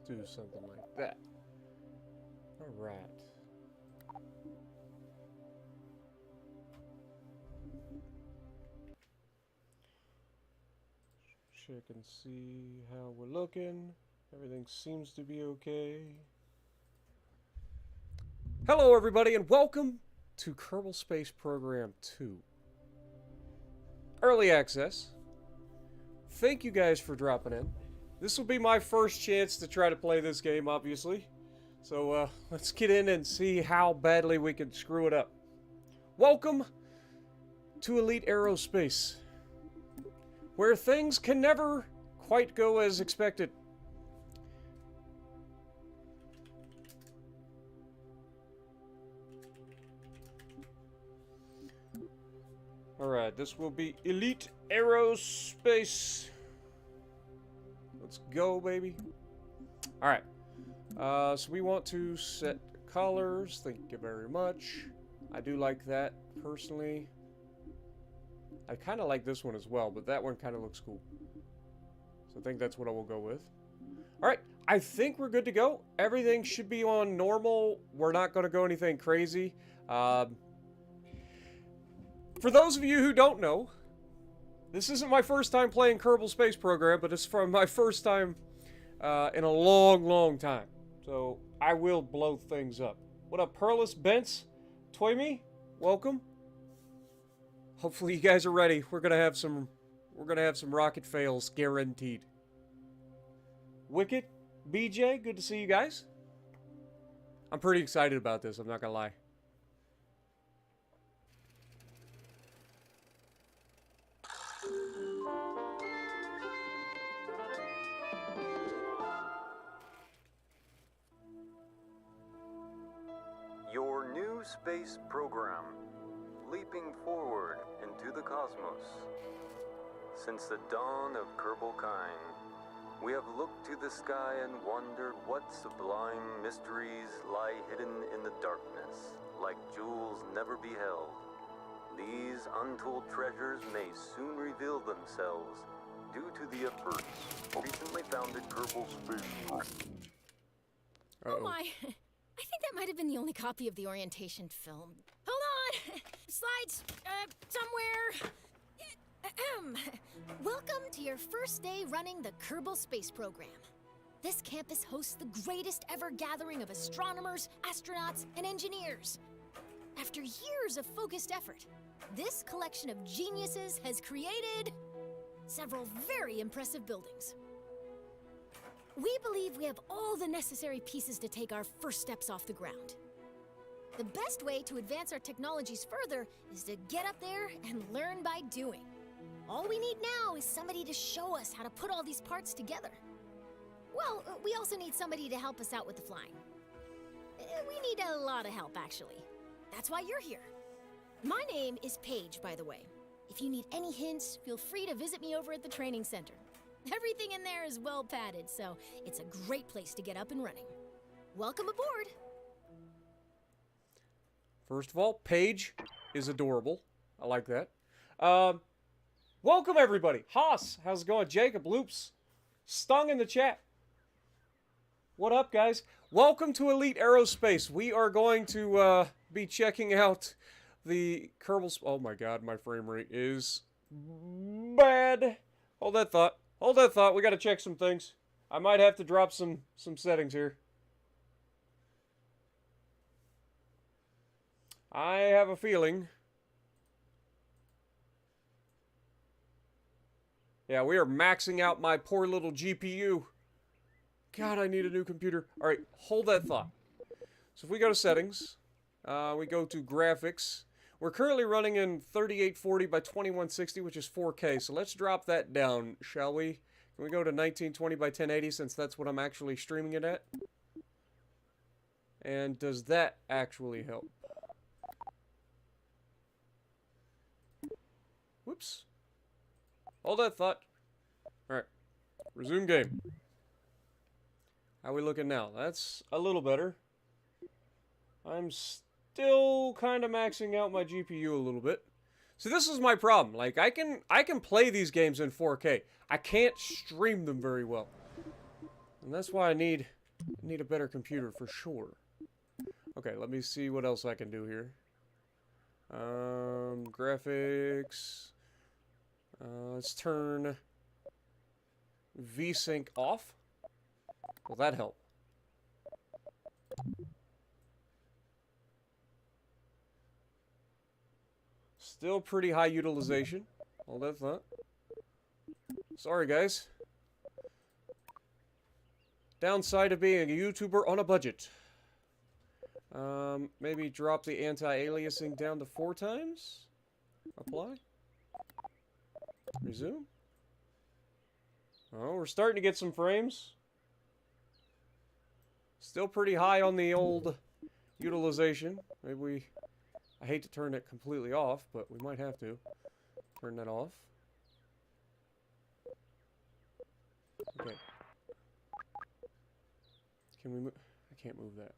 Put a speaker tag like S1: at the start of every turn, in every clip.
S1: do something like that. Alright. Check and see how we're looking. Everything seems to be okay. Hello everybody and welcome to Kerbal Space Program 2. Early access. Thank you guys for dropping in. This will be my first chance to try to play this game, obviously. So let's get in and see how badly we can screw it up. Welcome to Elite Aerospace, where things can never quite go as expected. Alright, this will be Elite Aerospace. Let's go, baby. Alright. So we want to set colors. Thank you very much. I do like that, personally. I kind of like this one as well, but that one kind of looks cool. So I think that's what I will go with. Alright, I think we're good to go. Everything should be on normal. We're not going to go anything crazy. For those of you who don't know, this isn't my first time playing Kerbal Space Program, but it's from my first time in a long, long time. So I will blow things up. What up, Perlis, Bents, Toyme? Welcome. Hopefully you guys are ready. We're gonna have some rocket fails guaranteed. Wicket, BJ, good to see you guys. I'm pretty excited about this, I'm not gonna lie.
S2: Your new space program, leaping forward into the cosmos. Since the dawn of Kerbal kind, we have looked to the sky and wondered what sublime mysteries lie hidden in the darkness, like jewels never beheld. These untold treasures may soon reveal themselves due to the efforts recently founded Kerbal Space Program.
S3: Oh my. I think that might have been the only copy of the orientation film. Hold on! Slides, somewhere. Welcome to your first day running the Kerbal Space Program. This campus hosts the greatest ever gathering of astronomers, astronauts, and engineers. After years of focused effort, this collection of geniuses has created several very impressive buildings. We believe we have all the necessary pieces to take our first steps off the ground. The best way to advance our technologies further is to get up there and learn by doing. All we need now is somebody to show us how to put all these parts together. Well, we also need somebody to help us out with the flying. We need a lot of help, actually. That's why you're here. My name is Paige, by the way. If you need any hints, feel free to visit me over at the training center. Everything in there is well padded, so it's a great place to get up and running. Welcome aboard!
S1: First of all, Paige is adorable. I like that. Welcome everybody. Haas, how's it going? Jacob, Loops, Stung in the chat. What up, guys? Welcome to Elite Aerospace. We are going to be checking out the Kerbal... Oh my god, my frame rate is bad. Hold that thought. Hold that thought, we gotta check some things. I might have to drop some settings here. I have a feeling. Yeah, we are maxing out my poor little GPU. God, I need a new computer. Alright, hold that thought. So if we go to settings, we go to graphics. We're currently running in 3840 by 2160, which is 4K. So let's drop that down, shall we? Can we go to 1920 by 1080 since that's what I'm actually streaming it at? And does that actually help? Whoops. Hold that thought. Alright. Resume game. How are we looking now? That's a little better. I'm still kind of maxing out my GPU a little bit. So this is my problem. Like, I can play these games in 4K. I can't stream them very well. And that's why I need a better computer for sure. Okay, let me see what else I can do here. Graphics. Let's turn VSync off. Will that help? Still pretty high utilization. Well, that's not. Sorry, guys. Downside of being a YouTuber on a budget. Maybe drop the anti-aliasing down to 4 times. Apply. Resume. Oh, we're starting to get some frames. Still pretty high on the old utilization. Maybe we... I hate to turn it completely off, but we might have to. Turn that off. Okay. Can we move? I can't move that.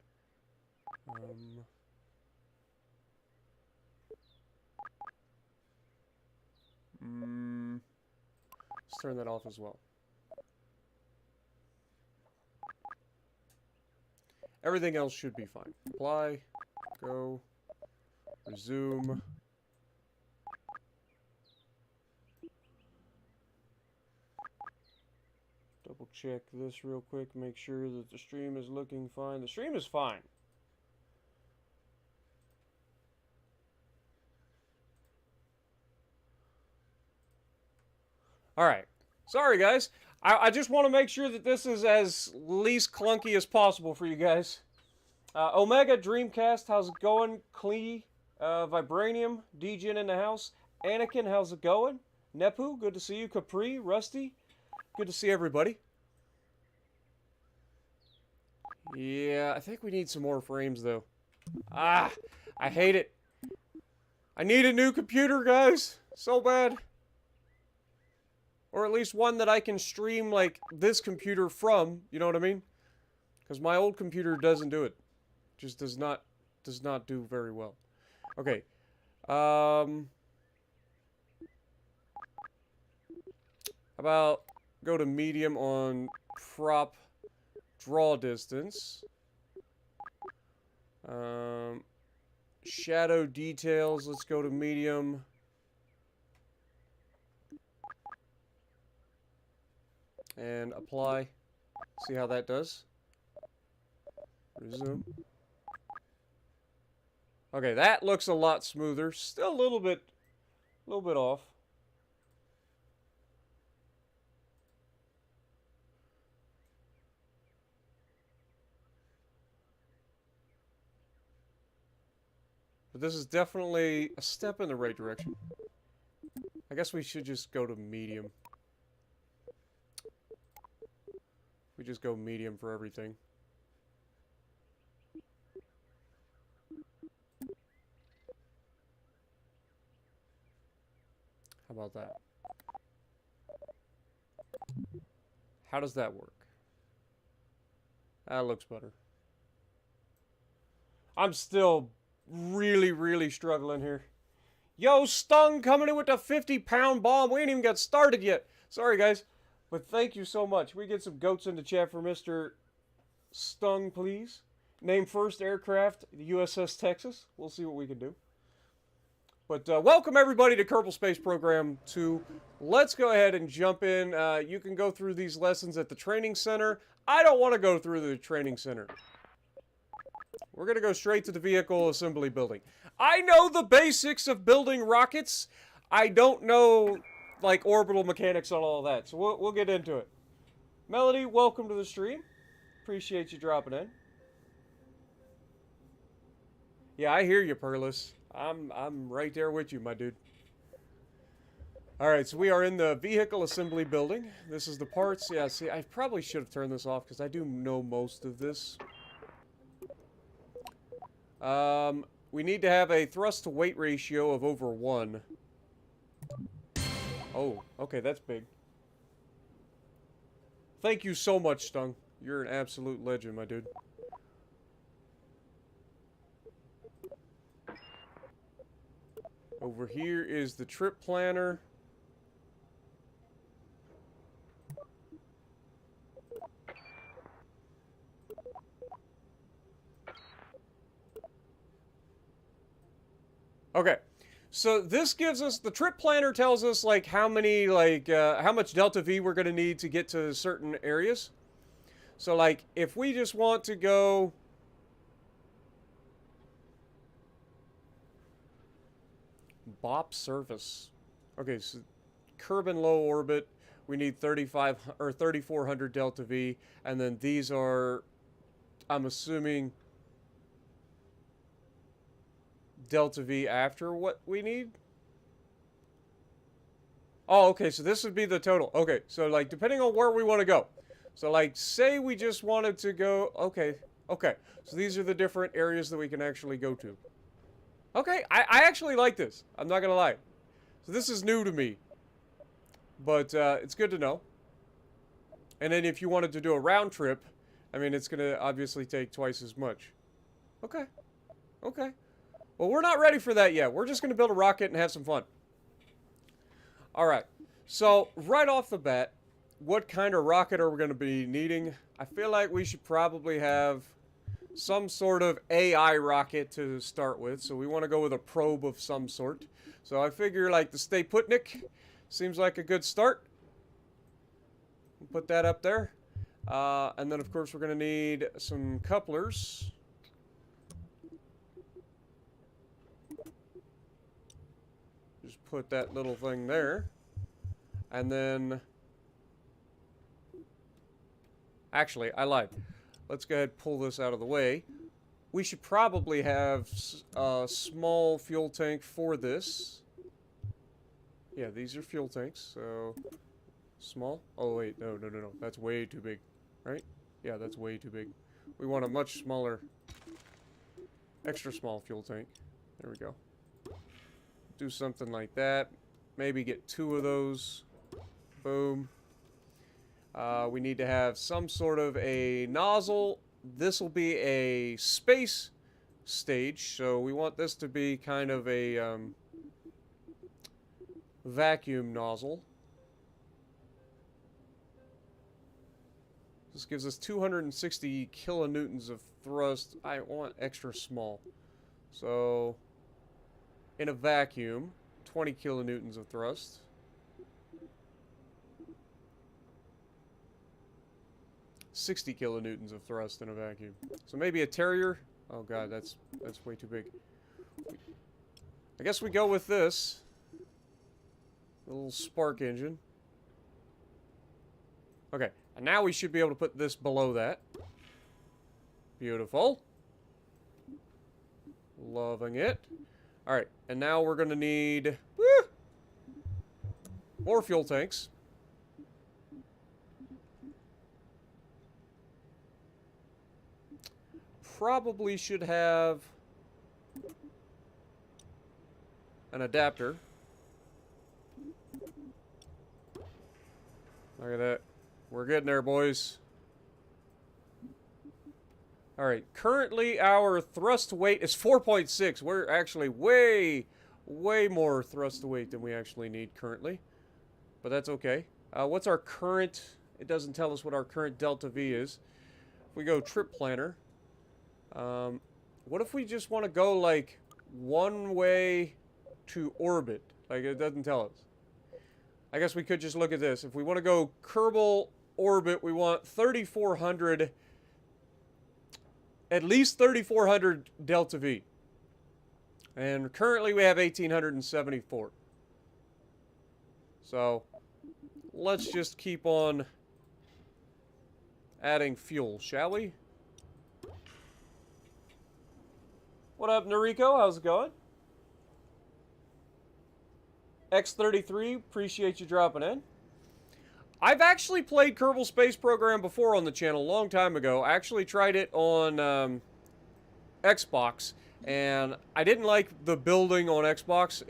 S1: Let's turn that off as well. Everything else should be fine. Apply. Go. Resume. Double check this real quick. Make sure that the stream is looking fine. The stream is fine. Alright. Sorry, guys. I just want to make sure that this is as least clunky as possible for you guys. Omega Dreamcast, how's it going? Clee, Vibranium, Degen in the house. Anakin, how's it going? Nepu, good to see you. Capri, Rusty, good to see everybody. Yeah, I think we need some more frames, though. Ah, I hate it. I need a new computer, guys. So bad. Or at least one that I can stream, like, this computer from. You know what I mean? Because my old computer doesn't do it. Just does not do very well. Okay. How about go to medium on prop draw distance. Shadow details, let's go to medium. And apply. See how that does. Resume. Okay, that looks a lot smoother. Still a little bit off. But this is definitely a step in the right direction. I guess we should just go to medium. We just go medium for everything. How about that? How does that work? That looks better. I'm still really struggling here. Yo, Stung coming in with the 50-pound bomb. We ain't even got started yet. Sorry, guys. But thank you so much. We get some goats in the chat for Mr. Stung, please. Name first aircraft, the USS Texas. We'll see what we can do. But welcome everybody to Kerbal Space Program 2. Let's go ahead and jump in. You can go through these lessons at the training center. I don't want to go through the training center. We're going to go straight to the vehicle assembly building. I know the basics of building rockets. I don't know, like, orbital mechanics on all that. So we'll get into it. Melody, welcome to the stream. Appreciate you dropping in. Yeah, I hear you, Perlis. I'm right there with you, my dude. Alright, so we are in the vehicle assembly building. This is the parts. Yeah, see, I probably should have turned this off because I do know most of this. We need to have a thrust to weight ratio of over 1. Oh, okay, that's big. Thank you so much, Stung. You're an absolute legend, my dude. Over here is the trip planner. Okay. So this gives us, the trip planner tells us like how many, like how much delta V we're going to need to get to certain areas. So like if we just want to go BOP surface. Okay, so Kerbal low orbit, we need 35 or 3400 delta V, and then these are, I'm assuming, delta V after what we need. Oh, okay, so this would be the total. Okay, so like depending on where we want to go. So like say we just wanted to go, okay, so these are the different areas that we can actually go to. Okay, I actually like this. I'm not gonna lie. So this is new to me, but it's good to know. And then if you wanted to do a round trip, I mean, it's gonna obviously take twice as much. Okay, okay. Well, we're not ready for that yet. We're just gonna build a rocket and have some fun. All right. So right off the bat, what kind of rocket are we gonna be needing? I feel like we should probably have some sort of AI rocket to start with. So we want to go with a probe of some sort. So I figure like the Stay Putnik seems like a good start. Put that up there. And then of course we're going to need some couplers. Just put that little thing there. And then... Actually, I lied. Let's go ahead and pull this out of the way. We should probably have a small fuel tank for this. Yeah, these are fuel tanks, so... Small? Oh, wait, no. That's way too big, right? Yeah, that's way too big. We want a much smaller, extra small fuel tank. There we go. Do something like that. Maybe get 2 of those. Boom. We need to have some sort of a nozzle. This will be a space stage, so we want this to be kind of a vacuum nozzle. This gives us 260 kilonewtons of thrust. I want extra small. So, in a vacuum, 20 kilonewtons of thrust. $60 kilonewtons of thrust in a vacuum. So maybe a Terrier. Oh god, that's way too big. I guess we go with this. A little spark engine. Okay, and now we should be able to put this below that. Beautiful. Loving it. Alright, and now we're going to need more fuel tanks. Probably should have an adapter. Look at that. We're getting there, boys. Alright, currently our thrust weight is 4.6. We're actually way more thrust to weight than we actually need currently. But that's okay. What's our current... It doesn't tell us what our current delta V is. If we go trip planner... what if we just want to go, like, one way to orbit? Like, it doesn't tell us. I guess we could just look at this. If we want to go Kerbal orbit, we want 3,400... At least 3,400 delta V. And currently we have 1,874. So, let's just keep on adding fuel, shall we? What up, Noriko? How's it going? X33, appreciate you dropping in. I've actually played Kerbal Space Program before on the channel a long time ago. I actually tried it on Xbox, and I didn't like the building on Xbox.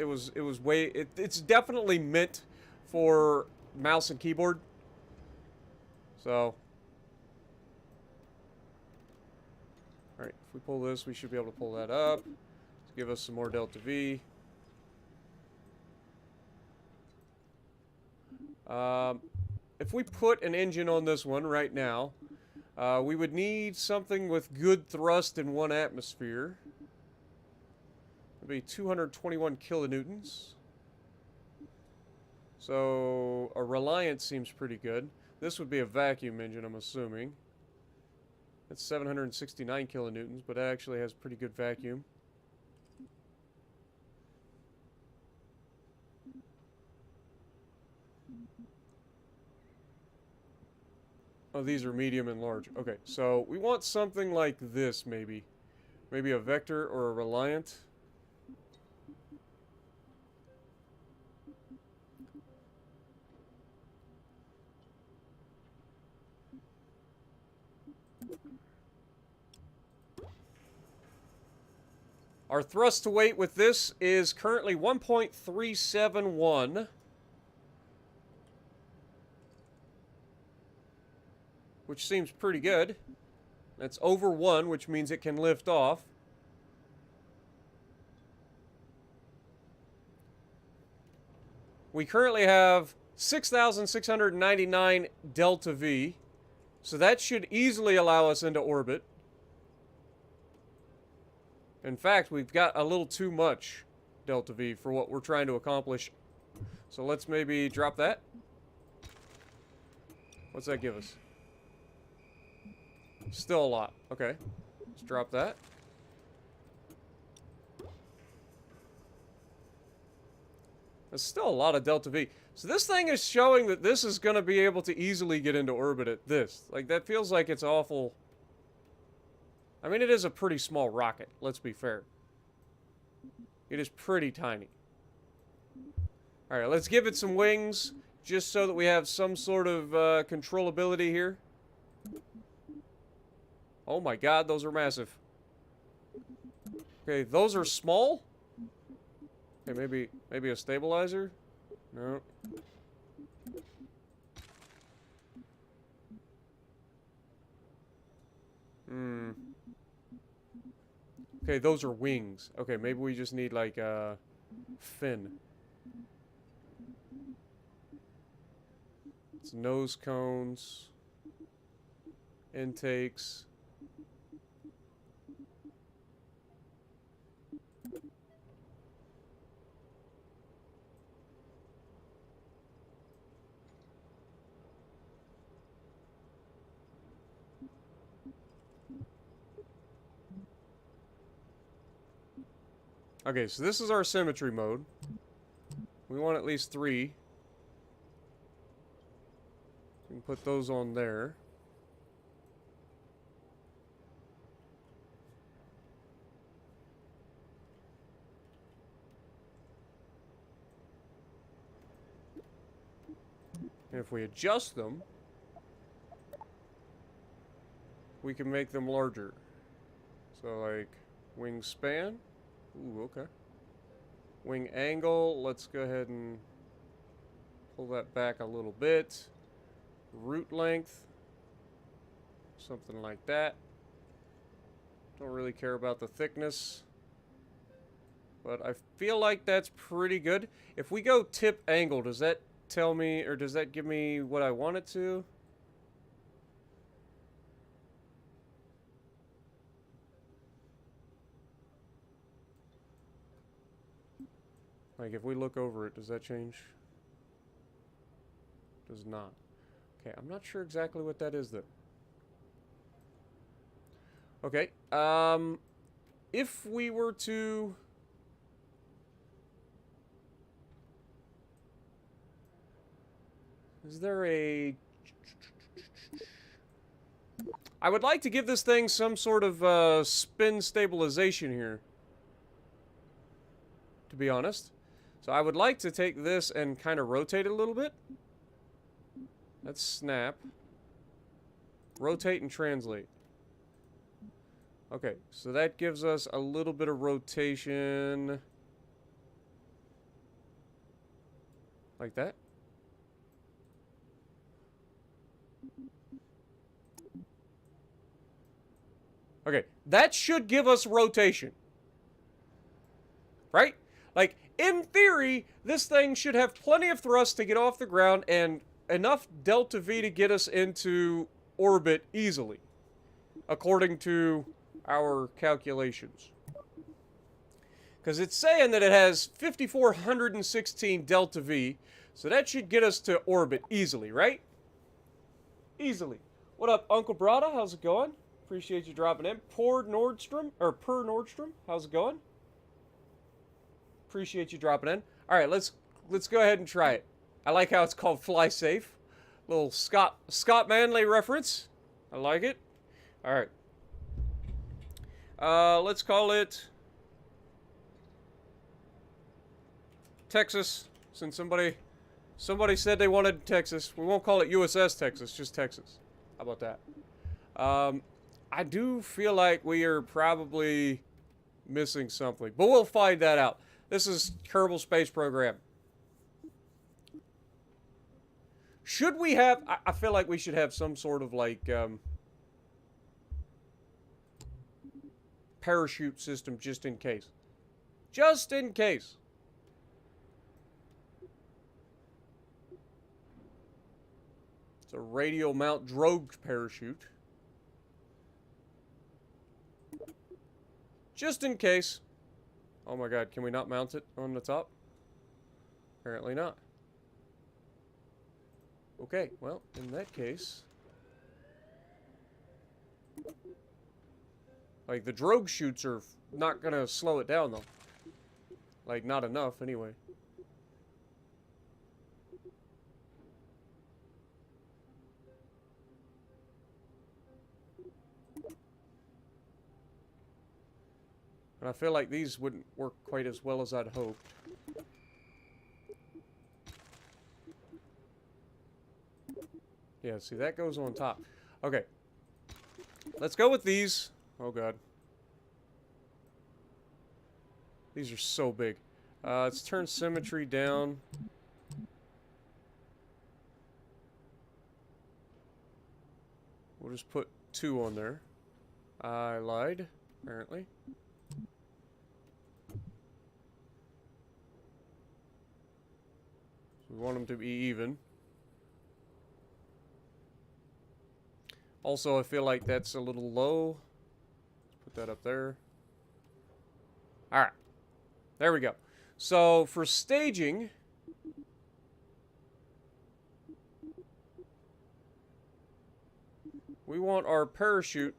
S1: It's definitely meant for mouse and keyboard. So, alright, if we pull this, we should be able to pull that up. Let's give us some more delta V. If we put an engine on this one right now, we would need something with good thrust in 1 atmosphere. It'll be 221 kilonewtons. So a Reliant seems pretty good. This would be a vacuum engine, I'm assuming. It's 769 kilonewtons, but it actually has pretty good vacuum. Oh, these are medium and large. Okay, so we want something like this, maybe. Maybe a Vector or a Reliant. Our thrust to weight with this is currently 1.371. Which seems pretty good. That's over 1, which means it can lift off. We currently have 6,699 delta V. So that should easily allow us into orbit. In fact, we've got a little too much delta V for what we're trying to accomplish. So let's maybe drop that. What's that give us? Still a lot. Okay. Let's drop that. That's still a lot of delta V. So this thing is showing that this is going to be able to easily get into orbit at this. Like, that feels like it's awful. I mean, it is a pretty small rocket, let's be fair. It is pretty tiny. Alright, let's give it some wings, just so that we have some sort of controllability here. Oh my god, those are massive. Okay, those are small? Okay, maybe a stabilizer? No. Okay, those are wings. Okay, maybe we just need, like, a fin. It's nose cones. Intakes. Okay, so this is our symmetry mode. We want at least 3. We can put those on there. And if we adjust them, we can make them larger. So, like, wingspan. Ooh, okay. Wing angle, let's go ahead and pull that back a little bit. Root length, something like that. Don't really care about the thickness, but I feel like that's pretty good. If we go tip angle, does that tell me, or does that give me what I want it to? Like, if we look over it, does that change? Does not. Okay, I'm not sure exactly what that is, though. Okay, if we were to... Is there a... I would like to give this thing some sort of spin stabilization here, to be honest. So I would like to take this and kind of rotate it a little bit. Let's snap. Rotate and translate. Okay, so that gives us a little bit of rotation. Like that. Okay, that should give us rotation. Right? Like, in theory, this thing should have plenty of thrust to get off the ground and enough delta V to get us into orbit easily, according to our calculations. Because it's saying that it has 5,416 delta V. So that should get us to orbit easily, right? Easily. What up, Uncle Brada? How's it going? Appreciate you dropping in. Per Nordstrom, how's it going? Appreciate you dropping in. All right, let's go ahead and try it. I like how it's called Fly Safe. Little Scott Manley reference. I like it. All right. Let's call it Texas, since somebody said they wanted Texas. We won't call it USS Texas, just Texas. How about that? I do feel like we are probably missing something, but we'll find that out. This is Kerbal Space Program. Should we have... I feel like we should have some sort of, like, parachute system just in case. Just in case. It's a radial mount drogue parachute. Just in case. Oh my god, can we not mount it on the top? Apparently not. Okay, well, in that case... Like, the drogue chutes are not gonna slow it down, though. Like, not enough, anyway. And I feel like these wouldn't work quite as well as I'd hoped. Yeah, see, that goes on top. Okay. Let's go with these. Oh, God. These are so big. Let's turn symmetry down. We'll just put 2 on there. I lied, apparently. We want them to be even. Also, I feel like that's a little low. Let's put that up there. Alright. There we go. So, for staging... we want our parachute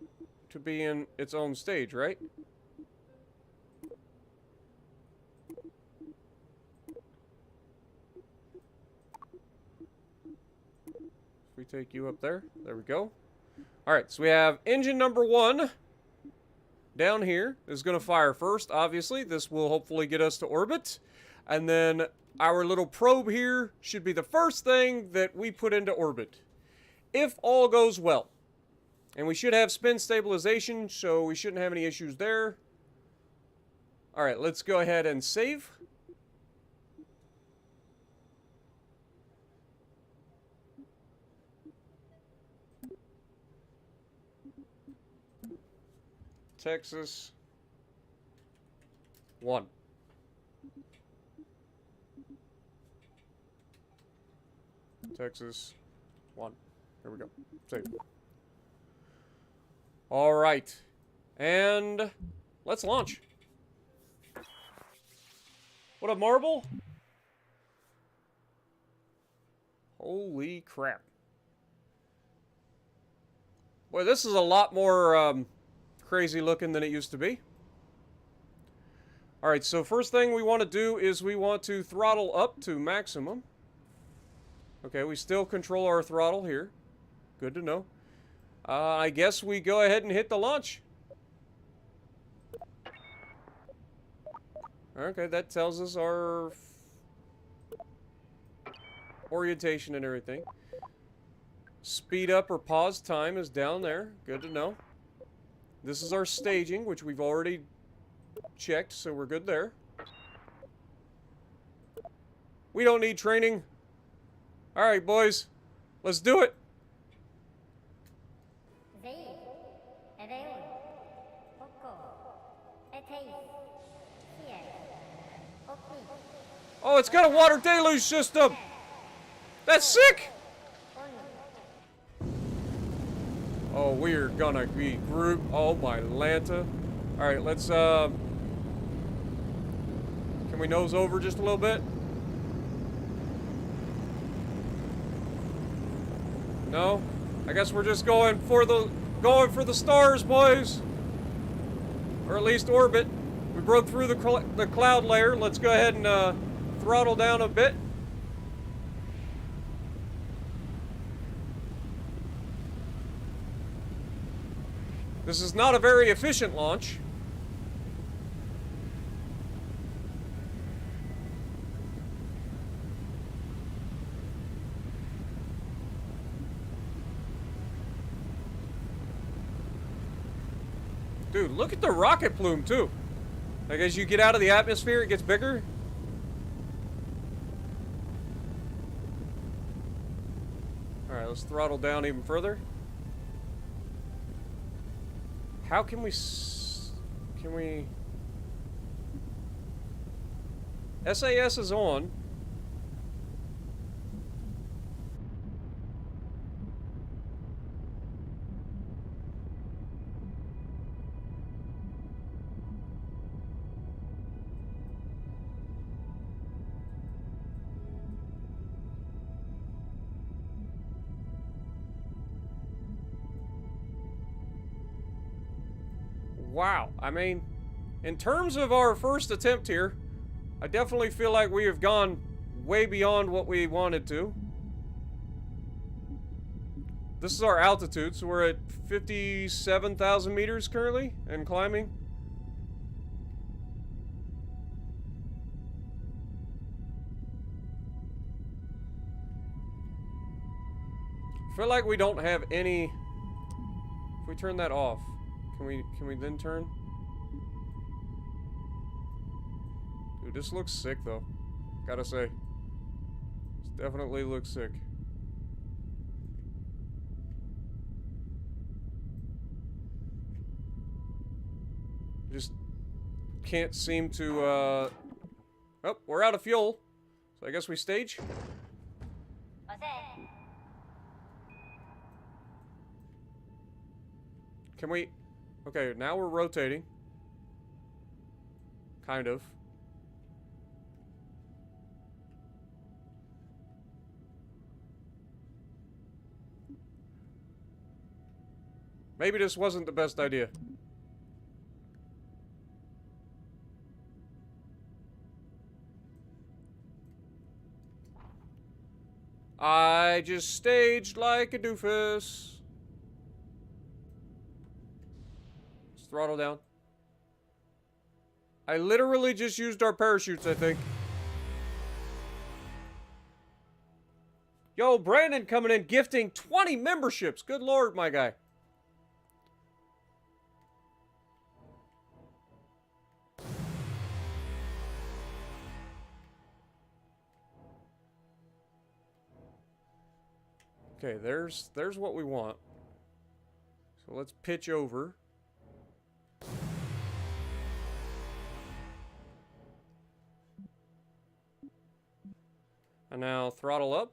S1: to be in its own stage, right? If we take you up there, there we go. Alright, so we have engine number 1 down here is going to fire first, obviously. This will hopefully get us to orbit. And then our little probe here should be the first thing that we put into orbit. If all goes well. And we should have spin stabilization, so we shouldn't have any issues there. Alright, let's go ahead and save. Texas 1. Texas 1. There we go. Save. All right. And let's launch. What a marble. Holy crap. Boy, this is a lot more crazy looking than it used to be. Alright, so first thing we want to do is we want to throttle up to maximum. Okay, we still control our throttle here. Good to know. I guess we go ahead and hit the launch. Okay, that tells us our orientation and everything. Speed up or pause time is down there. Good to know. This is our staging, which we've already checked, so we're good there. We don't need training. Alright, boys. Let's do it. Oh, it's got a water deluge system. That's sick. Oh, we're gonna be group. Oh my Lanta. Alright, let's Can we nose over just a little bit? No? I guess we're just going for the stars, boys. Or at least orbit. We broke through the cloud layer. Let's go ahead and throttle down a bit. This is not a very efficient launch. Dude, look at the rocket plume, too. Like, as you get out of the atmosphere, it gets bigger. Alright, let's throttle down even further. How can we... SAS is on. Wow, I mean, in terms of our first attempt here, I definitely feel like we have gone way beyond what we wanted to. This is our altitude, so we're at 57,000 meters currently and climbing. I feel like we don't have any... If we turn that off, can we then turn? Dude, this looks sick though. Gotta say. This definitely looks sick. Just can't seem to oh, we're out of fuel. So I guess we stage. Can we... Okay, now we're rotating. Kind of. Maybe this wasn't the best idea. I just staged like a doofus. Let's throttle down. I literally just used our parachutes, I think. Yo, Brandon coming in, gifting 20 memberships. Good lord, my guy. Okay, there's what we want. So let's pitch over. And now throttle up.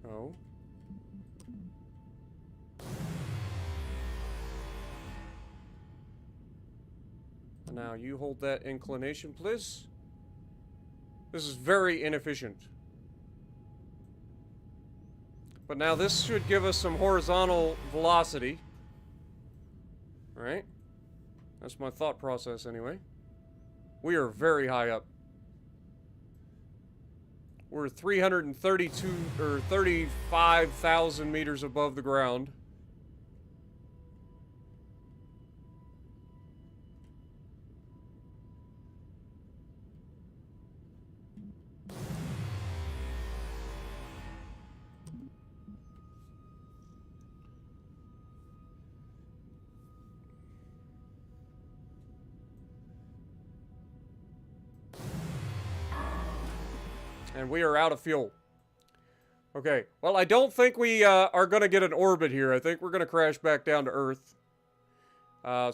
S1: Oh. And now you hold that inclination, please. This is very inefficient. But now this should give us some horizontal velocity. Right? That's my thought process anyway. We are very high up. We're 332 or 35,000 meters above the ground. And we are out of fuel. Okay, well, I don't think we are going to get an orbit here. I think we're going to crash back down to Earth.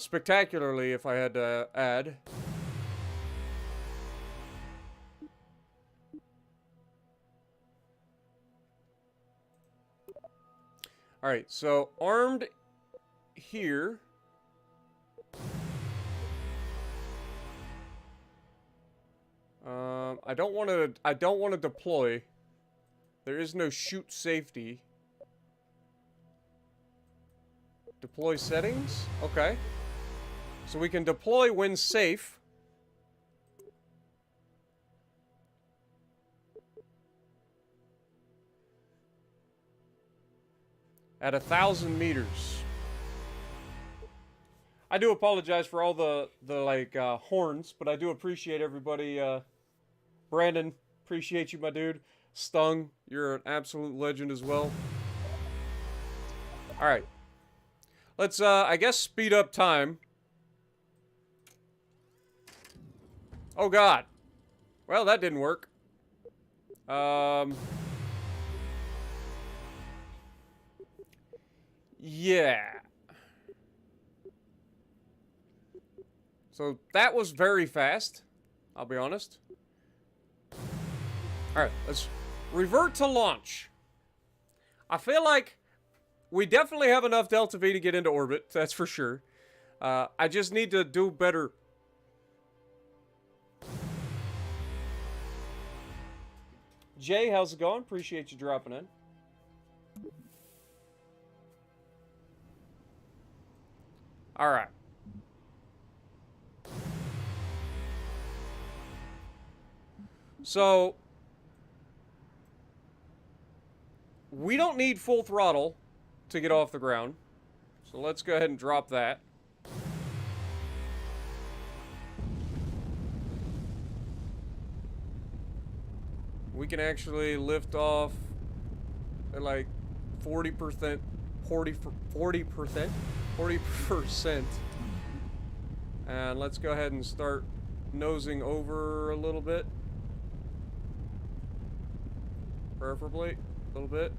S1: Spectacularly, if I had to add. Alright, so armed here. I don't want to deploy. There is no shoot safety. Deploy settings? Okay. So we can deploy when safe. At 1,000 meters. I do apologize for all the horns, but I do appreciate everybody. Brandon, appreciate you, my dude. Stung, you're an absolute legend as well. Alright. Let's, I guess, speed up time. Oh, God. Well, that didn't work. Yeah. So, that was very fast. I'll be honest. Alright, let's revert to launch. I feel like we definitely have enough Delta V to get into orbit, that's for sure. I just need to do better. Jay, how's it going? Appreciate you dropping in. Alright. So, we don't need full throttle to get off the ground. So let's go ahead and drop that. We can actually lift off at like 40%, 40%. And let's go ahead and start nosing over a little bit. Preferably a little bit.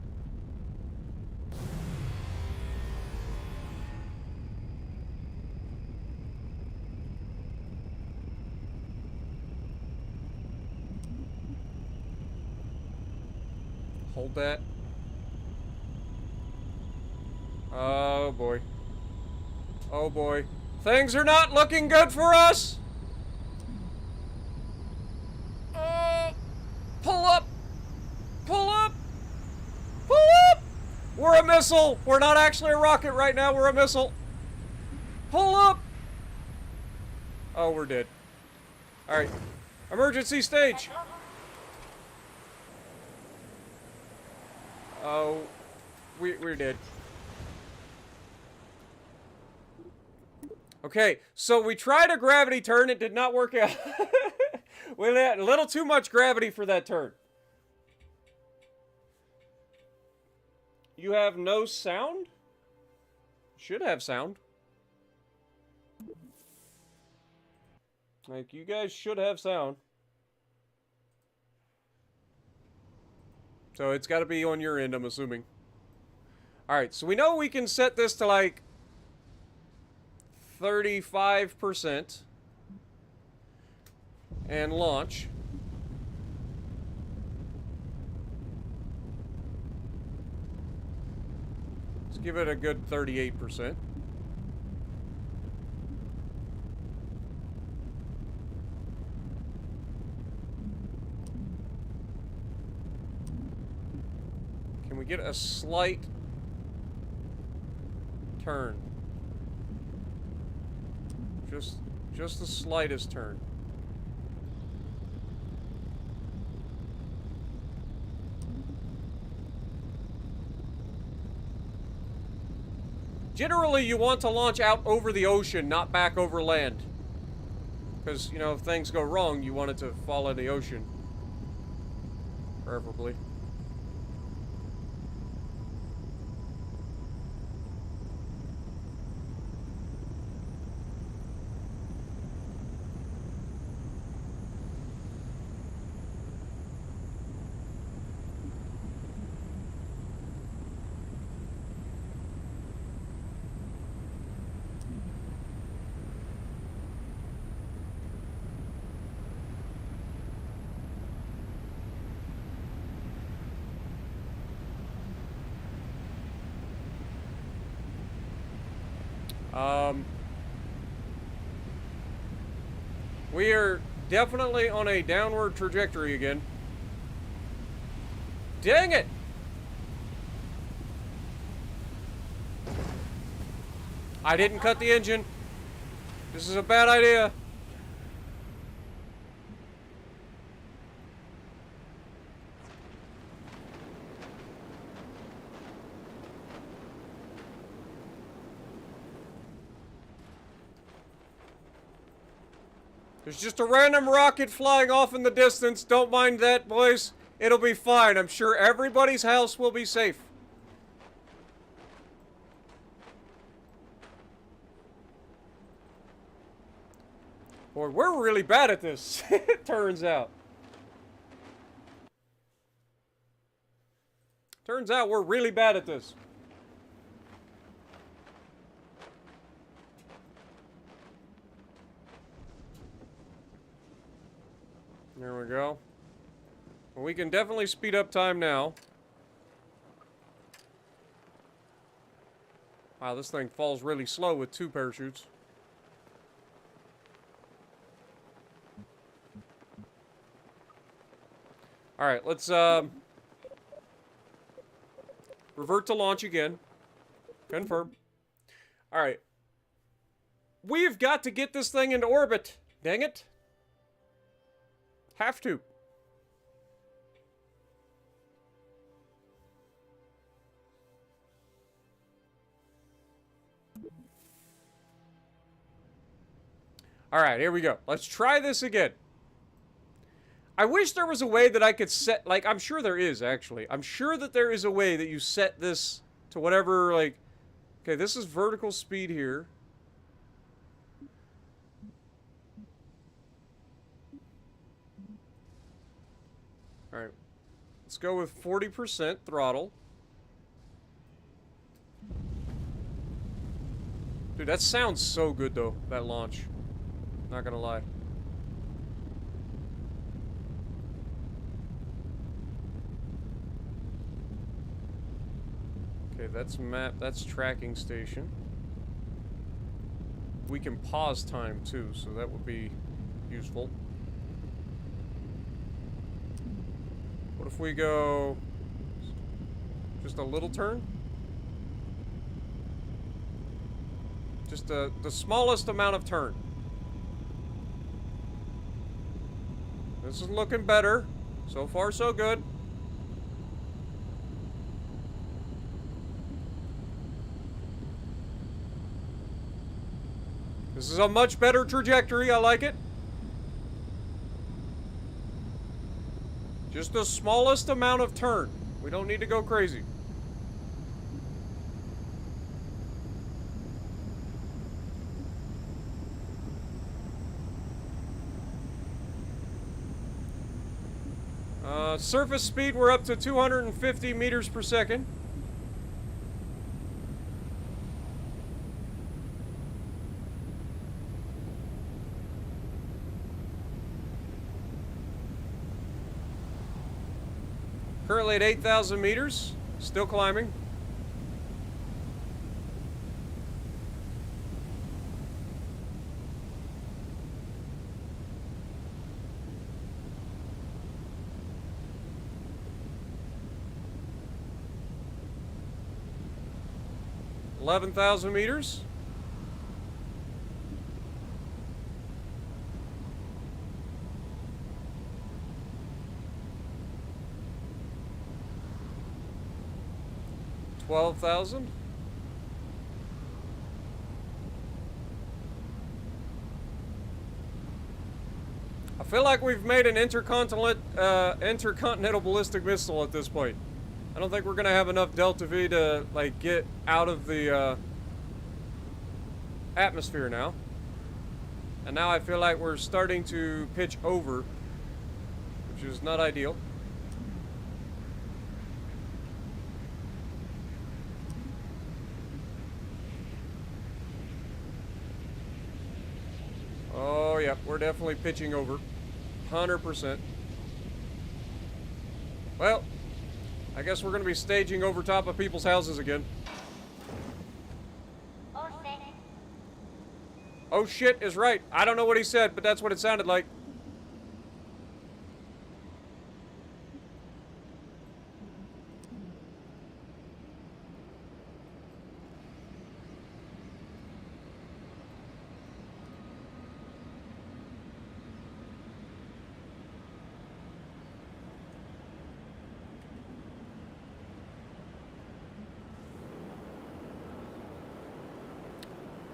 S1: Hold that. Oh boy. Oh boy. Things are not looking good for us! Pull up! Pull up! Pull up! We're a missile! We're not actually a rocket right now, we're a missile! Pull up! Oh, we're dead. Alright. Emergency stage! Oh, we're dead. Okay, so we tried a gravity turn, it did not work out. We had a little too much gravity for that turn. You have no sound? Should have sound. Like, you guys should have sound. So it's got to be on your end, I'm assuming. Alright, so we know we can set this to like 35% and launch. Let's give it a good 38%. Can we get a slight turn? Just the slightest turn. Generally, you want to launch out over the ocean, not back over land. Because, you know, if things go wrong, you want it to fall in the ocean. Preferably. We are definitely on a downward trajectory again. Dang it! I didn't cut the engine. This is a bad idea. There's just a random rocket flying off in the distance. Don't mind that, boys. It'll be fine. I'm sure everybody's house will be safe. Boy, we're really bad at this, it turns out. Turns out we're really bad at this. There we go. Well, we can definitely speed up time now. Wow, this thing falls really slow with 2 parachutes. Alright, let's revert to launch again. Confirm. Alright. We've got to get this thing into orbit. Dang it. Have to. Alright, here we go. Let's try this again. I wish there was a way that I could set, like, I'm sure there is, actually. I'm sure that there is a way that you set this to whatever, like, okay, this is vertical speed here. Alright, let's go with 40% throttle. Dude, that sounds so good, though, that launch. Not gonna lie. Okay, that's map, that's tracking station. We can pause time too, so that would be useful. What if we go just a little turn? Just the smallest amount of turn. This is looking better. So far, so good. This is a much better trajectory. I like it. Just the smallest amount of turn. We don't need to go crazy. Surface speed, we're up to 250 meters per second. Currently at 8,000 meters, still climbing. $11,000 meters. $12,000. I feel like we've made an intercontinental ballistic missile at this point. I don't think we're gonna have enough Delta V to, like, get out of the atmosphere now. And now I feel like we're starting to pitch over, which is not ideal. Oh, yeah, we're definitely pitching over. 100%. Well, I guess we're going to be staging over top of people's houses again. Oh shit is right. I don't know what he said, but that's what it sounded like.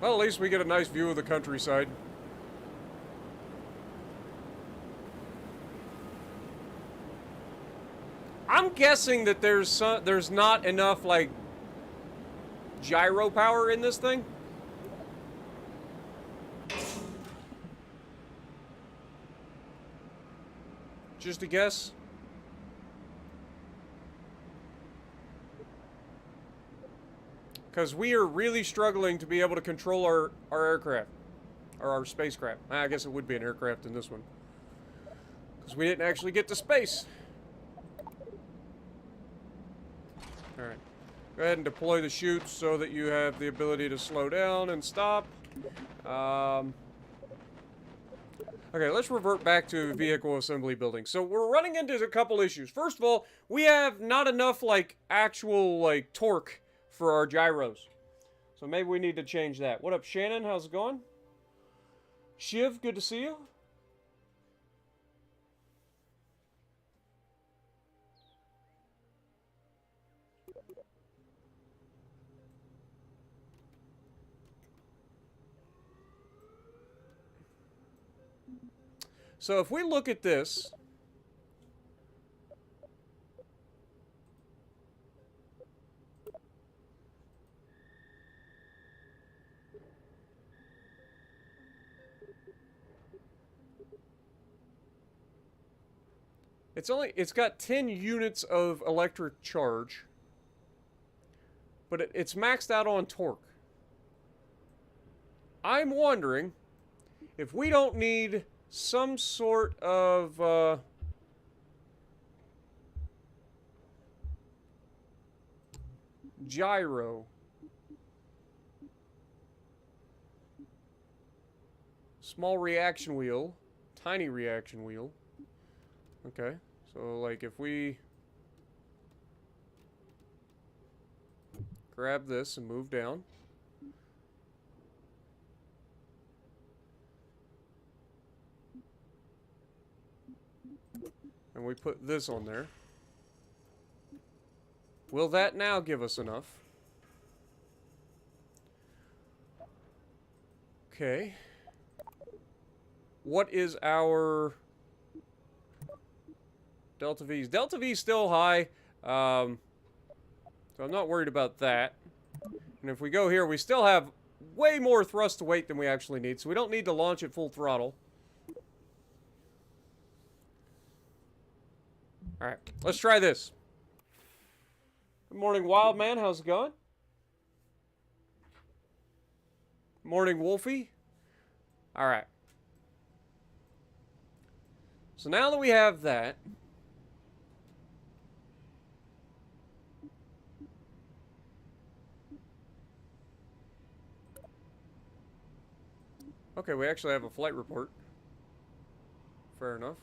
S1: Well, at least we get a nice view of the countryside. I'm guessing that there's not enough, like, gyro power in this thing. Just a guess. Because we are really struggling to be able to control our aircraft. Or our spacecraft. I guess it would be an aircraft in this one. Because we didn't actually get to space. Alright. Go ahead and deploy the chutes so that you have the ability to slow down and stop. Okay, let's revert back to vehicle assembly building. So we're running into a couple issues. First of all, we have not enough, like, actual, like, torque for our gyros. So maybe we need to change that. What up, Shannon? How's it going? Shiv, good to see you. So if we look at this, it's got 10 units of electric charge, but it's maxed out on torque. I'm wondering if we don't need some sort of gyro. Small reaction wheel, tiny reaction wheel. Okay, so like if we grab this and move down. And we put this on there. Will that now give us enough? Okay. What is our Delta V's? Delta V's still high. So I'm not worried about that. And if we go here, we still have way more thrust to weight than we actually need. So we don't need to launch at full throttle. Alright, let's try this. Good morning, Wild Man. How's it going? Morning, Wolfie. Alright. So now that we have that, okay, we actually have a flight report. Fair enough.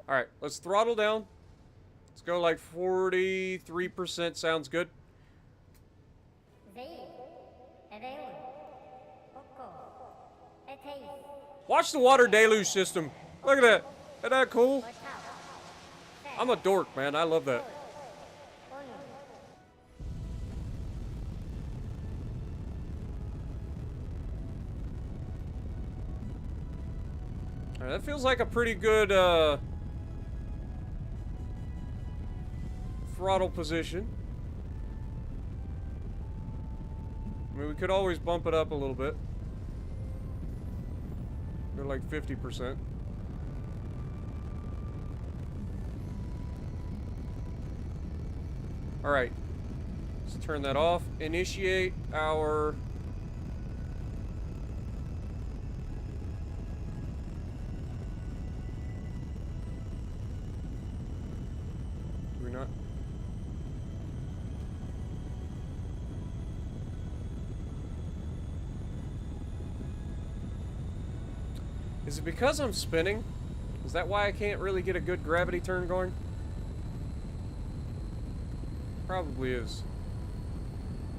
S1: Alright, let's throttle down. Let's go like 43%. Sounds good. Watch the water deluge system. Look at that. Isn't that cool? I'm a dork, man. I love that. Alright, that feels like a pretty good, throttle position. I mean, we could always bump it up a little bit. Go like 50%. Alright. Let's turn that off. Initiate our... Do we not? Is it because I'm spinning? Is that why I can't really get a good gravity turn going? Probably is.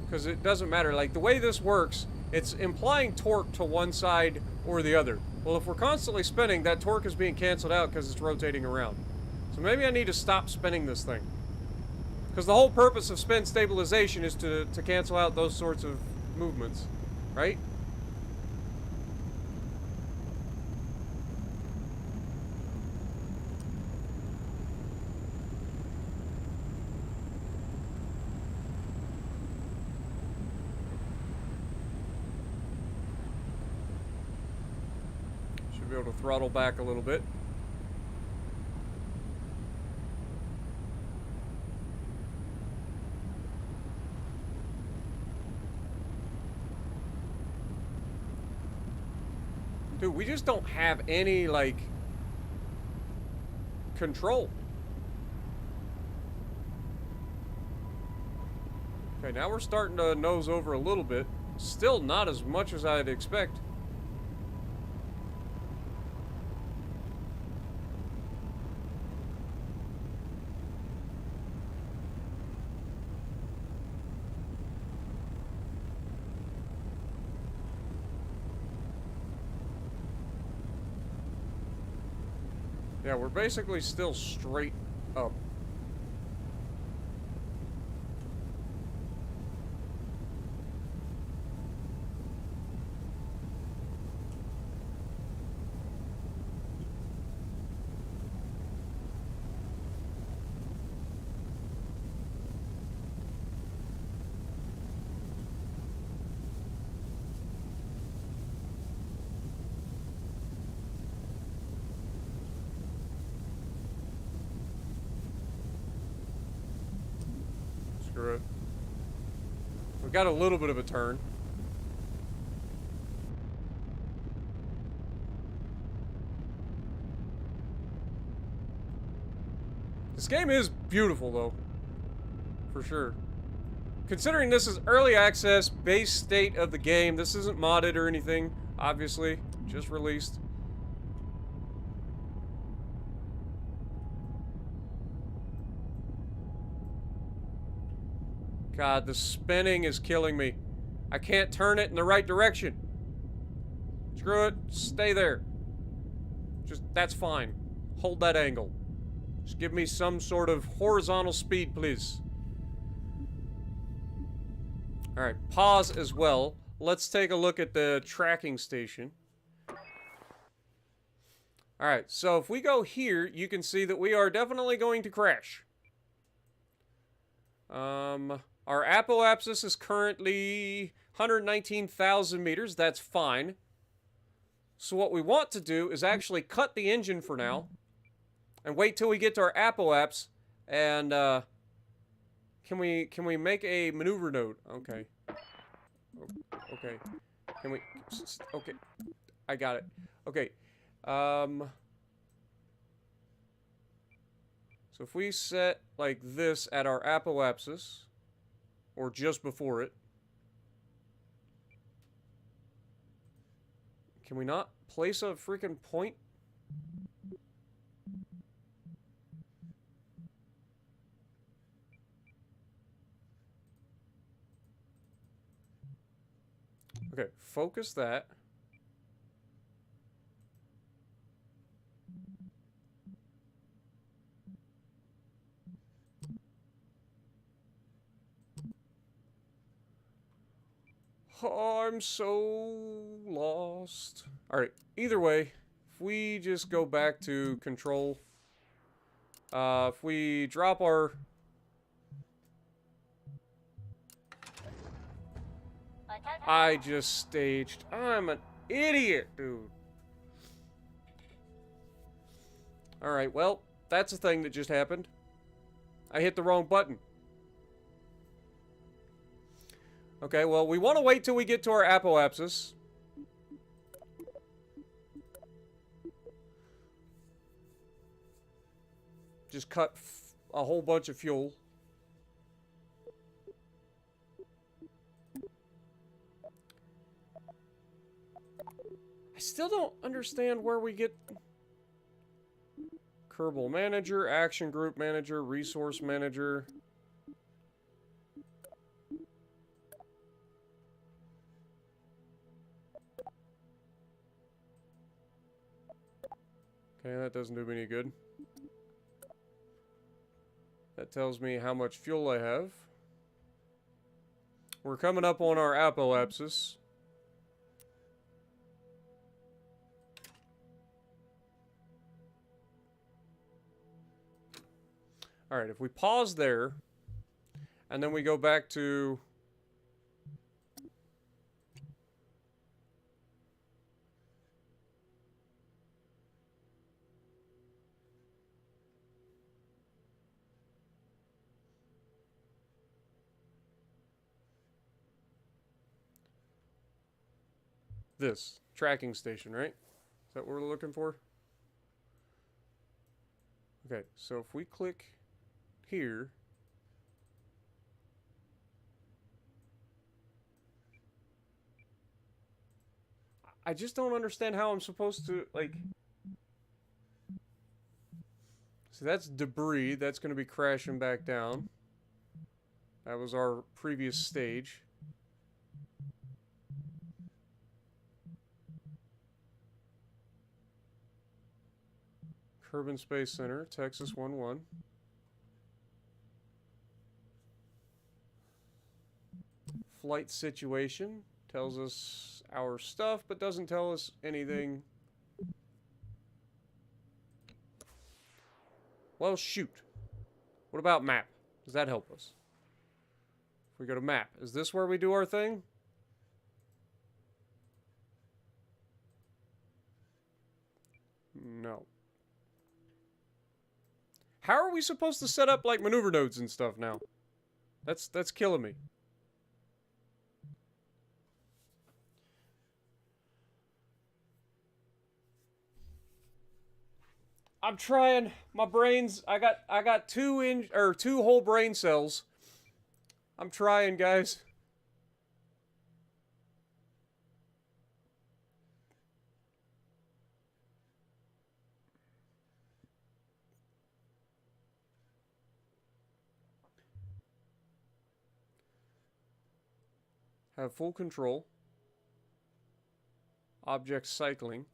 S1: Because it doesn't matter. Like, the way this works, it's implying torque to one side or the other. Well, if we're constantly spinning, that torque is being canceled out because it's rotating around. So maybe I need to stop spinning this thing. Because the whole purpose of spin stabilization is to cancel out those sorts of movements, right? Should be able to throttle back a little bit. Dude, we just don't have any, like, control. Okay, now we're starting to nose over a little bit. Still not as much as I'd expect. Yeah, we're basically still straight up. Screw it. We've got a little bit of a turn. This game is beautiful, though. For sure. Considering this is early access, base state of the game, this isn't modded or anything, obviously. Just released. God, the spinning is killing me. I can't turn it in the right direction. Screw it. Stay there. Just, that's fine. Hold that angle. Just give me some sort of horizontal speed, please. Alright, pause as well. Let's take a look at the tracking station. Alright, so if we go here, you can see that we are definitely going to crash. Our apoapsis is currently 119,000 meters. That's fine. So what we want to do is actually cut the engine for now and wait till we get to our apoaps and can we make a maneuver node? Okay. Okay. Can we okay. I got it. Okay. So if we set like this at our apoapsis, or just before it, can we not place a freaking point? Okay, focus that. Oh, I'm so lost. Alright, either way, if we just go back to control, if we drop our... I just staged. I'm an idiot, dude. Alright, well, that's a thing that just happened. I hit the wrong button. Okay, well, we want to wait till we get to our apoapsis. Just cut a whole bunch of fuel. I still don't understand where we get... Kerbal Manager, Action Group Manager, Resource Manager... Okay, that doesn't do me any good. That tells me how much fuel I have. We're coming up on our apoapsis. Alright, if we pause there, and then we go back to... this tracking station, right? Is that what we're looking for? Okay, so if we click here, I just don't understand how I'm supposed to, like... So that's debris. That's going to be crashing back down. That was our previous stage. Kerbal Space Center, Texas 11. Flight situation tells us our stuff, but doesn't tell us anything. Well, shoot. What about map? Does that help us? If we go to map, is this where we do our thing? No. How are we supposed to set up, like, maneuver nodes and stuff now? That's killing me. I'm trying. My brains. I got two whole brain cells. I'm trying, guys. Have full control. Object cycling.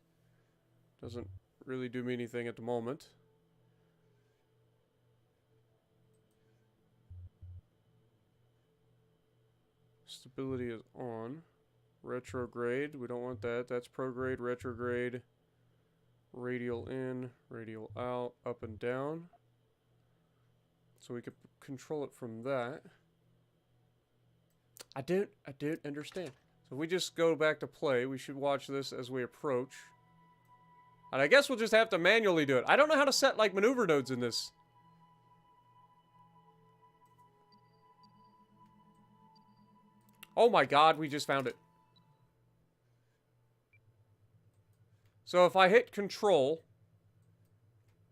S1: Doesn't really do me anything at the moment. Stability is on. Retrograde, we don't want that. That's prograde, retrograde. Radial in, radial out, up and down. So we could control it from that. I don't understand. So if we just go back to play, we should watch this as we approach. And I guess we'll just have to manually do it. I don't know how to set, like, maneuver nodes in this. Oh my god, we just found it. So if I hit control...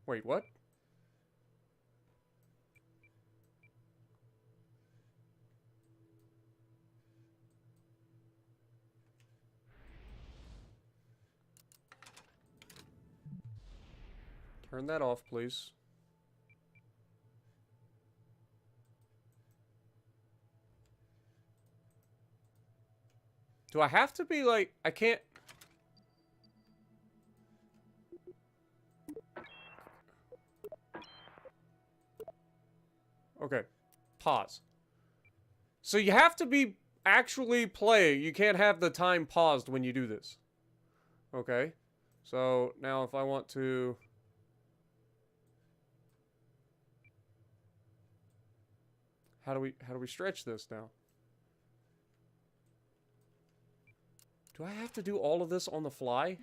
S1: Wait, what? Turn that off, please. Do I have to be like... I can't... Okay. Pause. So you have to be actually play. You can't have the time paused when you do this. Okay. So now if I want to... How do we stretch this now? Do I have to do all of this on the fly?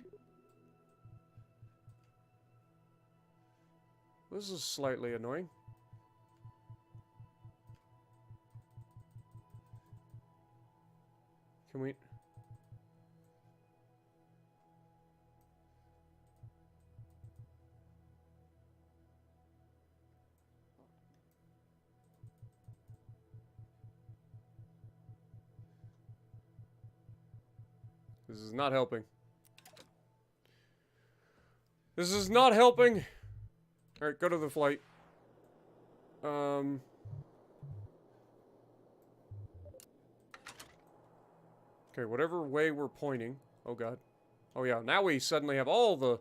S1: This is slightly annoying. Can we... This is not helping. This is not helping. Alright, go to the flight. Okay, whatever way we're pointing. Oh god. Oh yeah, now we suddenly have all the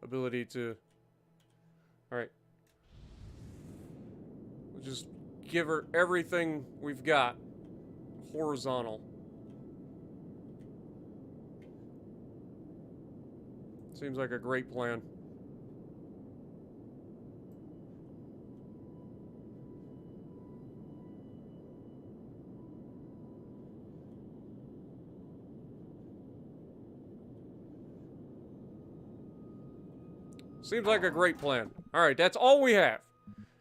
S1: ability to... Alright. We'll just give her everything we've got. Horizontal. Seems like a great plan. Seems like a great plan. Alright, that's all we have.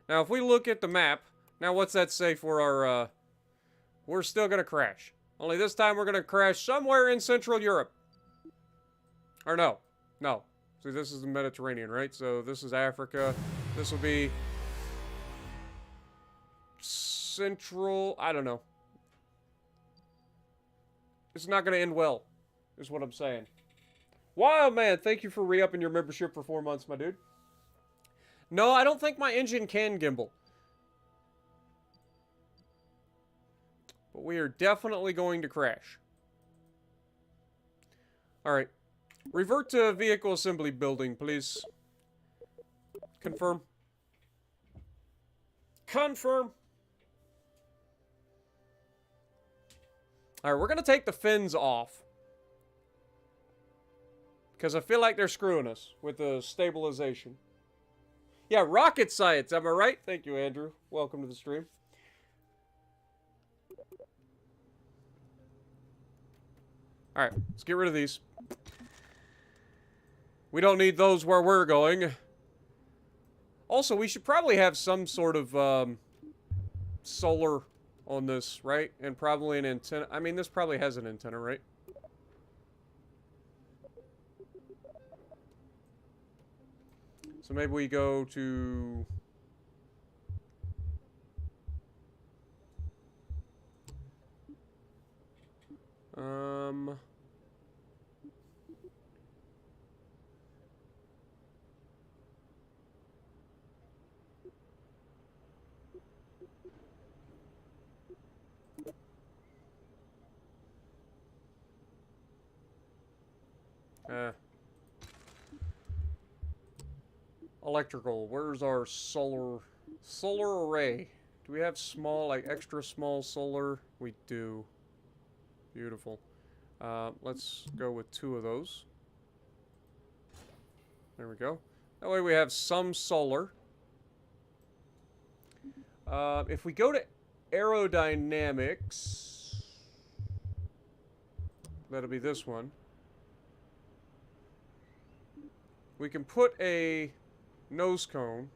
S1: Now, if we look at the map, now what's that say for our, we're still gonna crash. Only this time we're gonna crash somewhere in Central Europe. Or no. No. See, this is the Mediterranean, right? So this is Africa. This will be Central, I don't know. It's not gonna end well, is what I'm saying. Wild man, thank you for re-upping your membership for 4 months, my dude. No, I don't think my engine can gimbal. But we are definitely going to crash. Alright. Revert to vehicle assembly building, please. Confirm. Confirm. Alright, we're going to take the fins off. Because I feel like they're screwing us with the stabilization. Yeah, rocket science, am I right? Thank you, Andrew. Welcome to the stream. Alright, let's get rid of these. We don't need those where we're going. Also, we should probably have some sort of solar on this, right? And probably an antenna. I mean, this probably has an antenna, right? So maybe we go to... Electrical. Where's our solar array? Do we have small, like extra small solar? We do. Beautiful. Let's go with 2 of those. There we go. That way we have some solar. If we go to Aerodynamics, that'll be this one. We can put a nose cone.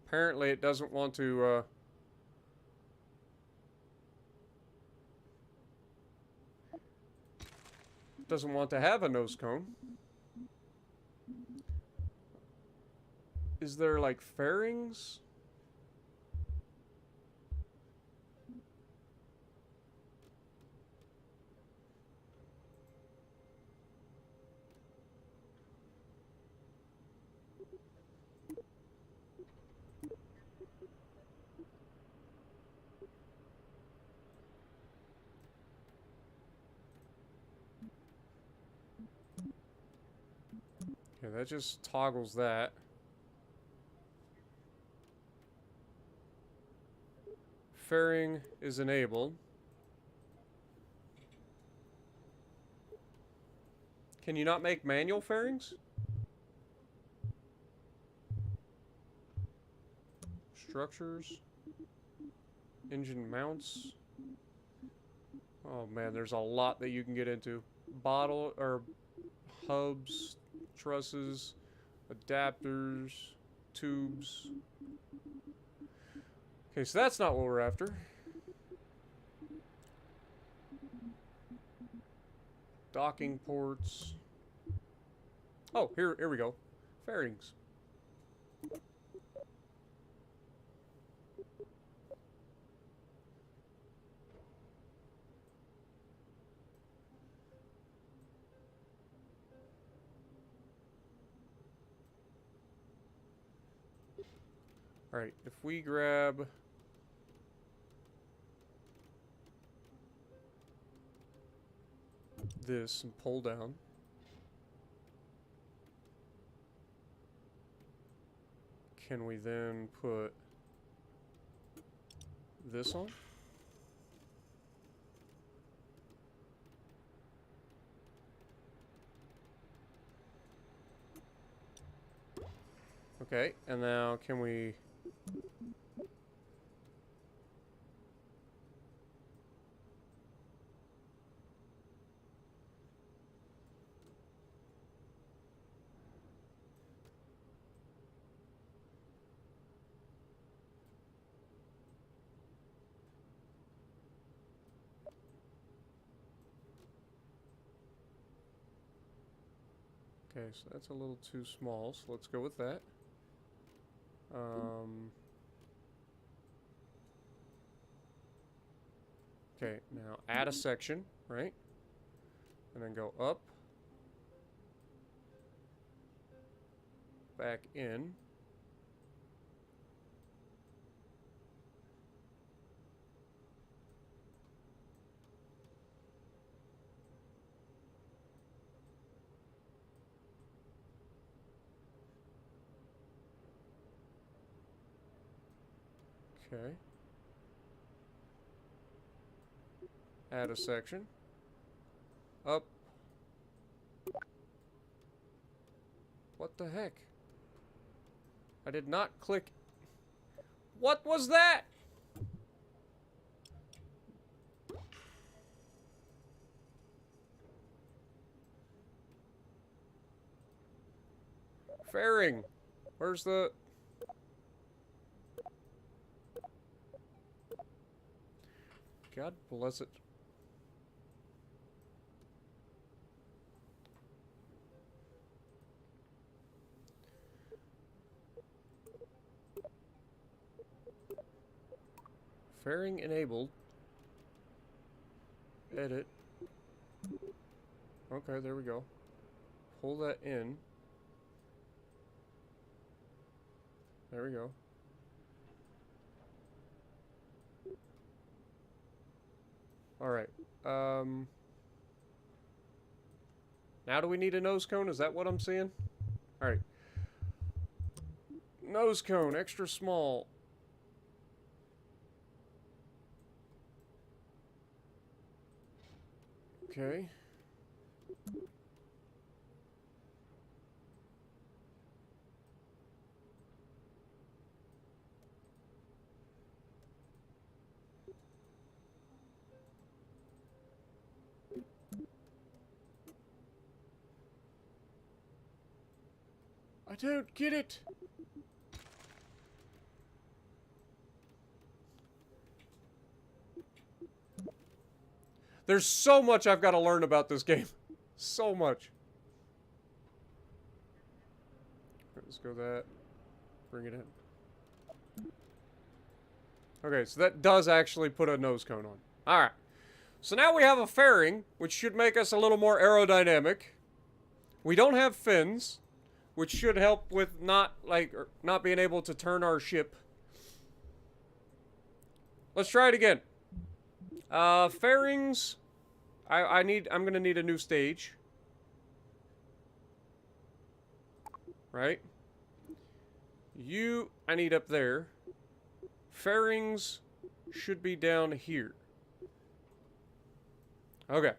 S1: Apparently it doesn't want to, doesn't want to have a nose cone. Is there, like, fairings? Yeah, that just toggles that. Fairing is enabled. Can you not make manual fairings? Structures. Engine mounts. Oh man, there's a lot that you can get into. Bottle or hubs, trusses, adapters, tubes. Okay, so that's not what we're after. Docking ports. Oh, here we go. Fairings. Alright, if we grab this and pull down. Can we then put this on? Okay, and now can we... Okay, so that's a little too small, so let's go with that. Okay, now add a section, right? And then go up. Back in. Okay. Add a section. Up. What the heck? I did not click. What was that? Fairing. Where's the... God bless it. Fairing enabled. Edit. Okay, there we go. Pull that in. There we go. Alright. Now do we need a nose cone? Is that what I'm seeing? Alright. Nose cone, extra small. Okay. I don't get it. There's so much I've got to learn about this game. So much. Let's go that. Bring it in. Okay, so that does actually put a nose cone on. Alright. So now we have a fairing, which should make us a little more aerodynamic. We don't have fins, which should help with not being able to turn our ship. Let's try it again. Fairings. I'm gonna need a new stage. Right? I need up there. Fairings should be down here. Okay.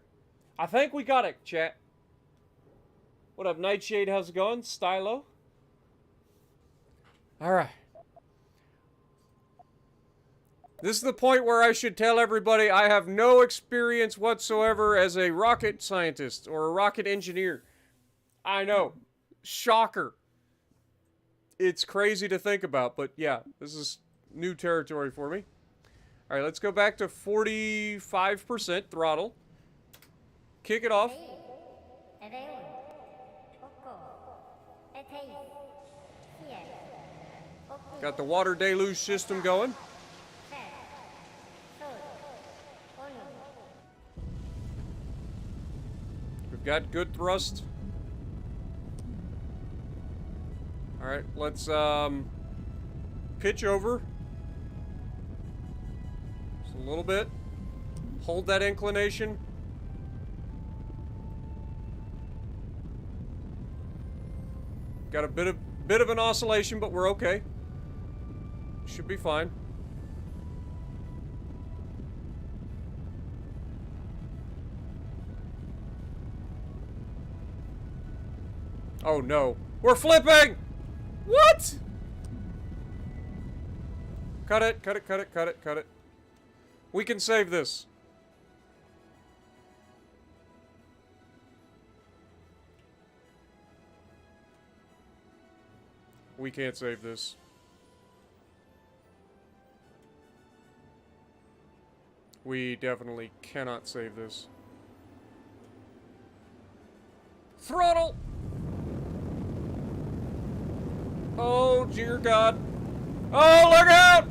S1: I think we got it, chat. What up, Nightshade? How's it going? Stylo? Alright. This is the point where I should tell everybody I have no experience whatsoever as a rocket scientist or a rocket engineer. I know. Shocker. It's crazy to think about, but yeah, this is new territory for me. Alright, let's go back to 45% throttle. Kick it off. Got the water deluge system going. We've got good thrust. Alright, let's pitch over. Just a little bit. Hold that inclination. Got a bit of an oscillation, but we're okay. Should be fine. Oh no. We're flipping! What? Cut it, cut it, cut it, cut it, cut it. We can save this. We can't save this. We definitely cannot save this. Throttle! Oh, dear God. Oh, look out!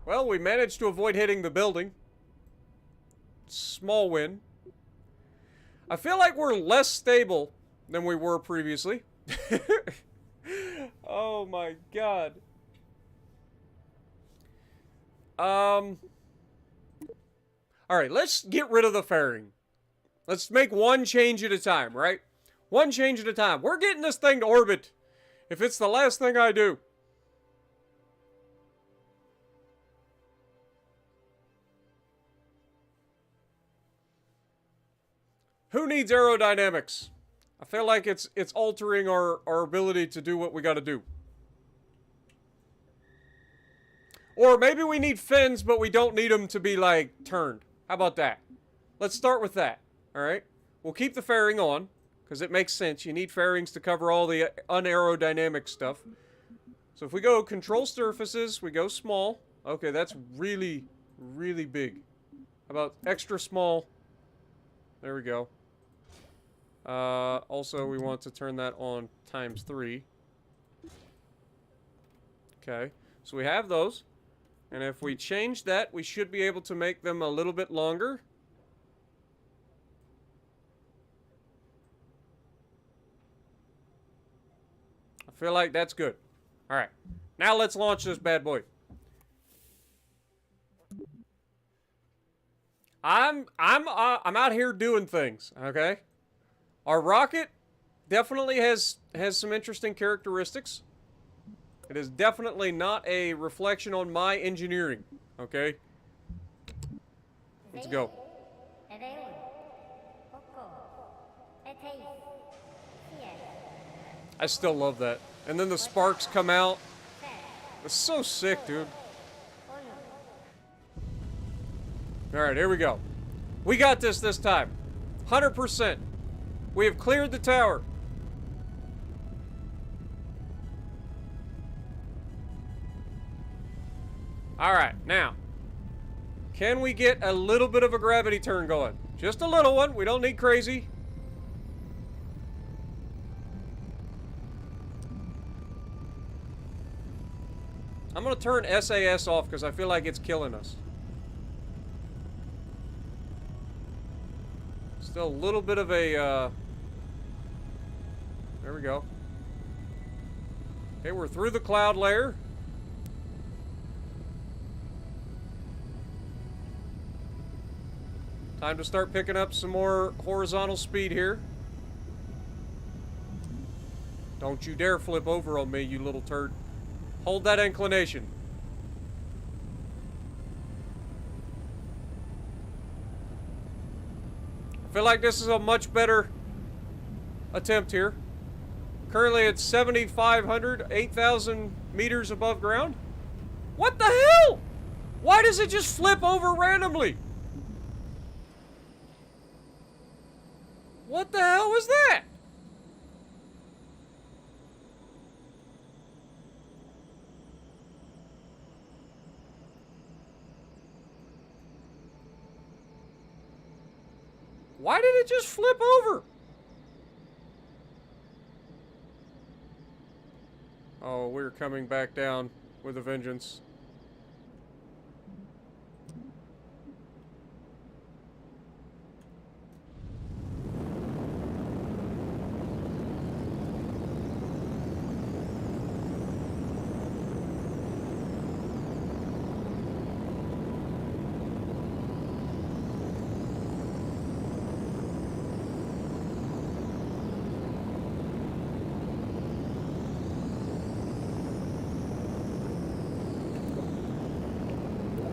S1: Well, we managed to avoid hitting the building. Small win. I feel like we're less stable than we were previously. Oh my God. Alright, let's get rid of the fairing. Let's make one change at a time, right? One change at a time. We're getting this thing to orbit. If it's the last thing I do. Who needs aerodynamics? I feel like it's altering our ability to do what we gotta do. Or maybe we need fins, but we don't need them to be, like, turned. How about that? Let's start with that, alright? We'll keep the fairing on, because it makes sense. You need fairings to cover all the unaerodynamic stuff. So if we go control surfaces, we go small. Okay, that's really, really big. How about extra small? There we go. Also, we want to turn that on ×3. Okay, so we have those. And if we change that, we should be able to make them a little bit longer. I feel like that's good. All right, now let's launch this bad boy. I'm out here doing things, okay? Our rocket definitely has some interesting characteristics. It is definitely not a reflection on my engineering, okay? Let's go. I still love that. And then the sparks come out. It's so sick, dude. Alright, here we go. We got this time. 100%. We have cleared the tower. Alright, now. Can we get a little bit of a gravity turn going? Just a little one. We don't need crazy. I'm going to turn SAS off because I feel like it's killing us. Still a little bit of a, there we go. Okay, we're through the cloud layer. Time to start picking up some more horizontal speed here. Don't you dare flip over on me, you little turd. Hold that inclination. I feel like this is a much better attempt here. Currently it's 7,500, 8,000 meters above ground. What the hell? Why does it just flip over randomly? What the hell was that? Why did it just flip over? Oh, we're coming back down with a vengeance.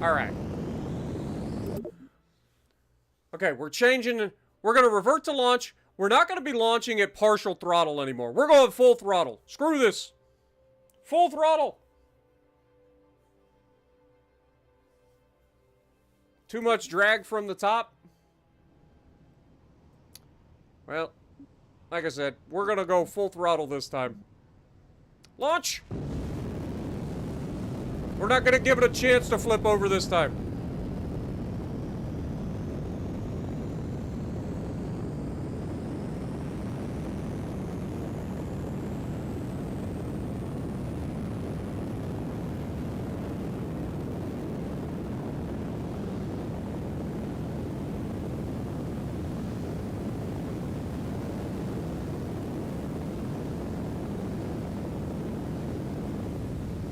S1: Alright. Okay, we're changing. We're going to revert to launch. We're not going to be launching at partial throttle anymore. We're going full throttle. Screw this. Full throttle. Too much drag from the top. Well, like I said, we're going to go full throttle this time. Launch! We're not going to give it a chance to flip over this time.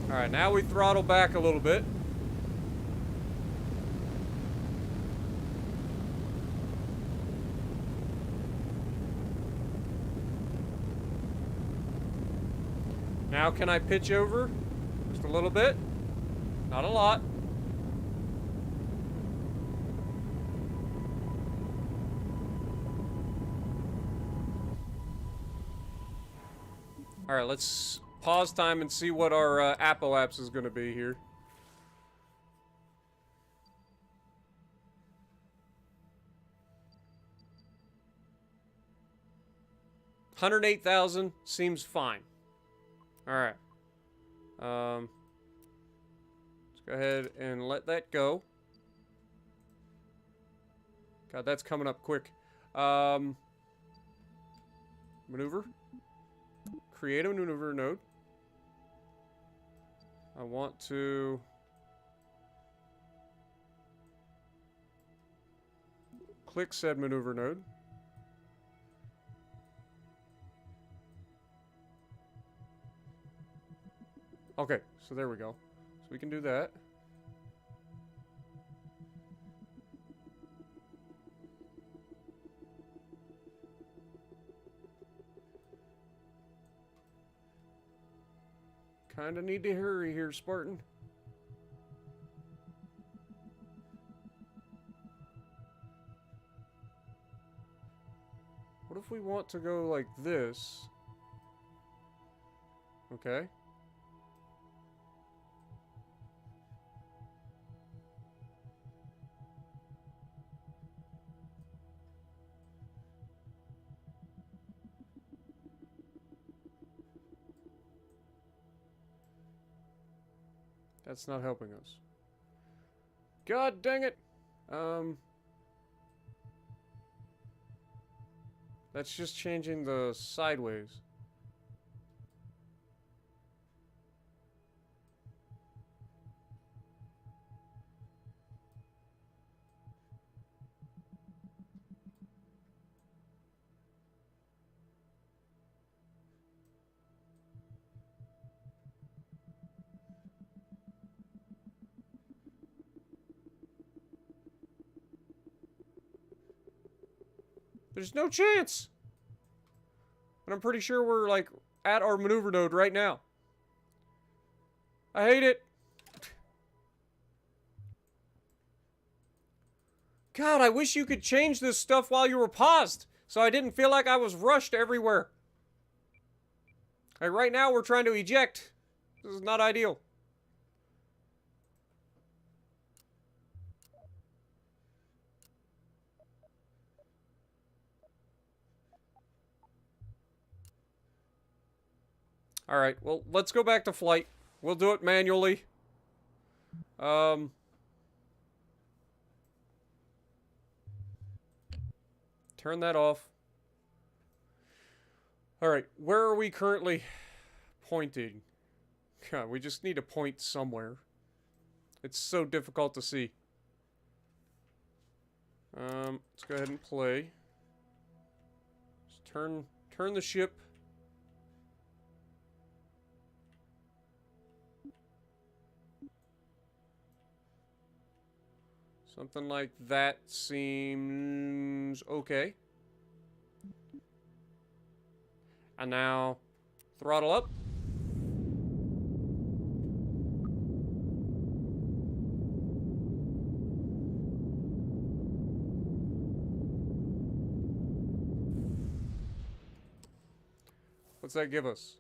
S1: Alright, now we throttle back a little bit. Now can I pitch over? Just a little bit. Not a lot. Alright, let's pause time and see what our apoapse is going to be here. $108,000 seems fine. Alright. Let's go ahead and let that go. God, that's coming up quick. Maneuver. Create a maneuver node. I want to click said maneuver node. Okay, so there we go. So we can do that. Kinda need to hurry here, Spartan. What if we want to go like this? Okay. That's not helping us. God dang it! That's just changing the sideways. There's no chance! And I'm pretty sure we're, like, at our maneuver node right now. I hate it! God, I wish you could change this stuff while you were paused, so I didn't feel like I was rushed everywhere. Like, right now, we're trying to eject. This is not ideal. Alright, well, let's go back to flight. We'll do it manually. Turn that off. Alright, where are we currently pointing? God, we just need to point somewhere. It's so difficult to see. Let's go ahead and play. Just turn the ship. Something like that seems okay. And now, throttle up. What's that give us?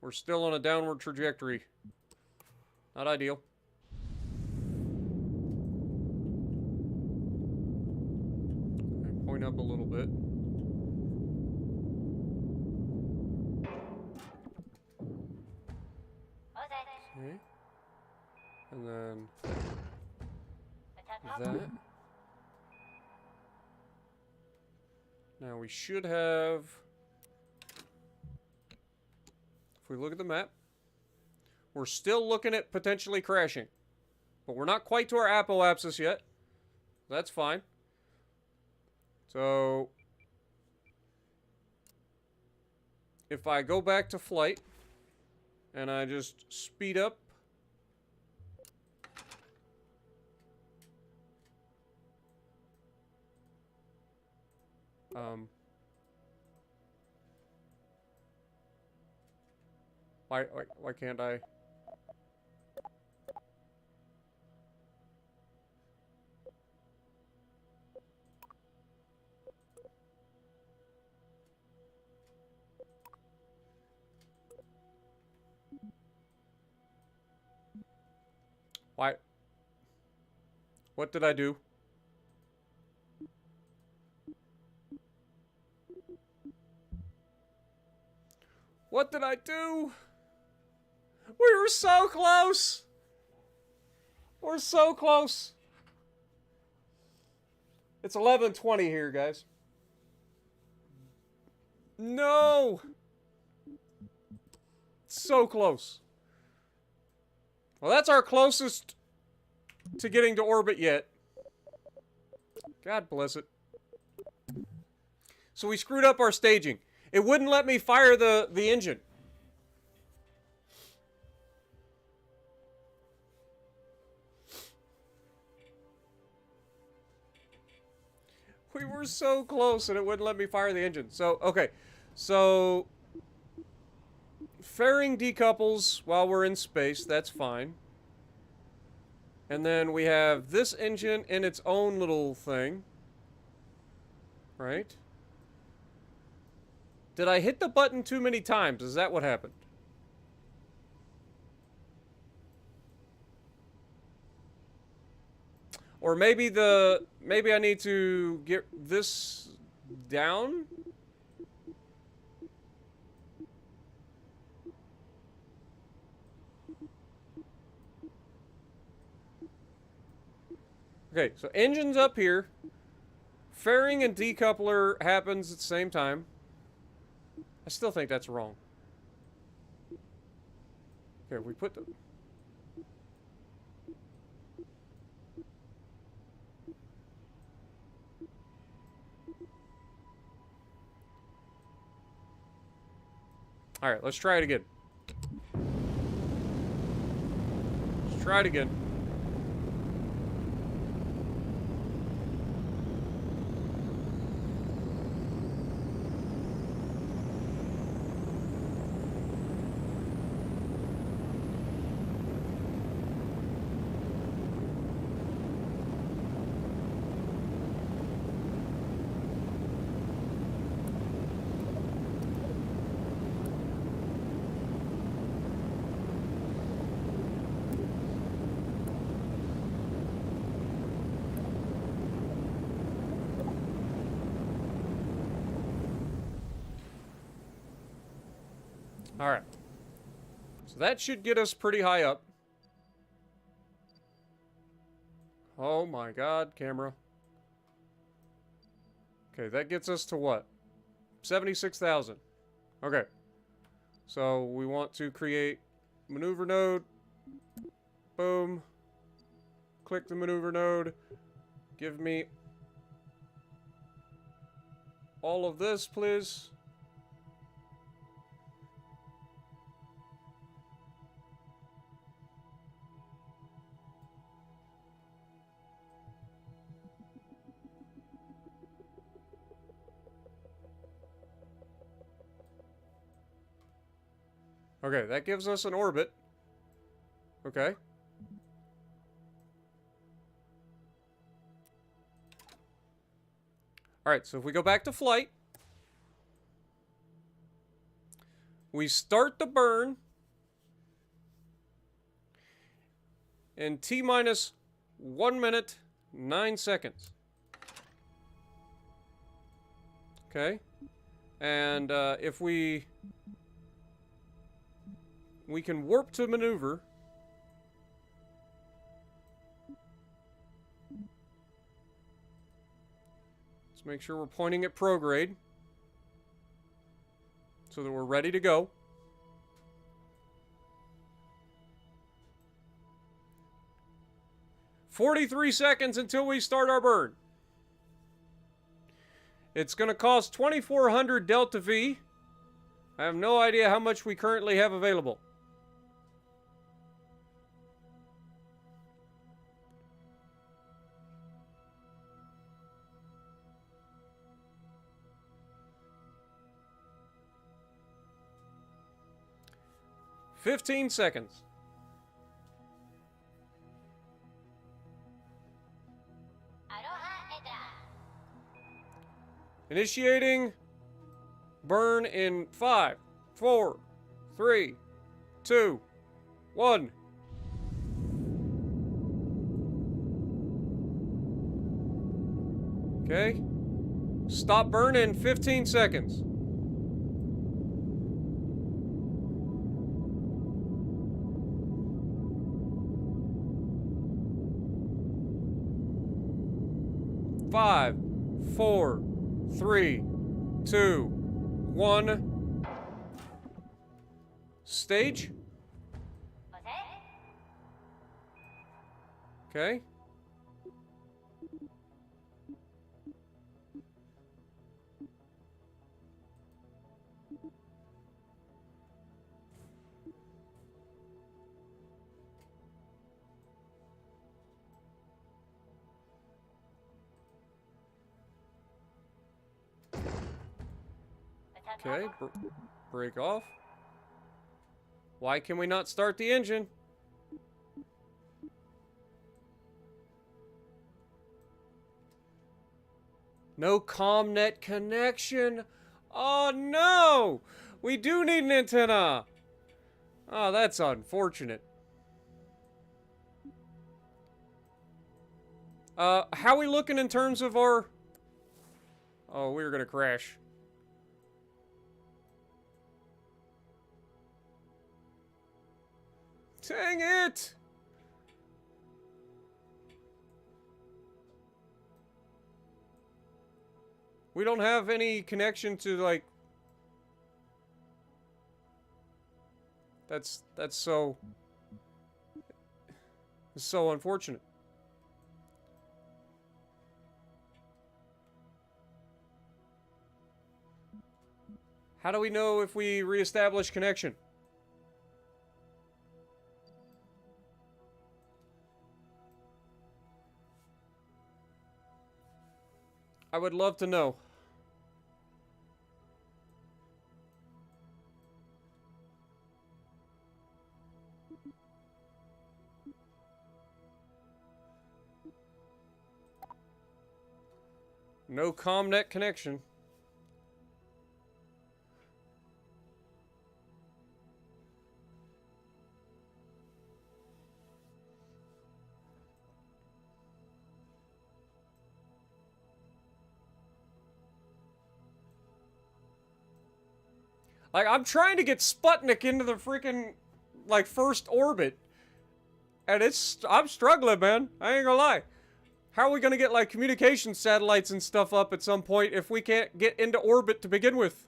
S1: We're still on a downward trajectory. Not ideal. Okay, point up a little bit. Okay. And then that. Now we should have, if we look at the map, we're still looking at potentially crashing. But we're not quite to our apoapsis yet. That's fine. So, if I go back to flight, and I just speed up, why can't I? Why? What did I do? What did I do? We were so close! We're so close! It's 11:20 here, guys. No! So close. Well, that's our closest to getting to orbit yet. God bless it. So we screwed up our staging. It wouldn't let me fire the engine. We were so close and it wouldn't let me fire the engine. So, okay. So, fairing decouples while we're in space. That's fine. And then we have this engine in its own little thing. Right? Did I hit the button too many times? Is that what happened? Or maybe I need to get this down? Okay, so engine's up here. Fairing and decoupler happens at the same time. I still think that's wrong. Okay, we put the... Alright, let's try it again. Let's try it again. Alright. So that should get us pretty high up. Oh my god, camera. Okay, that gets us to what? 76,000. Okay. So we want to create maneuver node. Boom. Click the maneuver node. Give me all of this, please. Okay, that gives us an orbit. Okay. Alright, so if we go back to flight, We start the burn in T-minus 1 minute, 9 seconds. Okay. And if we can warp to maneuver. Let's make sure we're pointing at prograde so that we're ready to go. "43 seconds until we start our burn. It's going to cost 2,400 Delta V. I have no idea how much we currently have available. "15 seconds. Initiating burn in 5, 4, 3, 2, 1. Okay. Stop burn in 15 seconds. Five, 4, 3, 2, 1. Stage. Okay. Okay, break off. Why can we not start the engine? No CommNet connection. Oh no! We do need an antenna. Oh, that's unfortunate. How are we looking in terms of our... Oh, we're gonna crash. Dang it! We don't have any connection to, like... That's so... It's so unfortunate. How do we know if we reestablish connection? I would love to know. No CommNet connection. Like, I'm trying to get Sputnik into the freaking, like, first orbit. And I'm struggling, man. I ain't gonna lie. How are we gonna get, like, communication satellites and stuff up at some point if we can't get into orbit to begin with?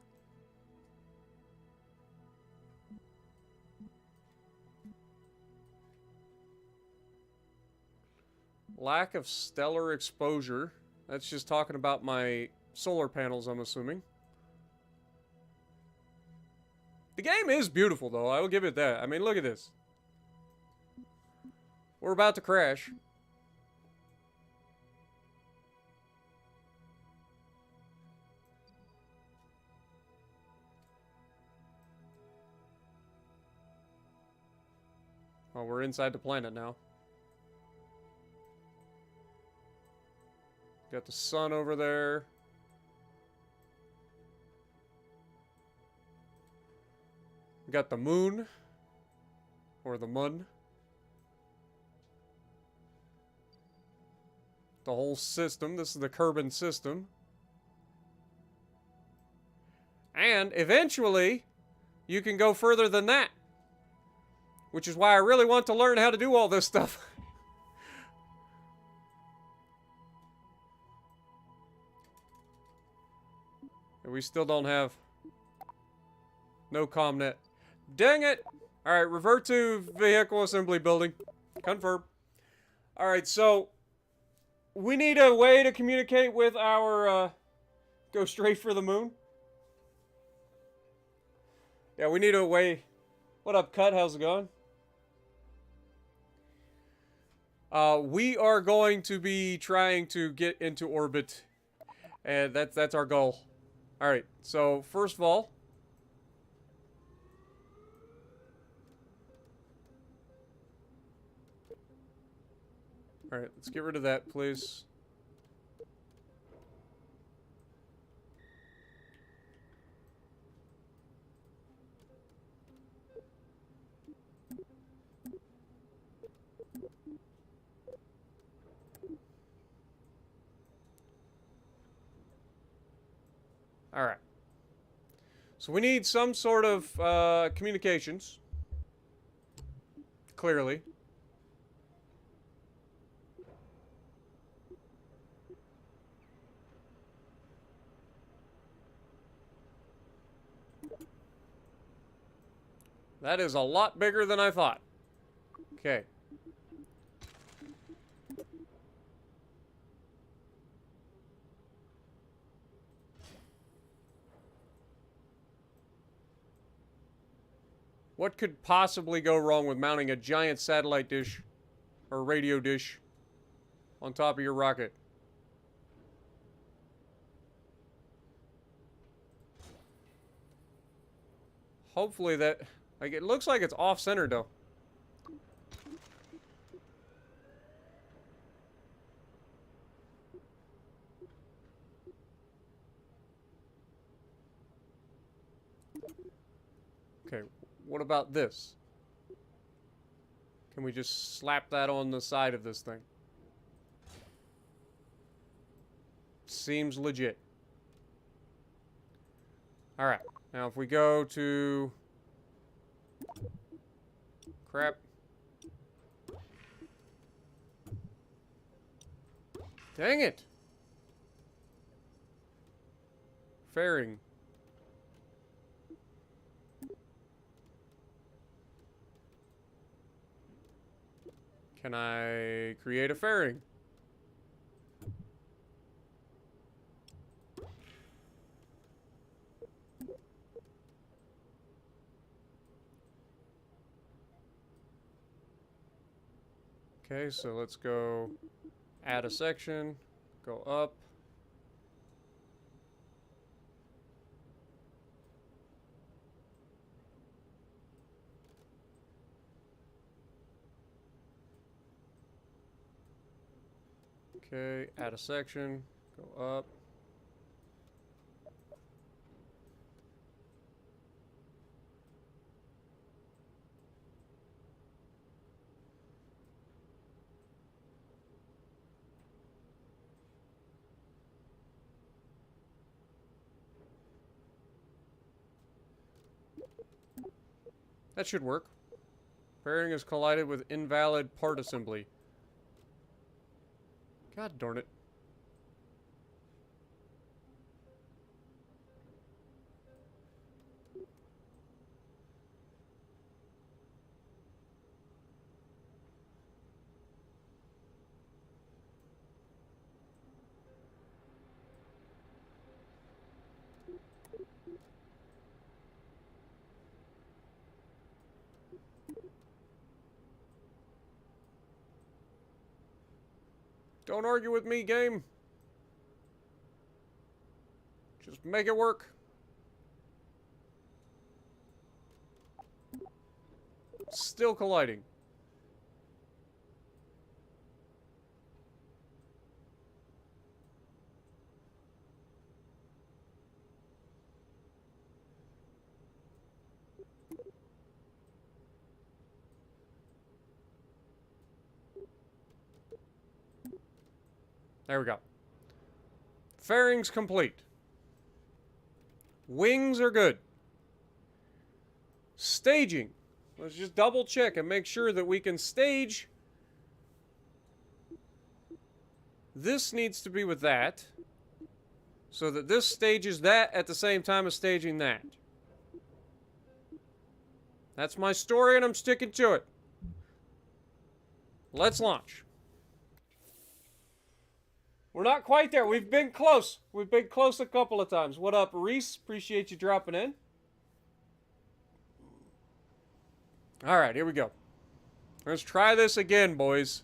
S1: Lack of stellar exposure. That's just talking about my solar panels, I'm assuming. The game is beautiful, though. I will give it that. I mean, look at this. We're about to crash. Oh, we're inside the planet now. Got the sun over there. We got the moon. Or the mun. The whole system. This is the Kerbal system. And eventually, you can go further than that. Which is why I really want to learn how to do all this stuff. And we still don't have... No ComNet. Dang it! Alright, revert to vehicle assembly building. Confirm. Alright, so... We need a way to communicate with our, go straight for the moon. Yeah, we need a way... What up, Cut? How's it going? We are going to be trying to get into orbit. And that's our goal. Alright, so first of all... Alright, let's get rid of that, please. Alright. So we need some sort of communications. Clearly. That is a lot bigger than I thought. Okay. What could possibly go wrong with mounting a giant satellite dish or radio dish on top of your rocket? Hopefully that... Like, it looks like it's off-center, though. Okay, what about this? Can we just slap that on the side of this thing? Seems legit. Alright, now if we go to... Crap. Dang it! Fairing. Can I create a fairing? Okay, so let's go add a section, go up. Okay, add a section, go up. That should work. Fairing is collided with invalid part assembly. God darn it. Don't argue with me, game. Just make it work. Still colliding. There we go. Fairings complete. Wings are good. Staging. Let's just double check and make sure that we can stage. This needs to be with that. So that this stages that at the same time as staging that. That's my story and I'm sticking to it. Let's launch. We're not quite there. We've been close. We've been close a couple of times. What up, Reese? Appreciate you dropping in. Alright, here we go. Let's try this again, boys.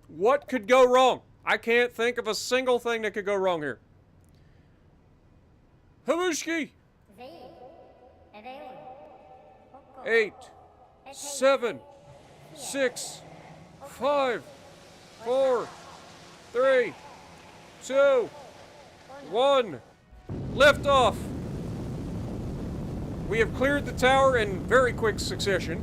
S1: What could go wrong? I can't think of a single thing that could go wrong here. Habushki! 8, 7, 6, 5, 4, 3, 2, 1. Lift off. We have cleared the tower in very quick succession.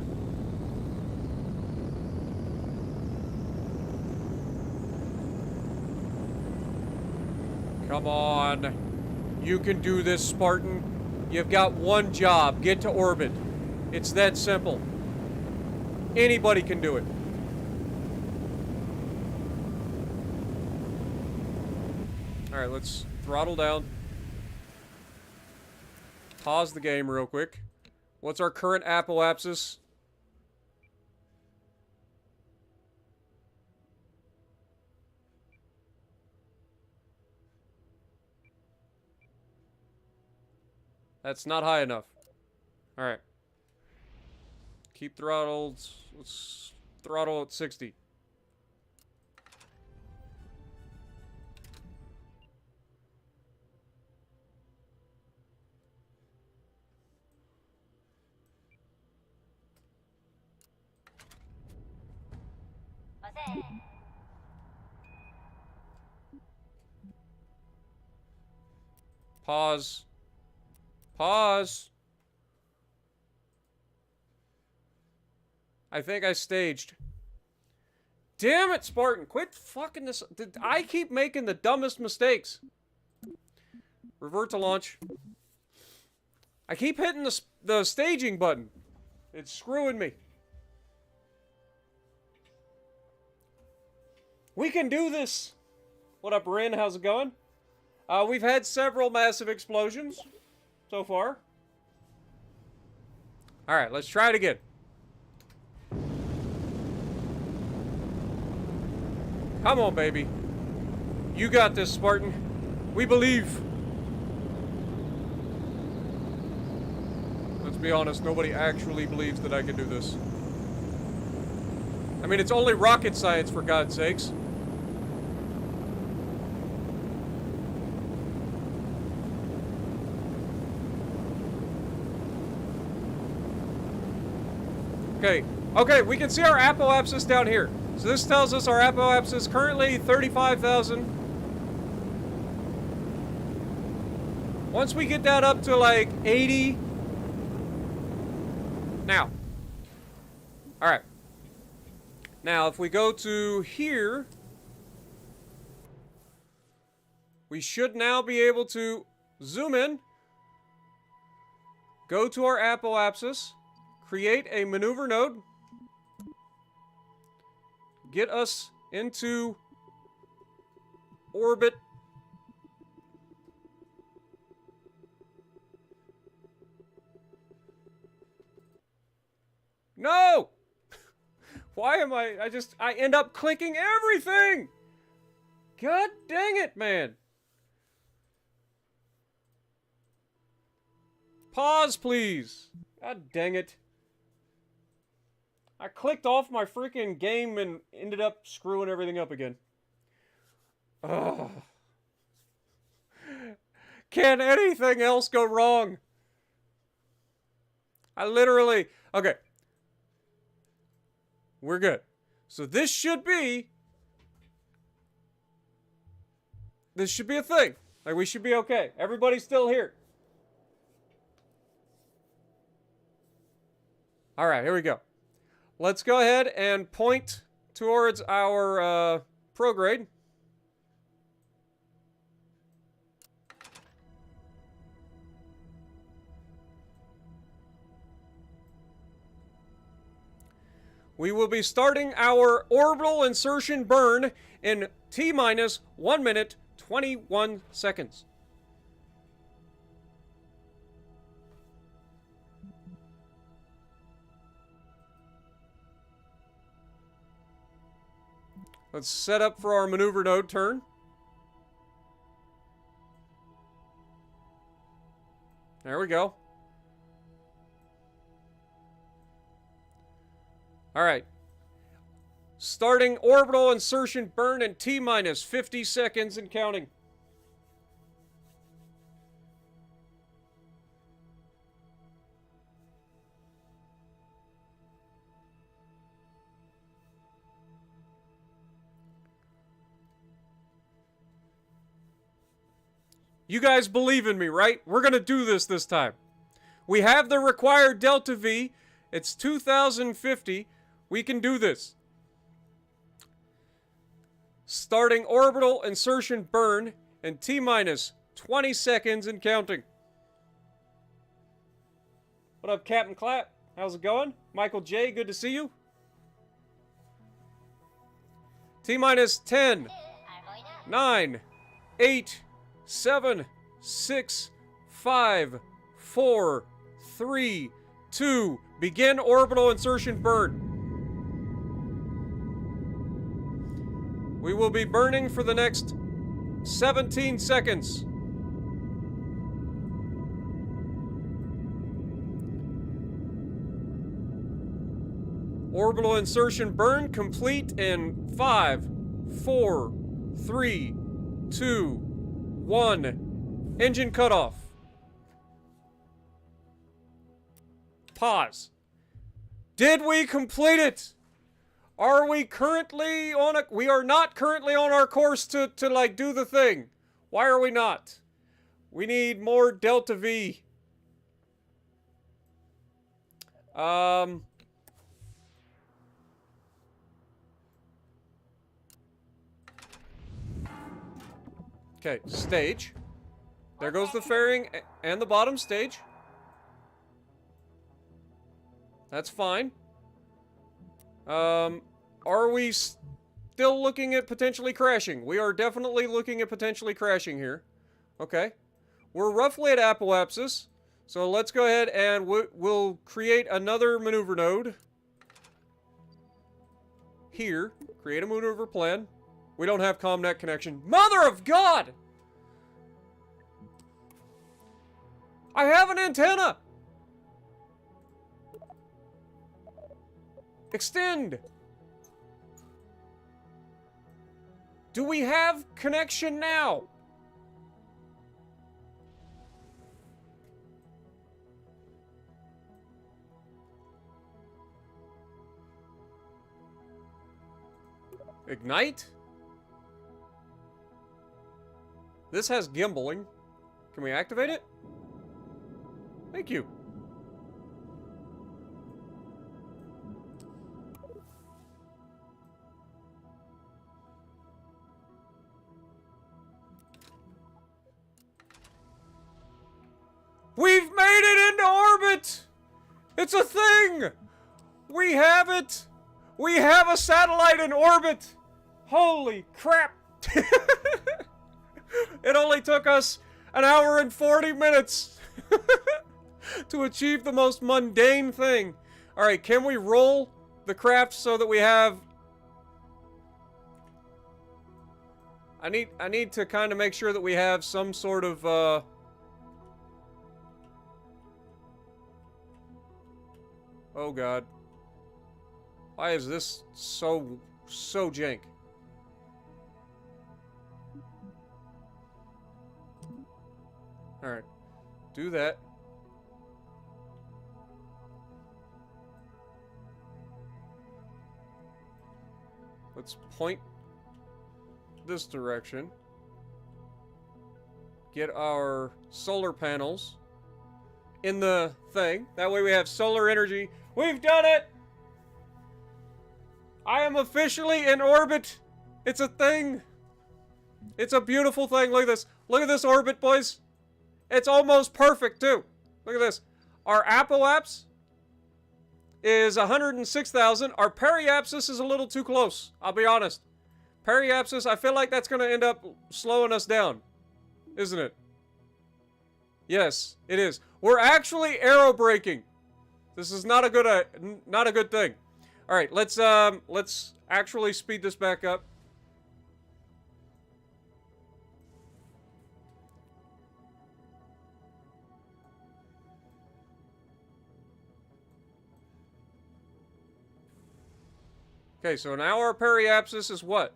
S1: Come on. You can do this, Spartan. You've got one job. Get to orbit. It's that simple. Anybody can do it. Alright, let's throttle down. Pause the game real quick. What's our current apoapsis? That's not high enough. Alright. Keep throttled. Let's throttle at 60. Pause. Pause. I think I staged. Damn it, Spartan. Quit fucking this. I keep making the dumbest mistakes. Revert to launch. I keep hitting the staging button. It's screwing me. We can do this. What up, Rin? How's it going? We've had several massive explosions so far. Alright, let's try it again. Come on, baby. You got this, Spartan. We believe. Let's be honest, nobody actually believes that I can do this. I mean, it's only rocket science, for God's sakes. Okay, we can see our apoapsis down here. So this tells us our apoapsis currently 35,000. Once we get that up to like 80. Now. Alright. Now, if we go to here, we should now be able to zoom in, go to our apoapsis, create a maneuver node, get us into orbit. No! Why am I end up clicking everything! God dang it, man! Pause, please! God dang it. I clicked off my freaking game and ended up screwing everything up again. Ugh. Can anything else go wrong? I literally... Okay. We're good. So this should be a thing. Like, we should be okay. Everybody's still here. Alright, here we go. Let's go ahead and point towards our prograde. We will be starting our orbital insertion burn in T-minus 1 minute, 21 seconds. Let's set up for our maneuver node turn. There we go. All right. Starting orbital insertion burn in T-minus 50 seconds and counting. You guys believe in me, right? We're going to do this time. We have the required delta V. It's 2050. We can do this. Starting orbital insertion burn in T-minus 20 seconds and counting. What up, Captain Clap? How's it going? Michael J, good to see you. T-minus 10, 9, 8, 7, 6, 5, 4, 3, 2, begin orbital insertion burn. We will be burning for the next 17 seconds. Orbital insertion burn complete in 5, 4, 3, 2, 1. Engine cutoff. Pause. Did we complete it? Are we currently on a... We are not currently on our course to like, do the thing. Why are we not? We need more delta V. Okay, stage. There goes the fairing and the bottom stage. That's fine. Are we still looking at potentially crashing? We are definitely looking at potentially crashing here. Okay. We're roughly at apoapsis. So let's go ahead and we'll create another maneuver node. Here. Create a maneuver plan. We don't have ComNet connection. Mother of God! I have an antenna! Extend! Do we have connection now? Ignite? This has gimbaling. Can we activate it? Thank you. We've made it into orbit! It's a thing! We have it! We have a satellite in orbit! Holy crap! It only took us an hour and 40 minutes to achieve the most mundane thing. Alright, can we roll the craft so that we have... I need to kind of make sure that we have some sort of, Oh god. Why is this so jank? Alright. Do that. Let's point this direction. Get our solar panels in the thing. That way we have solar energy. We've done it! I am officially in orbit! It's a thing! It's a beautiful thing. Look at this. Look at this orbit, boys. It's almost perfect, too. Look at this. Our apoapse is 106,000. Our periapsis is a little too close, I'll be honest. Periapsis, I feel like that's going to end up slowing us down, isn't it? Yes, it is. We're actually aero braking. This is not a good thing. All right, let's actually speed this back up. Okay, so now our periapsis is what?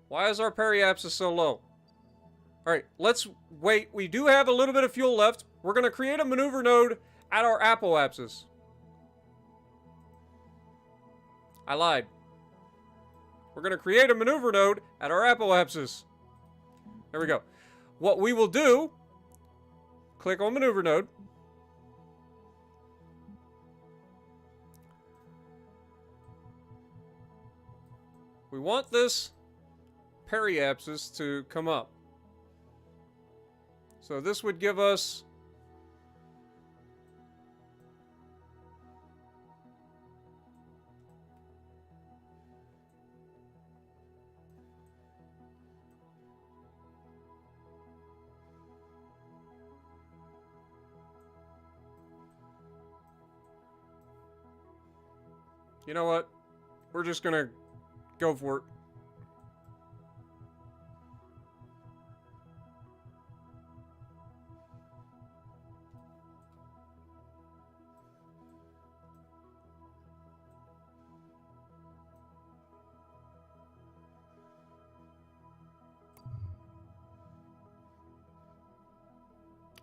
S1: Why is our periapsis so low? Alright, let's wait. We do have a little bit of fuel left. We're going to create a maneuver node at our apoapsis. I lied. We're going to create a maneuver node at our apoapsis. There we go. What we will do, click on maneuver node. We want this periapsis to come up. So this would give us you know what? We're just gonna go for it.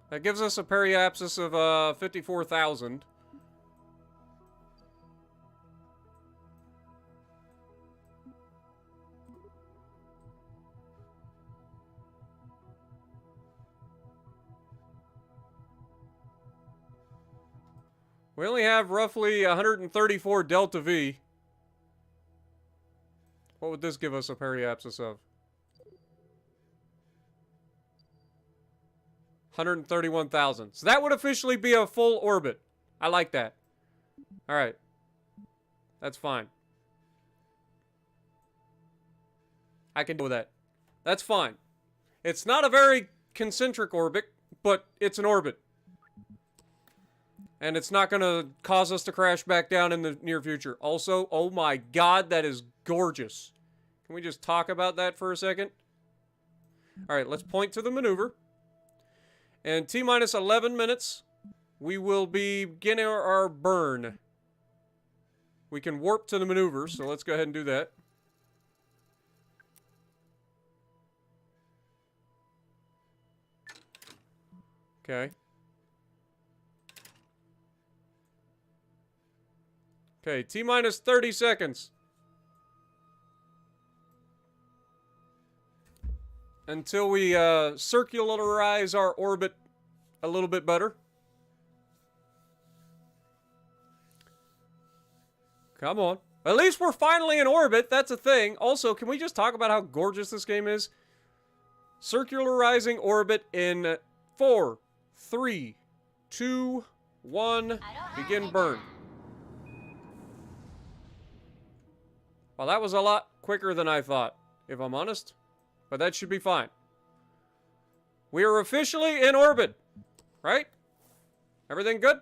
S1: That gives us a periapsis of 54,000. We only have roughly 134 delta V. What would this give us a periapsis of? 131,000. So that would officially be a full orbit. I like that. Alright. That's fine. I can deal with that. That's fine. It's not a very concentric orbit, but it's an orbit. And it's not going to cause us to crash back down in the near future. Also, oh my god, that is gorgeous. Can we just talk about that for a second? Alright, let's point to the maneuver. And T-minus 11 minutes, we will be beginning our burn. We can warp to the maneuver, so let's go ahead and do that. Okay. Okay, T-minus 30 seconds. Until we circularize our orbit a little bit better. Come on. At least we're finally in orbit. That's a thing. Also, can we just talk about how gorgeous this game is? Circularizing orbit in 4, 3, 2, 1. Begin burn. Well, that was a lot quicker than I thought, if I'm honest. But that should be fine. We are officially in orbit. Right? Everything good?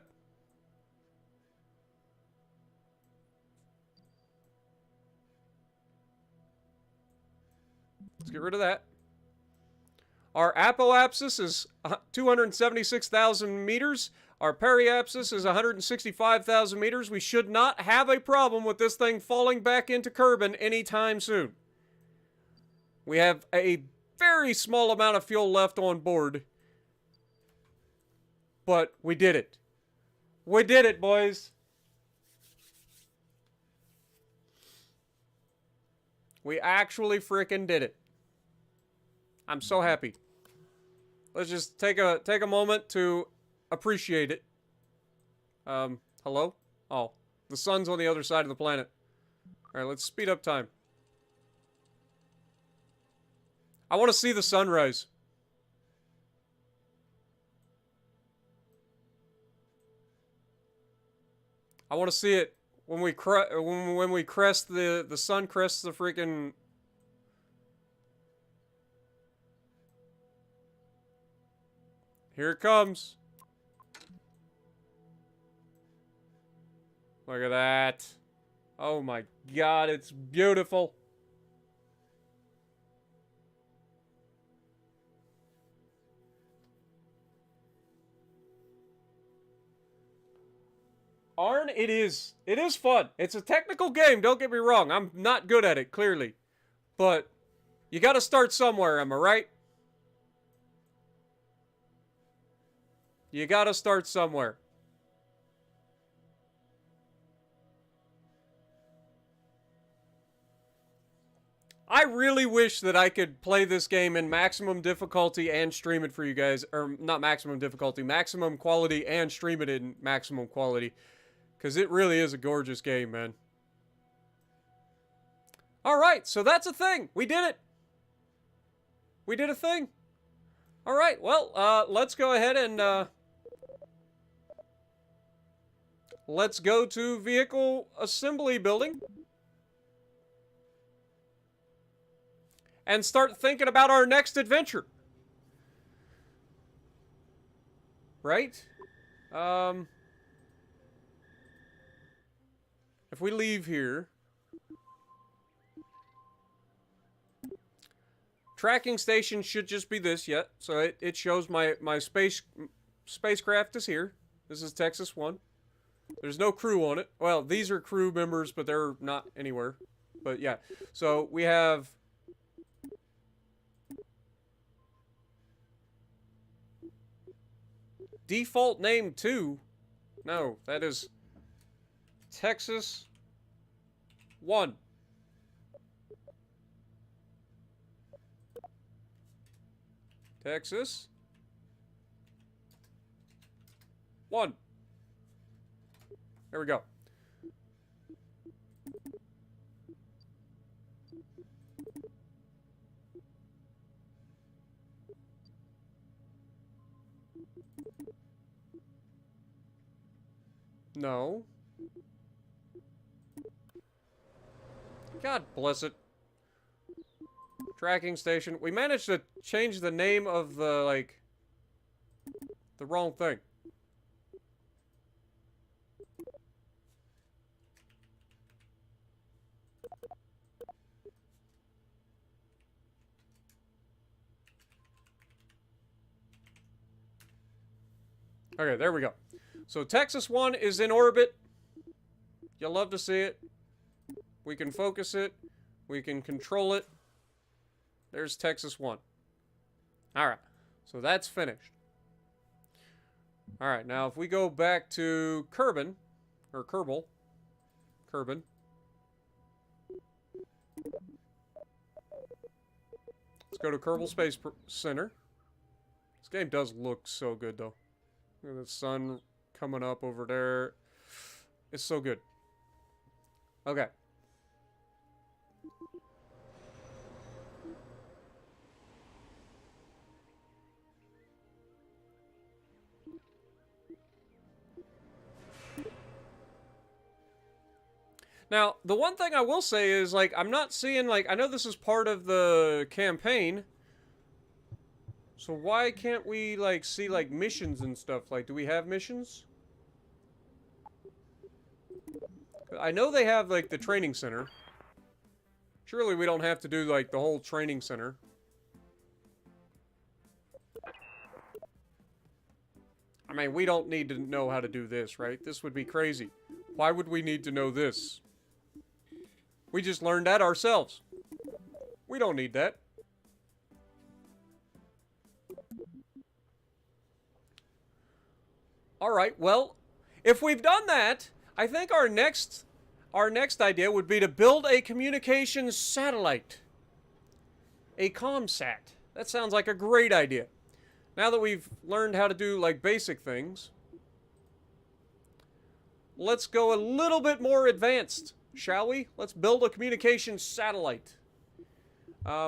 S1: Let's get rid of that. Our apoapsis is 276,000 meters. Our periapsis is 165,000 meters. We should not have a problem with this thing falling back into Kerbal anytime soon. We have a very small amount of fuel left on board. But we did it. We did it, boys. We actually freaking did it. I'm so happy. Let's just take a moment to appreciate it. Hello? Oh, the sun's on the other side of the planet. All right, let's speed up time. I want to see the sunrise. I want to see it when we when we crest the sun crests the freaking. Here it comes. Look at that. Oh my god, it's beautiful. Arn, it is. It is fun. It's a technical game, don't get me wrong. I'm not good at it, clearly. But you gotta start somewhere, am I right? You gotta start somewhere. I really wish that I could play this game in maximum difficulty and stream it for you guys. Or, not maximum difficulty, maximum quality and stream it in maximum quality. Because it really is a gorgeous game, man. Alright, so that's a thing. We did it. We did a thing. Alright, well, let's go ahead and, let's go to Vehicle Assembly Building. And start thinking about our next adventure. Right? If we leave here. Tracking station should just be this yet. So it shows my spacecraft is here. This is Texas 1. There's no crew on it. Well, these are crew members, but they're not anywhere. But yeah. So we have... Default name 2? No, that is Texas 1. Texas 1. There we go. No. God bless it. Tracking station. We managed to change the name of the, like, the wrong thing. Okay, there we go. So Texas 1 is in orbit. You'll love to see it. We can focus it. We can control it. There's Texas 1. Alright. So that's finished. Alright, now if we go back to Kerbal, or Kerbal. Kerbal. Let's go to Kerbal Space Center. This game does look so good, though. Look at the sun coming up over there. It's so good. Okay. Now, the one thing I will say is, like, I'm not seeing, like, I know this is part of the campaign. So why can't we, like, see, like, missions and stuff? Like, do we have missions? I know they have, like, the training center. Surely we don't have to do, like, the whole training center. I mean, we don't need to know how to do this, right? This would be crazy. Why would we need to know this? We just learned that ourselves. We don't need that. Alright, well, if we've done that, I think our next idea would be to build a communications satellite. A ComSat. That sounds like a great idea. Now that we've learned how to do, like, basic things, let's go a little bit more advanced, shall we? Let's build a communications satellite.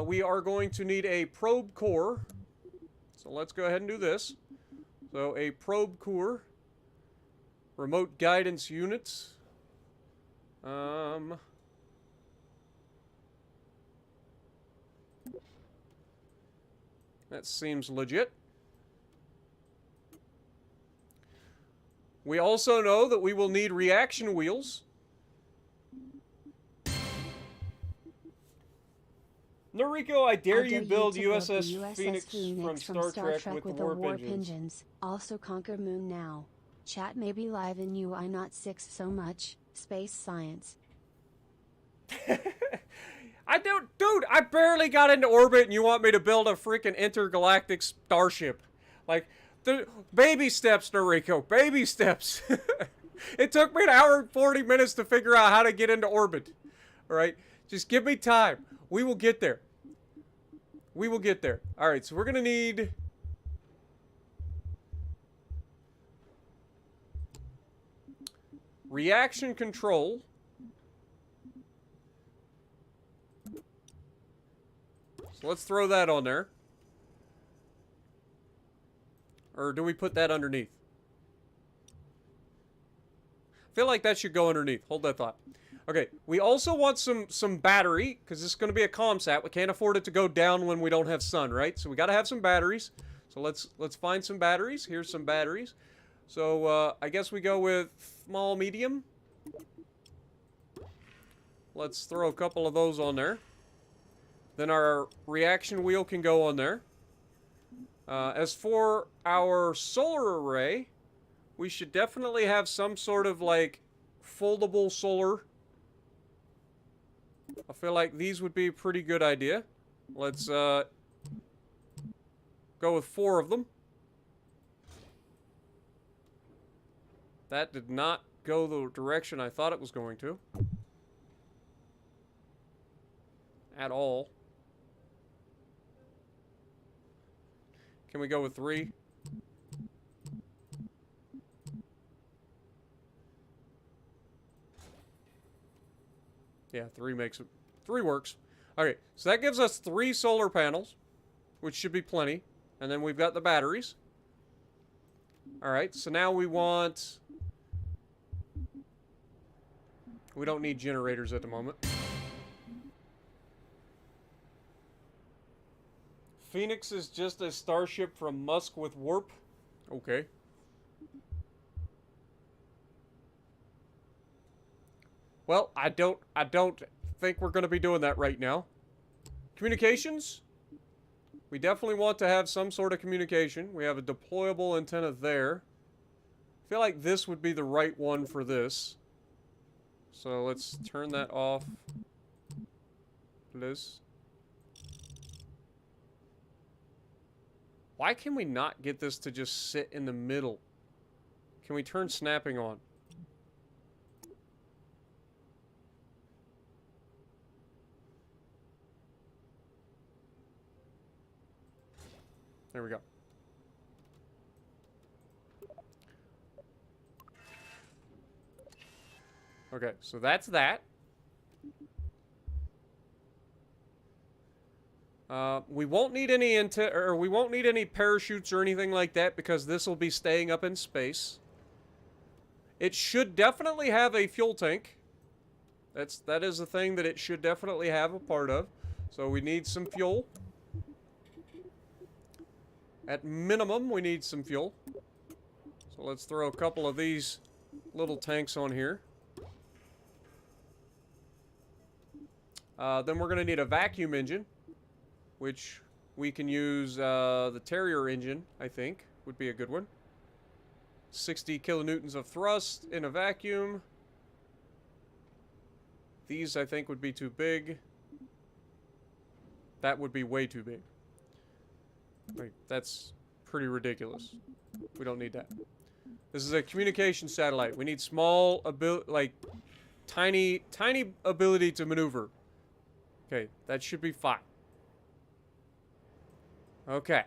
S1: We are going to need a probe core. So let's go ahead and do this. So a probe core Remote guidance units. That seems legit. We also know that we will need reaction wheels. Noriko, I dare you build USS Phoenix from Star Trek with the warp engines.
S4: Also conquer Moon now. Chat may be live in UI not 6 so much. Space science.
S1: Dude, I barely got into orbit and you want me to build a freaking intergalactic starship. Like, the baby steps, Noriko, baby steps. It took me an hour and 40 minutes to figure out how to get into orbit. Alright, just give me time. We will get there. We will get there. Alright, so we're gonna need... reaction control. So let's throw that on there. Or do we put that underneath? I feel like that should go underneath. Hold that thought. Okay, we also want some battery, because this is going to be a ComSat. We can't afford it to go down when we don't have sun, right? So we got to have some batteries. So let's find some batteries. Here's some batteries. So I guess we go with small, medium. Let's throw a couple of those on there. Then our reaction wheel can go on there. As for our solar array, we should definitely have some sort of like foldable solar. I feel like these would be a pretty good idea. Let's go with 4 of them. That did not go the direction I thought it was going to. At all. Can we go with 3? Yeah, 3 makes it. 3 works. Okay, so that gives us 3 solar panels, which should be plenty. And then we've got the batteries. Alright, so now we want... we don't need generators at the moment. Phoenix is just a starship from Musk with warp. Okay. Well, I don't think we're going to be doing that right now. Communications? We definitely want to have some sort of communication. We have a deployable antenna there. I feel like this would be the right one for this. So let's turn that off. Please. Why can we not get this to just sit in the middle? Can we turn snapping on? There we go. Okay, so that's that. We won't need any parachutes or anything like that because this will be staying up in space. It should definitely have a fuel tank. That is a thing that it should definitely have a part of. So we need some fuel. At minimum, we need some fuel. So let's throw a couple of these little tanks on here. Then we're going to need a vacuum engine, which we can use the Terrier engine, I think, would be a good one. 60 kilonewtons of thrust in a vacuum. These, I think, would be too big. That would be way too big. Like, that's pretty ridiculous. We don't need that. This is a communication satellite. We need small tiny ability to maneuver. Okay, that should be fine. Okay.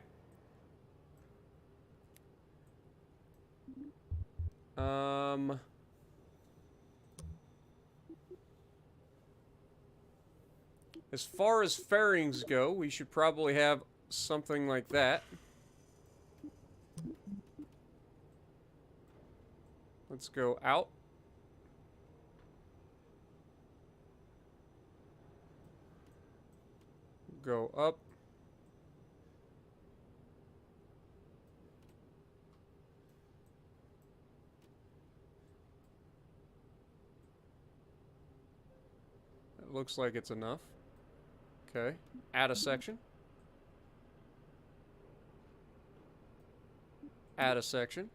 S1: As far as fairings go, we should probably have something like that. Let's go out. Go up. It looks like it's enough. Okay. Add a section. Add a section.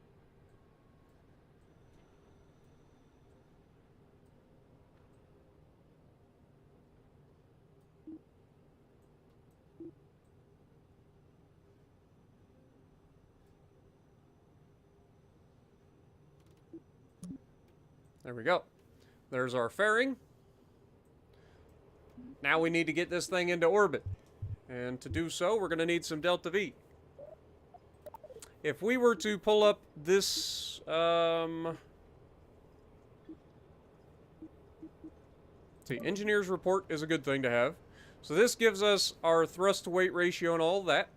S1: There we go. There's our fairing. Now we need to get this thing into orbit. And to do so, we're going to need some delta V. If we were to pull up this, see, engineer's report is a good thing to have. So this gives us our thrust to weight ratio and all that.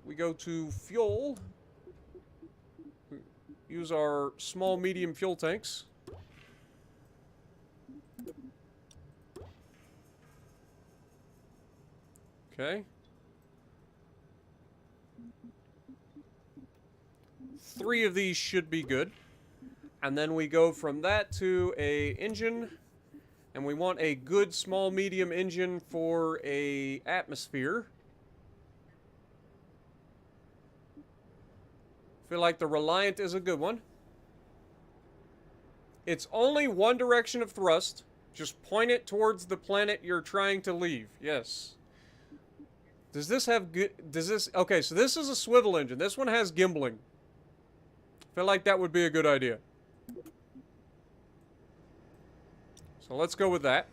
S1: We go to fuel. Use our small, medium fuel tanks. Okay. 3 of these should be good. And then we go from that to a engine. And we want a good, small, medium engine for a atmosphere. Feel like the Reliant is a good one. It's only one direction of thrust. Just point it towards the planet you're trying to leave. Yes. Does this have good... Does this... Okay, so this is a swivel engine. This one has gimbaling. Feel like that would be a good idea. So let's go with that.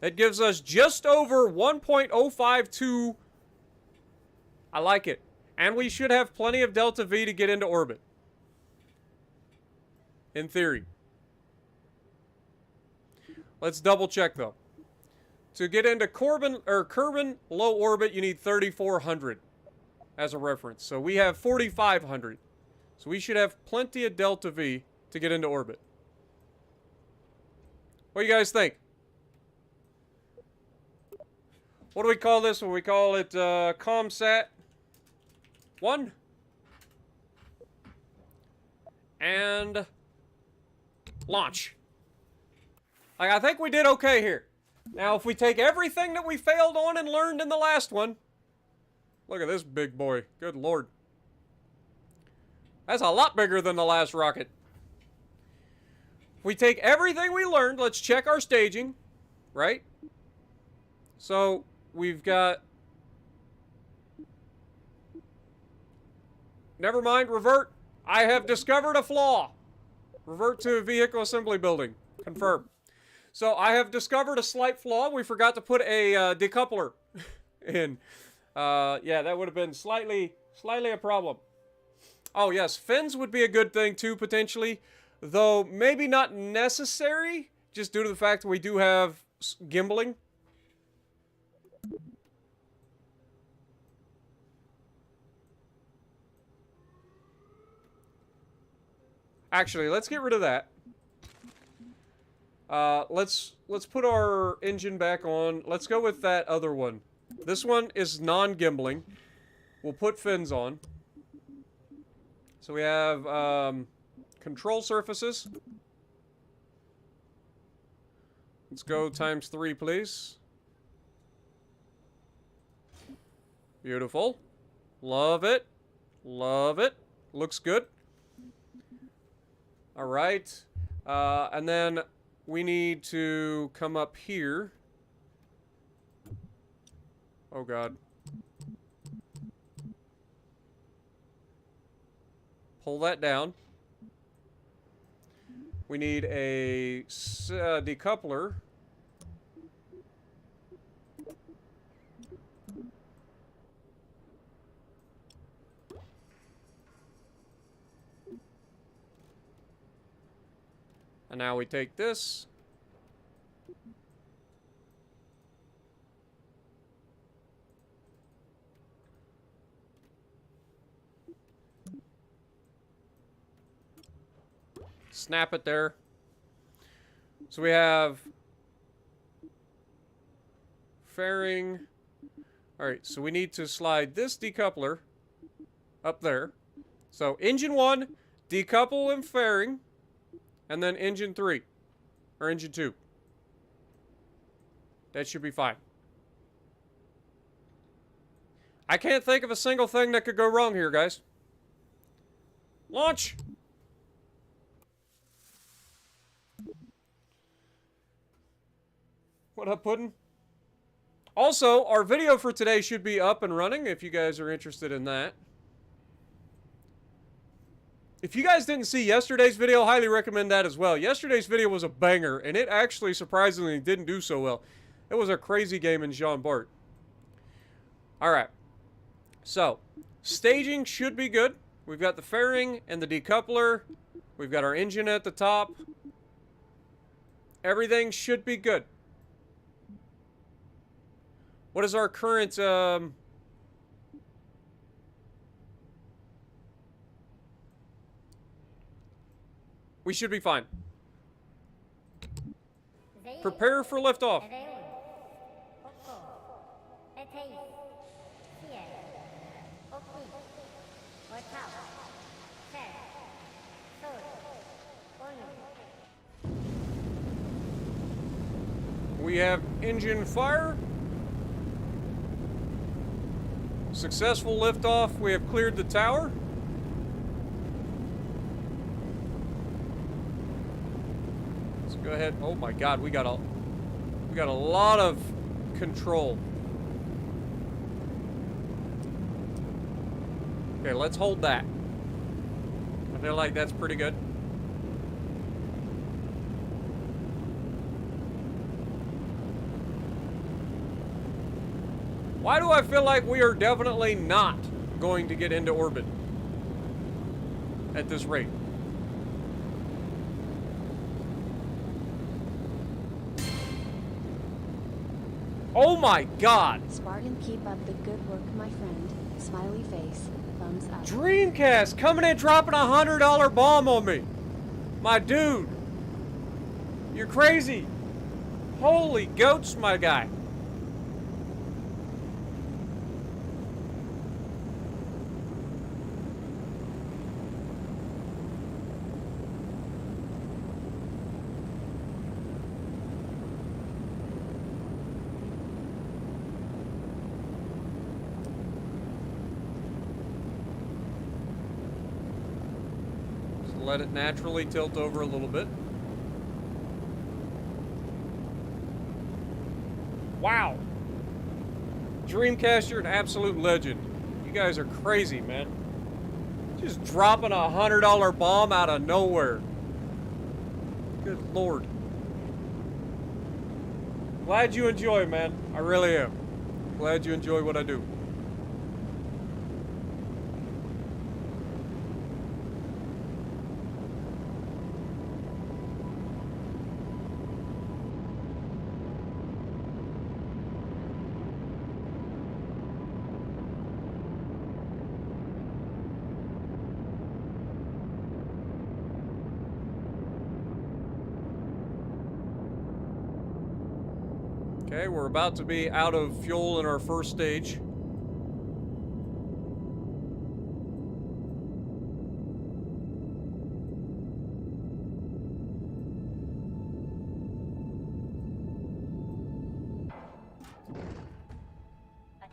S1: That gives us just over 1.052. I like it. And we should have plenty of delta V to get into orbit. In theory. Let's double check though. To get into Kerbal low orbit, you need 3,400 as a reference. So we have 4,500. So we should have plenty of delta V to get into orbit. What do you guys think? What do we call this one? We call it ComSat 1. And launch. Like, I think we did okay here. Now, if we take everything that we failed on and learned in the last one. Look at this big boy. Good lord. That's a lot bigger than the last rocket. If we take everything we learned, let's check our staging. Right? So, we've got... Never mind, revert. I have discovered a flaw. Revert to vehicle assembly building. Confirm. So I have discovered a slight flaw. We forgot to put a decoupler in. Yeah, that would have been slightly a problem. Oh yes, fins would be a good thing too, potentially. Though maybe not necessary, just due to the fact that we do have gimbaling. Actually, let's get rid of that. Let's put our engine back on. Let's go with that other one. This one is non-gimbaling. We'll put fins on. So we have control surfaces. Let's go ×3, please. Beautiful. Love it. Love it. Looks good. All right. And then we need to come up here. Oh, God. Pull that down. We need a decoupler. And now we take this. snap it there. So we have fairing. Alright, so we need to slide this decoupler up there. So engine 1, decouple and fairing, and then engine 3, or engine 2. That should be fine. I can't think of a single thing that could go wrong here, guys. Launch! What up, Puddin'? Also, our video for today should be up and running if you guys are interested in that. If you guys didn't see yesterday's video, highly recommend that as well. Yesterday's video was a banger, and it actually surprisingly didn't do so well. It was a crazy game in Jean Bart. Alright. So, staging should be good. We've got the fairing and the decoupler. We've got our engine at the top. Everything should be good. What is our current, we should be fine. Prepare for liftoff. We have engine fire. Successful liftoff. We have cleared the tower. Let's go ahead. Oh my God, we got a lot of control. Okay, let's hold that. I feel like that's pretty good. Why do I feel like we are definitely not going to get into orbit at this rate? Oh my God!
S4: Spartan, keep up the good work, my friend. Smiley face, thumbs up.
S1: Dreamcast coming in dropping $100 bomb on me. My dude. You're crazy. Holy goats, my guy. Let it naturally tilt over a little bit. Wow. Dreamcast, you're an absolute legend. You guys are crazy, man. Just dropping $100 bomb out of nowhere. Good Lord. Glad you enjoy, man. I really am. Glad you enjoy what I do. Okay, we're about to be out of fuel in our first stage.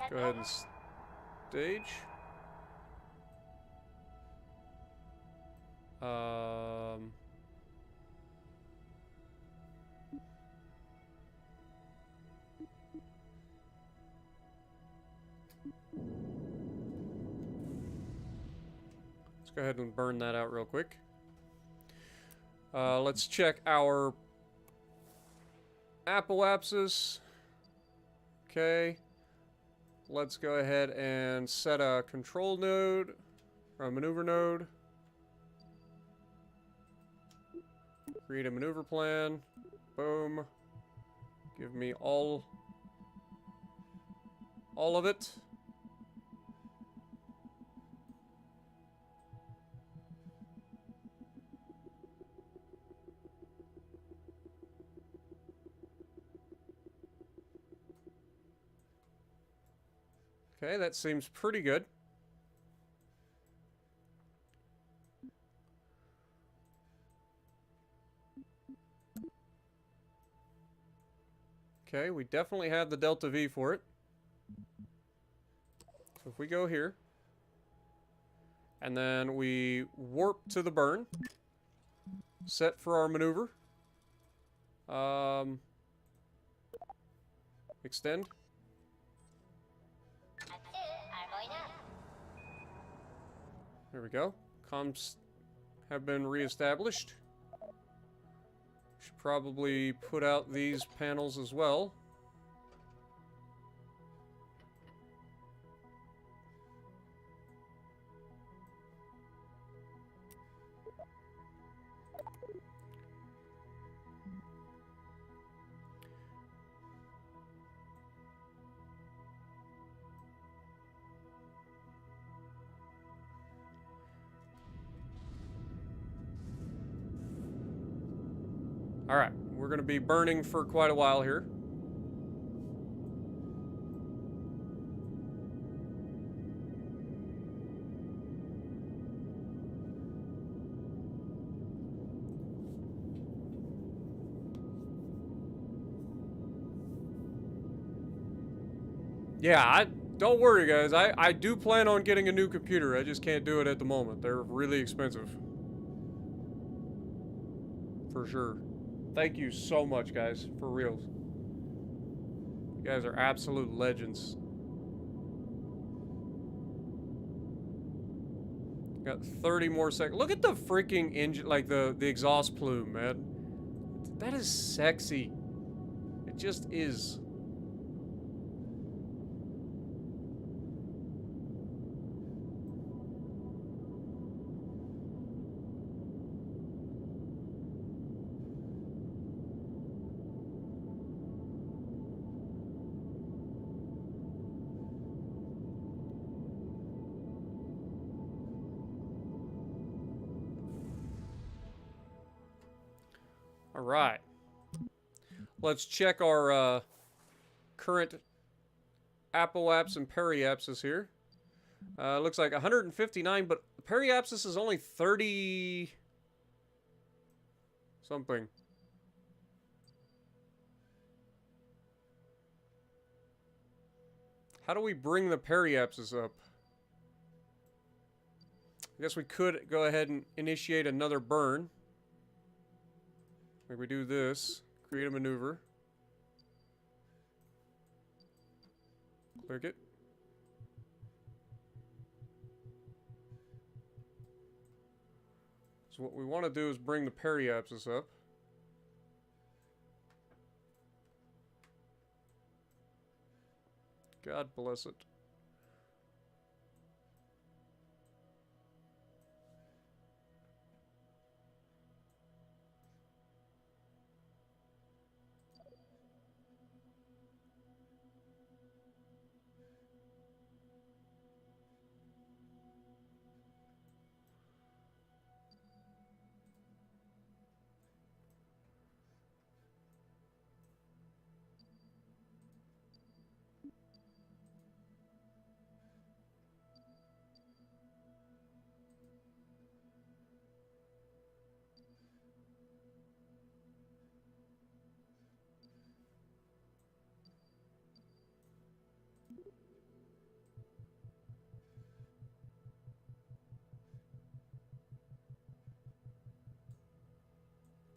S1: Go ahead and stage. Let's go ahead and burn that out real quick. Let's check our apoapsis. Okay. Let's go ahead and set a control node, or a maneuver node. Create a maneuver plan. Boom. Give me all of it. Okay, that seems pretty good. Okay, we definitely have the delta V for it. So if we go here, and then we warp to the burn, set for our maneuver, extend. There we go. Comms have been reestablished. Should probably put out these panels as well. Alright, we're going to be burning for quite a while here. Yeah, don't worry guys, I do plan on getting a new computer, I just can't do it at the moment. They're really expensive. For sure. Thank you so much, guys. For reals. You guys are absolute legends. Got 30 more seconds. Look at the freaking engine, like the exhaust plume, man. That is sexy. It just is. All right. Let's check our current apoapsis and periapsis here. Looks like 159, but periapsis is only 30 something. How do we bring the periapsis up? I guess we could go ahead and initiate another burn. Like we do this, create a maneuver. Click it. So what we want to do is bring the periapsis up. God bless it.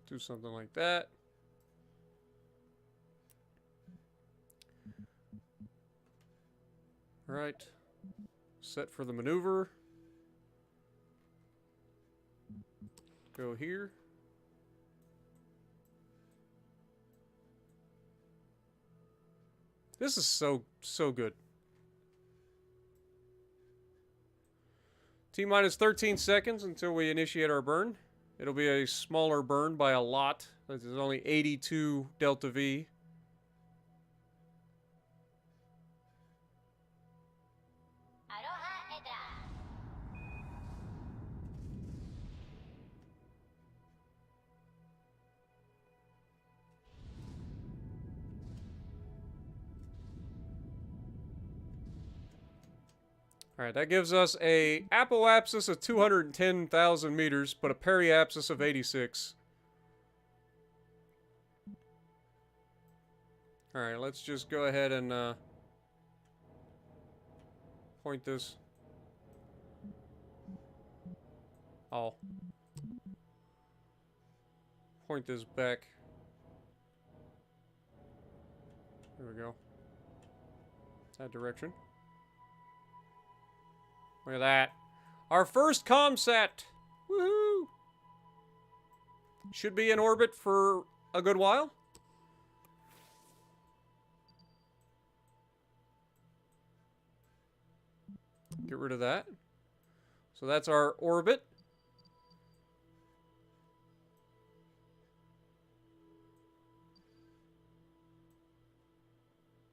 S1: Do something like that. All right. Set for the maneuver. Go here. This is so good. T-minus 13 seconds until we initiate our burn. It'll be a smaller burn by a lot. There's only 82 delta V. Alright, that gives us a apoapsis of 210,000 meters, but a periapsis of 86. Alright, let's just go ahead and point this. Oh. Point this back. There we go. That direction. Look at that. Our first comsat! Woohoo! Should be in orbit for a good while. Get rid of that. So that's our orbit.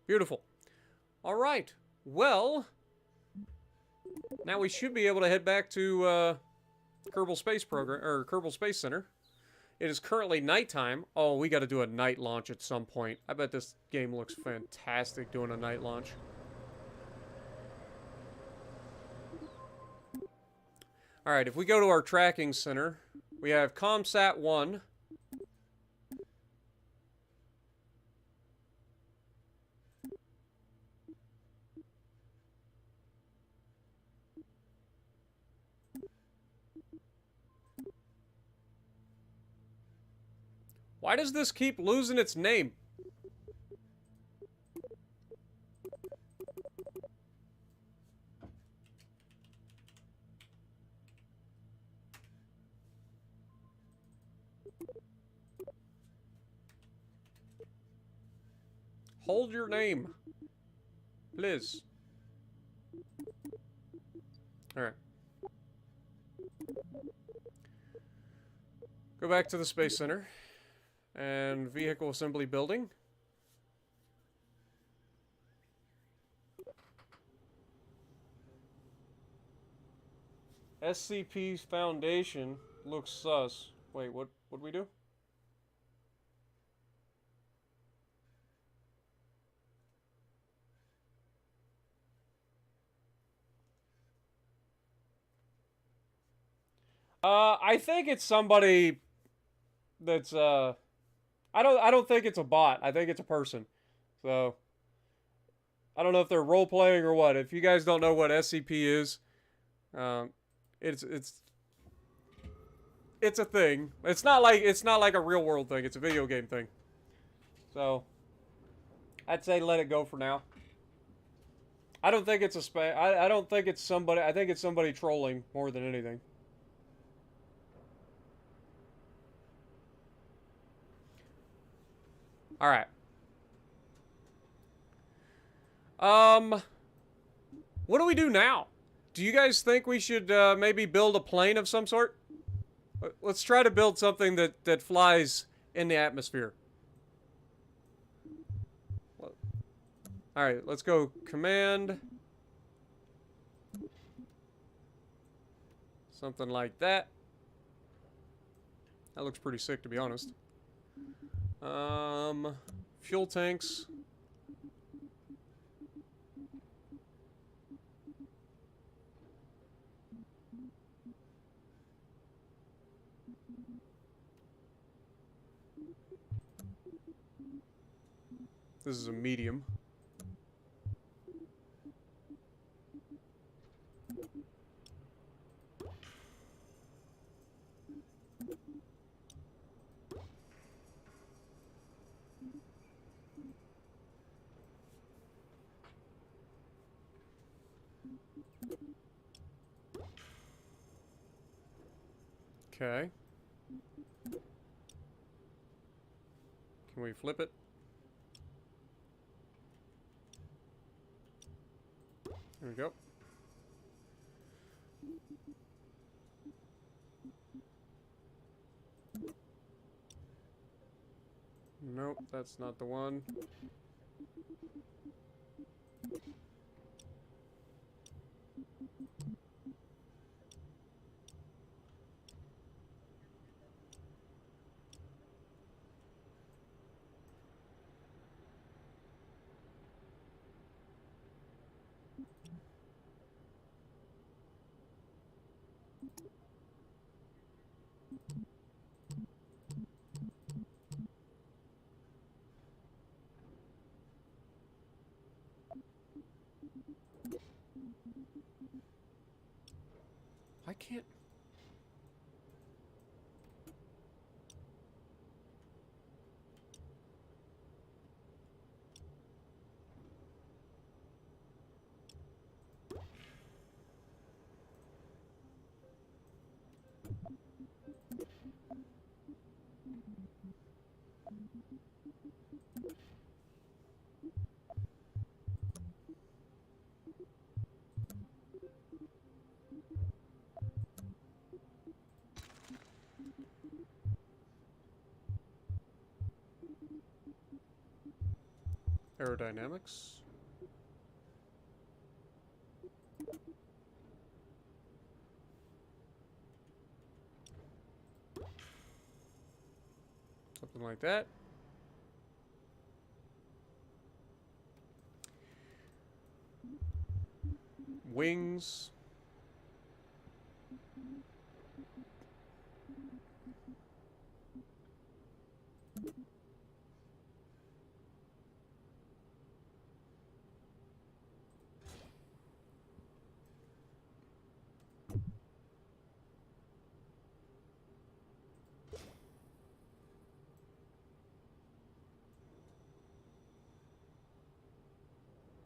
S1: Beautiful. All right. Well, now we should be able to head back to Kerbal Space Program or Kerbal Space Center. It is currently nighttime. Oh, we got to do a night launch at some point. I bet this game looks fantastic doing a night launch. All right, if we go to our tracking center, we have ComSat 1. Why does this keep losing its name? Hold your name. Please. Alright. Go back to the Space Center. And vehicle assembly building. SCP's foundation looks sus. Wait, what'd we do? I think it's somebody that's I don't think it's a bot. I think it's a person. So I don't know if they're role playing or what. If you guys don't know what SCP is, it's a thing. It's not like a real world thing. It's a video game thing. So I'd say let it go for now. I don't think it's a spam. I don't think it's somebody. I think it's somebody trolling more than anything. All right. What do we do now? Do you guys think we should maybe build a plane of some sort? Let's try to build something that flies in the atmosphere. All right, let's go command. Something like that. That looks pretty sick, to be honest. Fuel tanks. This is a medium. Okay. Can we flip it? There we go. Nope, that's not the one. I can't... Aerodynamics. Something like that. Wings.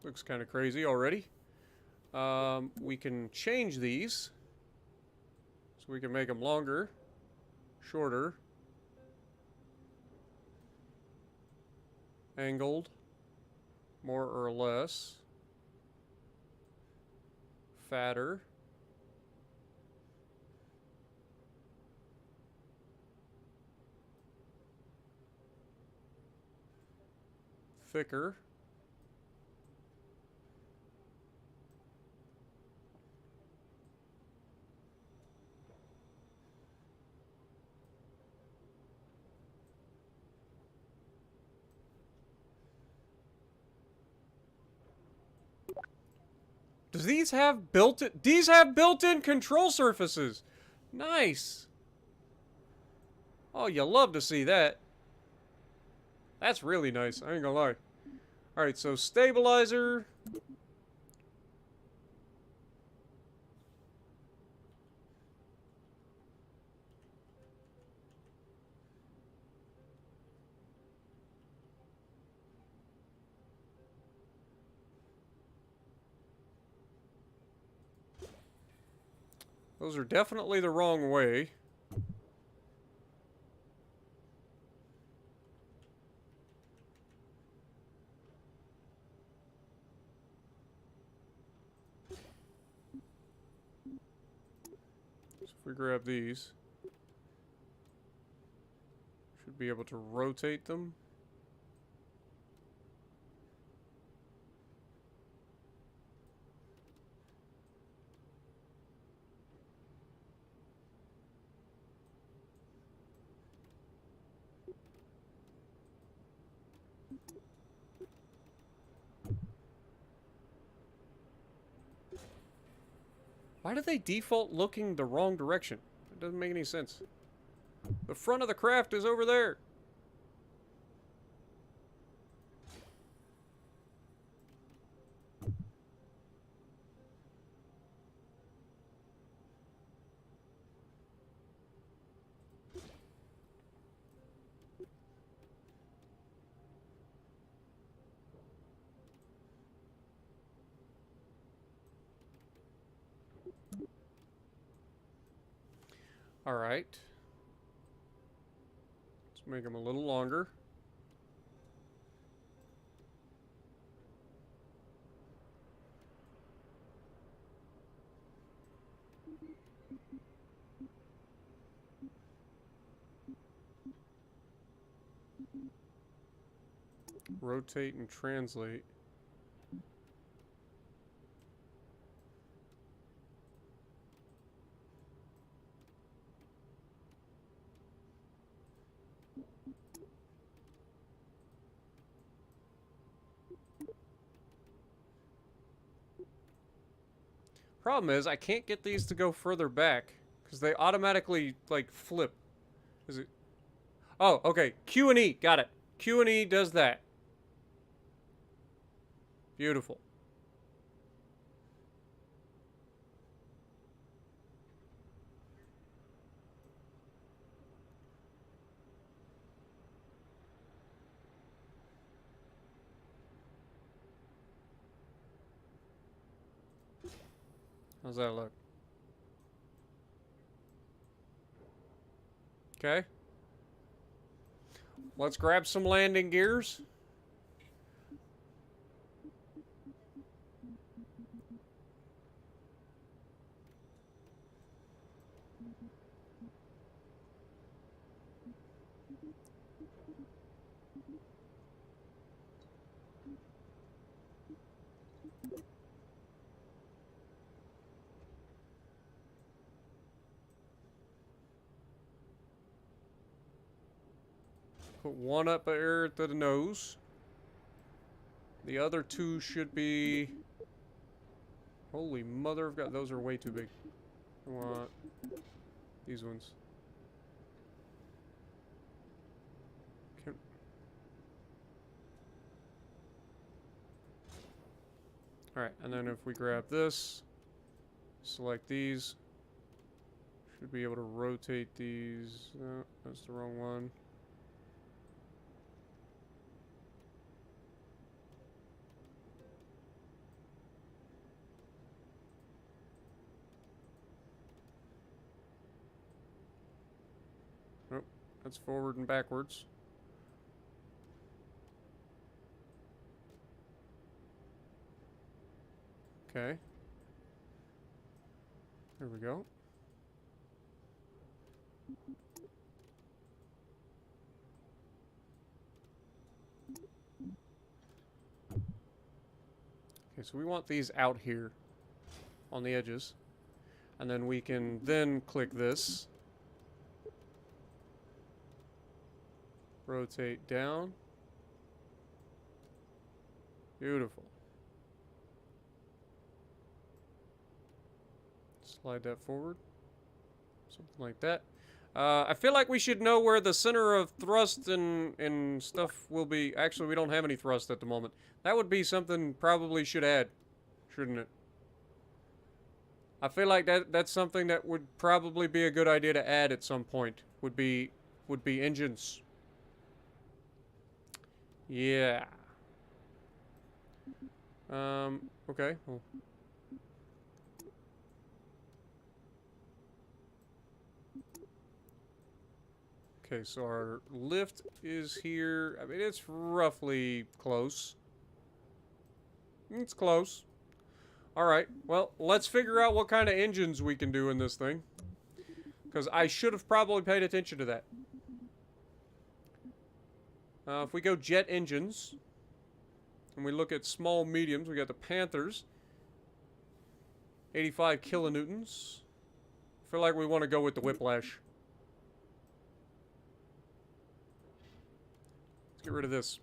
S1: Looks kind of crazy already. We can change these. So we can make them longer, shorter, angled, more or less, fatter, thicker, does these have built-in... These have built-in control surfaces! Nice! Oh, you love to see that. That's really nice, I ain't gonna lie. Alright, so stabilizer. Those are definitely the wrong way. So if we grab these, should be able to rotate them. Why do they default looking the wrong direction? It doesn't make any sense. The front of the craft is over there. All right. Let's make them a little longer. Rotate and translate. Problem is, I can't get these to go further back because they automatically, like, flip Is it? Oh, okay. Q and E. Got it. Q and E does that. Beautiful. How's that look? Okay. Let's grab some landing gears. Put one up there at the nose. The other two should be... Holy mother of God, those are way too big. I want these ones. Can... Alright, and then if we grab this, select these, should be able to rotate these. No, that's the wrong one. Nope, that's forward and backwards. Okay. There we go. Okay, so we want these out here on the edges. And then we can then click this. Rotate down. Beautiful. Slide that forward. Something like that. I feel like we should know where the center of thrust and stuff will be. Actually, we don't have any thrust at the moment. That would be something probably should add, shouldn't it? I feel like that's something that would probably be a good idea to add at some point. Would be engines. Yeah. Okay. Well. Okay, so our lift is here. I mean, it's roughly close. It's close. Alright, well, let's figure out what kind of engines we can do in this thing. Because I should have probably paid attention to that. If we go jet engines, and we look at small mediums, we got the Panthers. 85 kilonewtons. I feel like we want to go with the Whiplash. Let's get rid of this.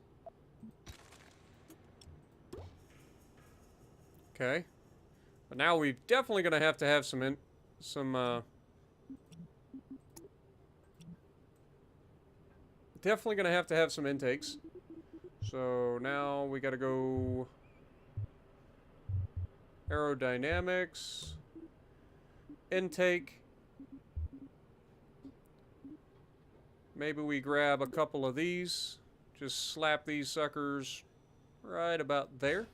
S1: Okay. But now we're definitely going to have some definitely going to have some intakes. So now we got to go Aerodynamics, intake. Maybe we grab a couple of these. Just slap these suckers right about there.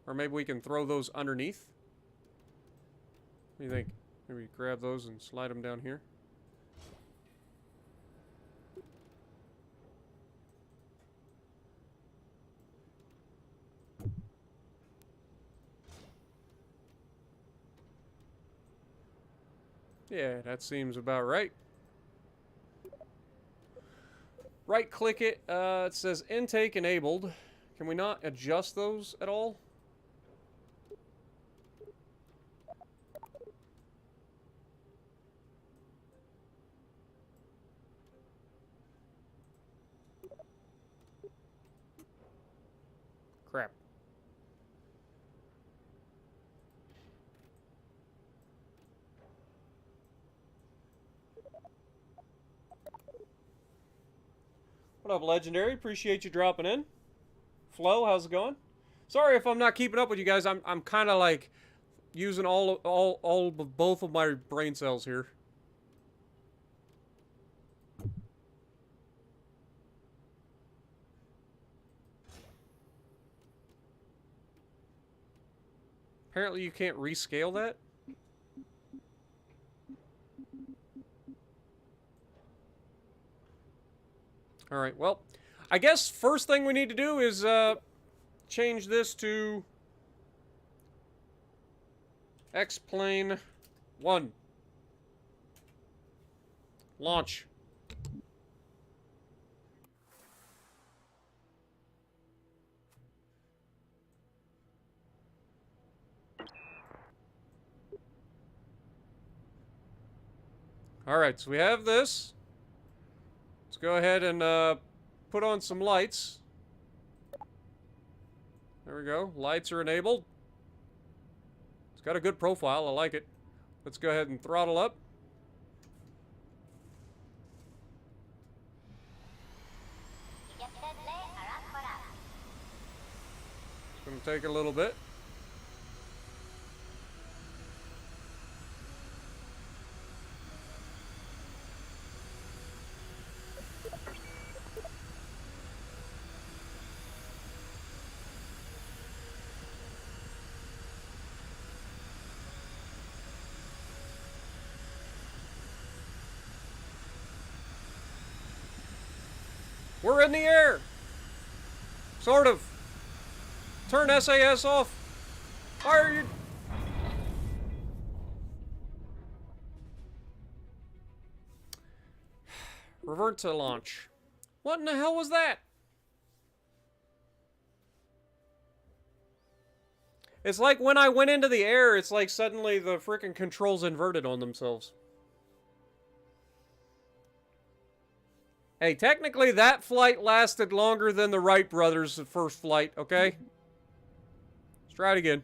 S1: Or maybe we can throw those underneath. What do you think? Maybe grab those and slide them down here. Yeah, that seems about right. Right click it. It says intake enabled. Can we not adjust those at all? Crap. What up, Legendary? Appreciate you dropping in. Flo, how's it going? Sorry if I'm not keeping up with you guys. I'm kind of like using all of both of my brain cells here. Apparently you can't rescale that. Alright, well, I guess first thing we need to do is change this to X-Plane 1. Launch. Alright, so we have this. Let's go ahead and put on some lights. There we go. Lights are enabled. It's got a good profile. I like it. Let's go ahead and throttle up. It's going to take a little bit. We're in the air! Sort of. Turn SAS off. Why are you... Revert to launch. What in the hell was that? It's like when I went into the air, it's like suddenly the frickin' controls inverted on themselves. Hey, technically that flight lasted longer than the Wright brothers' first flight, okay? Let's try it again.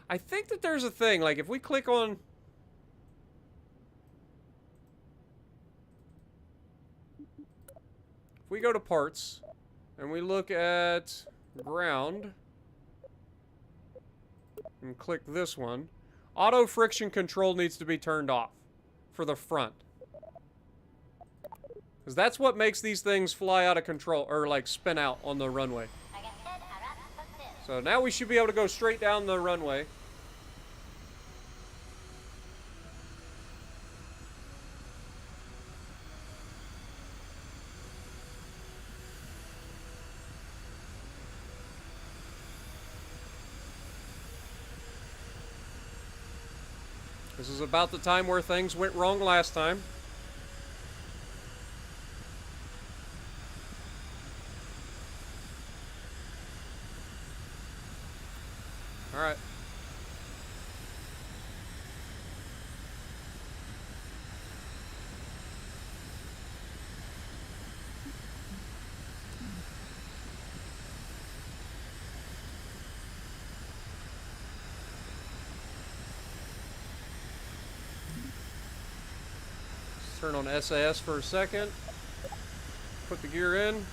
S1: I think that there's a thing, like if we click on... If we go to parts, and we look at ground, and click this one, auto friction control needs to be turned off for the front. Because that's what makes these things fly out of control, or like spin out on the runway. So now we should be able to go straight down the runway. This is about the time where things went wrong last time. All right. Let's turn on SAS for a second. Put the gear in.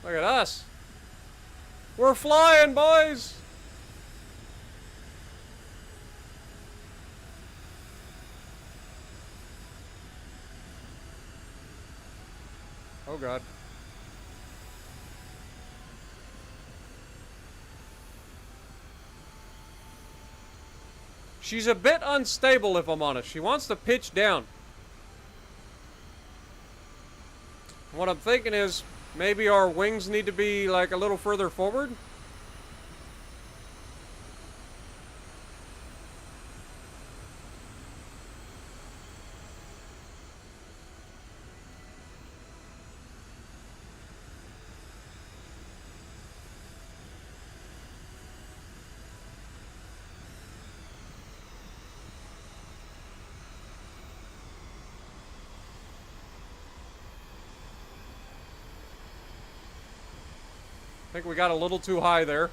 S1: Look at us. We're flying, boys. Oh, God. She's a bit unstable, if I'm honest. She wants to pitch down. What I'm thinking is, maybe our wings need to be like a little further forward. think we got a little too high there.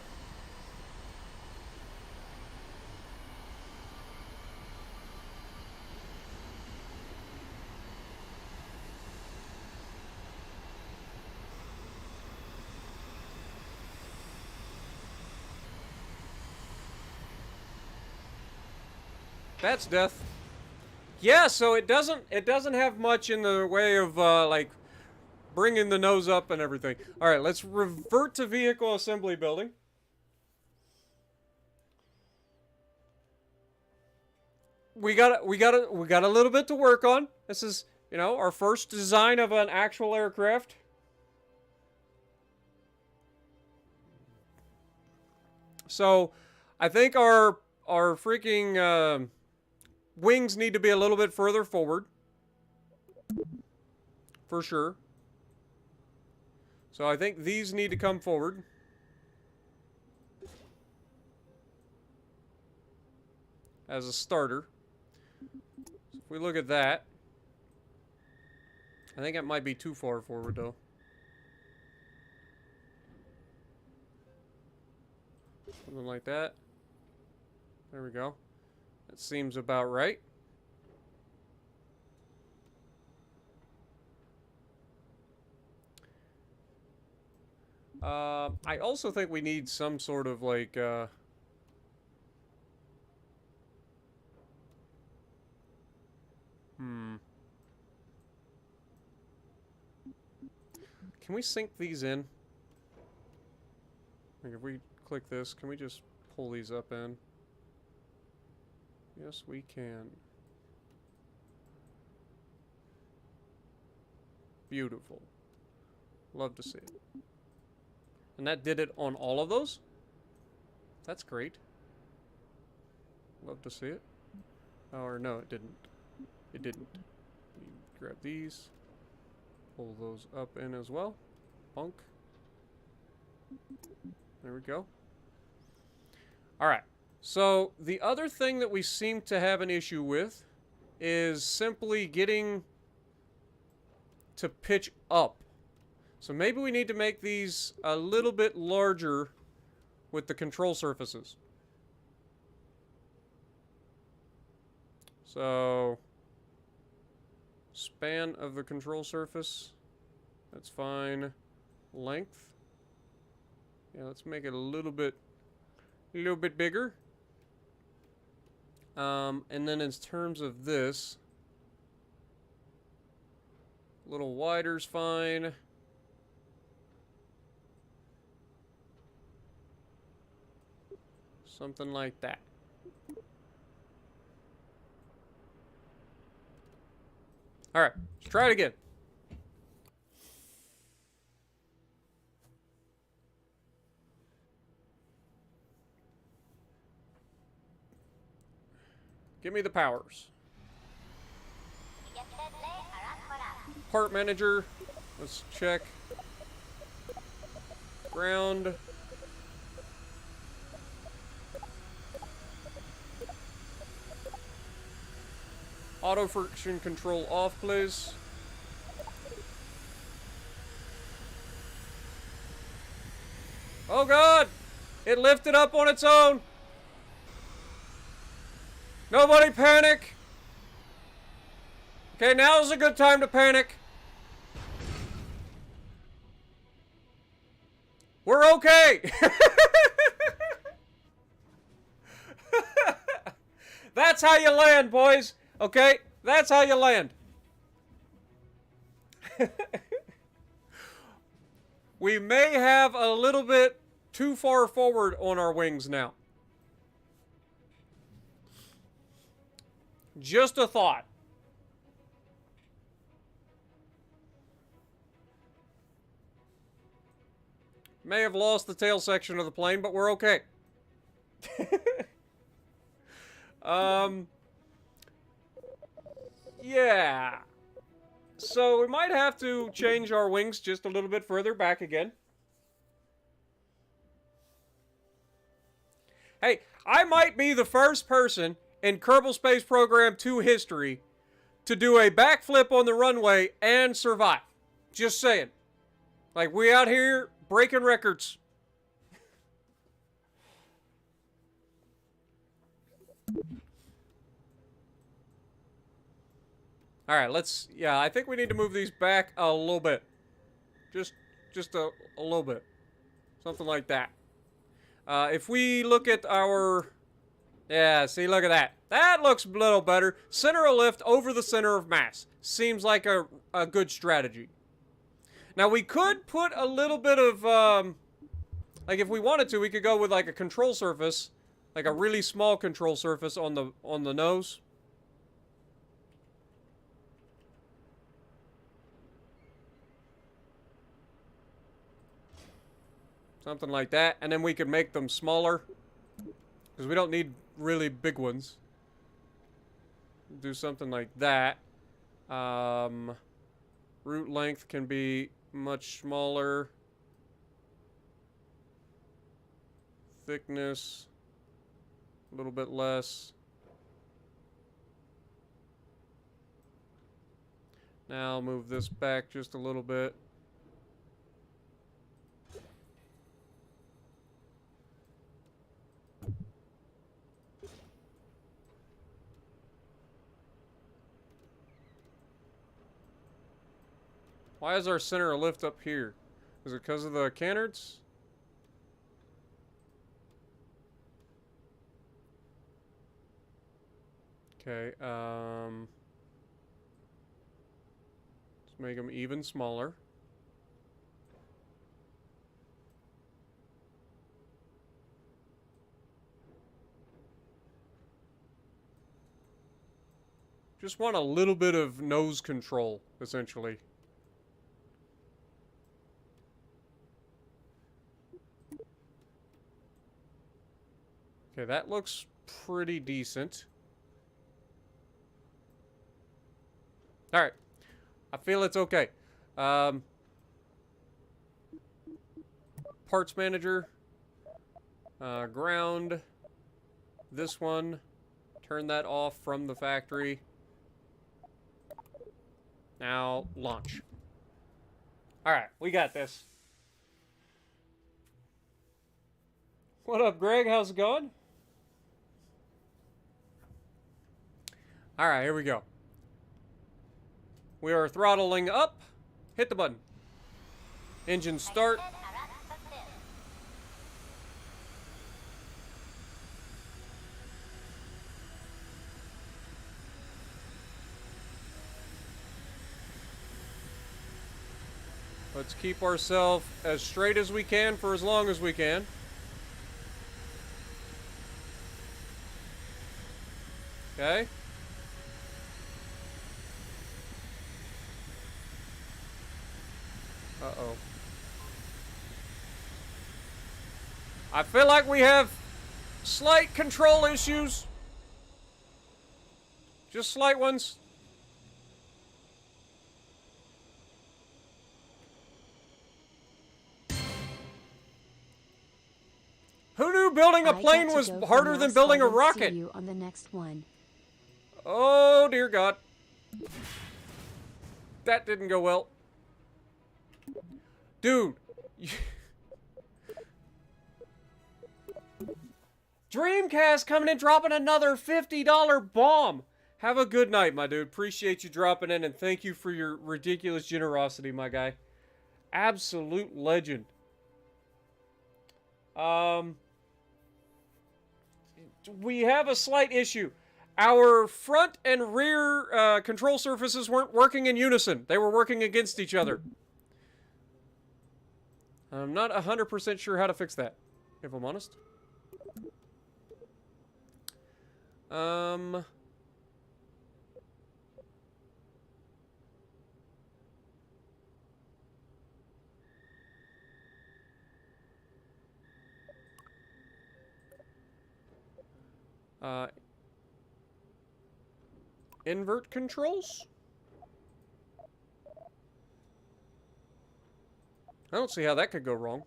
S1: That's death. Yeah, so it doesn't have much in the way of like bringing the nose up and everything. All right, let's revert to vehicle assembly building. We got a little bit to work on. This is, you know, our first design of an actual aircraft. So, I think our freaking wings need to be a little bit further forward. For sure. So I think these need to come forward. As a starter. So if we look at that. I think it might be too far forward though. Something like that. There we go. That seems about right. I also think we need some sort of like can we sync these in? Like if we click this, can we just pull these up in? Yes, we can. Beautiful. Love to see it. And that did it on all of those? That's great. Love to see it. Or no, it didn't. It didn't. Grab these. Pull those up in as well. Bunk. There we go. Alright. So, the other thing that we seem to have an issue with is simply getting to pitch up. So maybe we need to make these a little bit larger with the control surfaces. So, span of the control surface, that's fine. Length, yeah, let's make it a little bit bigger. And then in terms of this, a little wider's fine. Something like that. Alright, let's try it again. Give me the powers. Part manager. Let's check. Ground. Auto friction control off, please. Oh God! It lifted up on its own! Nobody panic! Okay, now's a good time to panic. We're okay! That's how you land, boys! Okay? That's how you land. We may have a little bit too far forward on our wings now. Just a thought. May have lost the tail section of the plane, but we're okay. Yeah. So we might have to change our wings just a little bit further back again. Hey, I might be the first person in Kerbal Space Program 2 history to do a backflip on the runway and survive. Just saying. Like, we out here breaking records. Alright, let's... Yeah, I think we need to move these back a little bit. Just a little bit. Something like that. If we look at our... Yeah, see, look at that. That looks a little better. Center of lift over the center of mass. Seems like a good strategy. Now, we could put a little bit of... like, if we wanted to, we could go with, like, a control surface. Like a really small control surface on the nose. Something like that. And then we could make them smaller. Because we don't need really big ones. Do something like that. Root length can be much smaller. Thickness, a little bit less. Now move this back just a little bit. Why is our center of lift up here? Is it because of the canards? Okay, let's make them even smaller. Just want a little bit of nose control, essentially. Okay, that looks pretty decent. Alright. I feel it's okay. Parts manager. Ground. This one. Turn that off from the factory. Now, launch. Alright, we got this. What up, Greg? How's it going? Alright, here we go. We are throttling up. Hit the button. Engine start. Let's keep ourselves as straight as we can for as long as we can. Okay. Uh-oh. I feel like we have slight control issues. Just slight ones. Who knew building a plane was harder than building a rocket?
S4: See you on the next one.
S1: Oh, dear God. That didn't go well. Dude. Dreamcast coming in, dropping another $50 bomb. Have a good night, my dude. Appreciate you dropping in, and thank you for your ridiculous generosity, my guy. Absolute legend. We have a slight issue. Our front and rear control surfaces weren't working in unison. They were working against each other. I'm not 100% sure how to fix that, if I'm honest. Invert controls? I don't see how that could go wrong.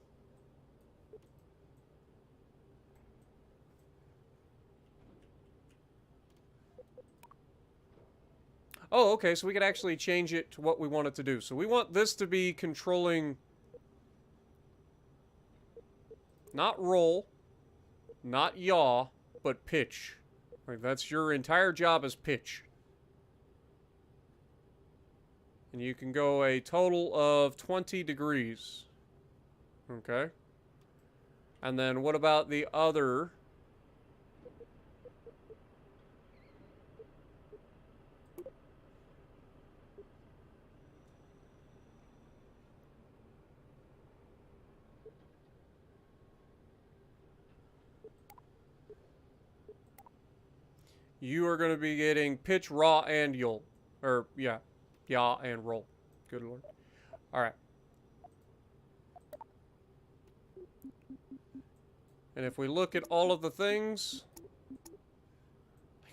S1: Oh, okay, so we could actually change it to what we want it to do. So we want this to be controlling... not roll, not yaw, but pitch. Like, that's your entire job is pitch. And you can go a total of 20 degrees. Okay. And then what about the other? You are going to be getting pitch, raw, and yaw. Or, yeah. Yaw and roll. Good lord. Alright. And if we look at all of the things,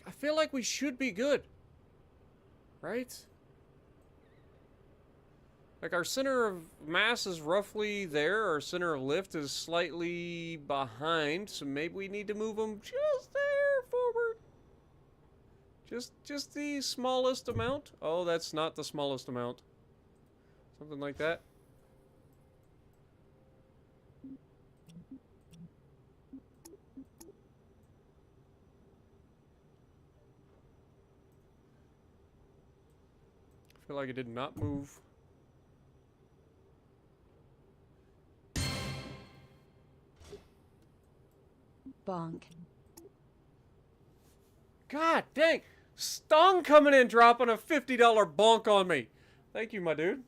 S1: I feel like we should be good. Right? Like, our center of mass is roughly there. Our center of lift is slightly behind. So maybe we need to move them just there forward. Just the smallest amount? Oh, that's not the smallest amount. Something like that. I feel like it did not move.
S4: Bonk.
S1: God dang! Stung coming in, dropping a $50 bonk on me. Thank you, my dude.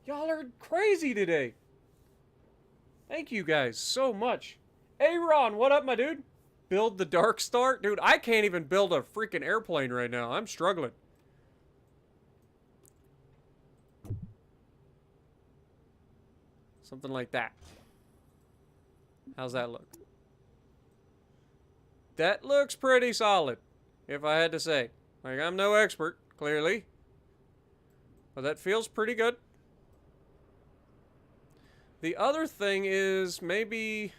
S1: Y'all are crazy today. Thank you guys so much. Hey, Ron, what up, my dude? Build the Dark Star? Dude, I can't even build a freaking airplane right now. I'm struggling. Something like that. How's that look? That looks pretty solid, if I had to say. Like, I'm no expert, clearly. But that feels pretty good. The other thing is maybe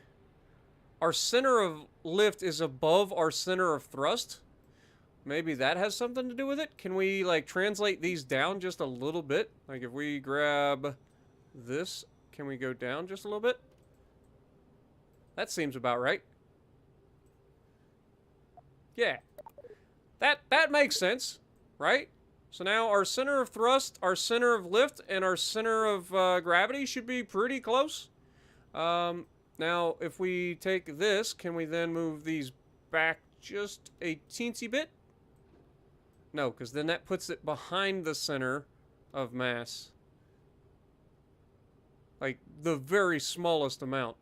S1: our center of lift is above our center of thrust. Maybe that has something to do with it. Can we, like, translate these down just a little bit? Like, if we grab this, can we go down just a little bit? That seems about right. Yeah. That makes sense, right? So now our center of thrust, our center of lift, and our center of gravity should be pretty close. Now, if we take this, can we then move these back just a teensy bit? No, because then that puts it behind the center of mass. Like, the very smallest amount.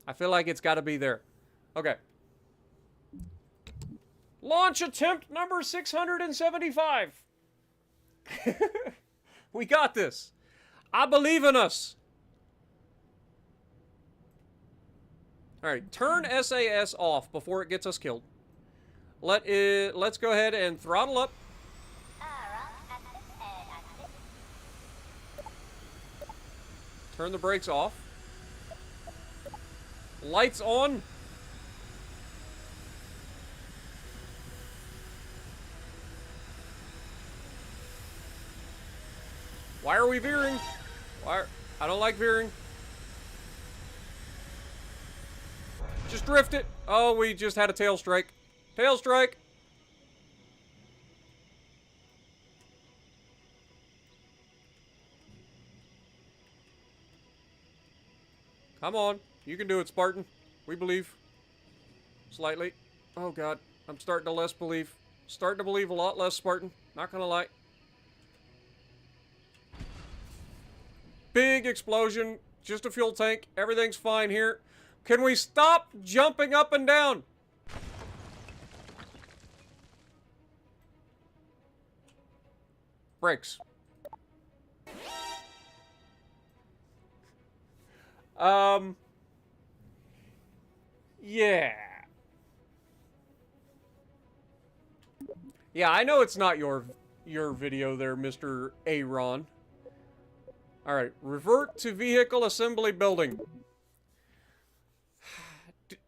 S1: I feel like it's got to be there. Okay. Launch attempt number 675. We got this. I believe in us. Alright, turn SAS off before it gets us killed. Let's go ahead and throttle up. Turn the brakes off. Lights on. Why are we veering? I don't like veering. Just drift it. Oh, we just had a tail strike. Tail strike. Come on. You can do it, Spartan. We believe. Slightly. Oh, God. I'm starting to less believe. Starting to believe a lot less, Spartan. Not gonna lie. Big explosion. Just a fuel tank. Everything's fine here. Can we stop jumping up and down? Brakes. Yeah. Yeah, I know it's not your video there, Mr. Aaron. Alright, revert to vehicle assembly building.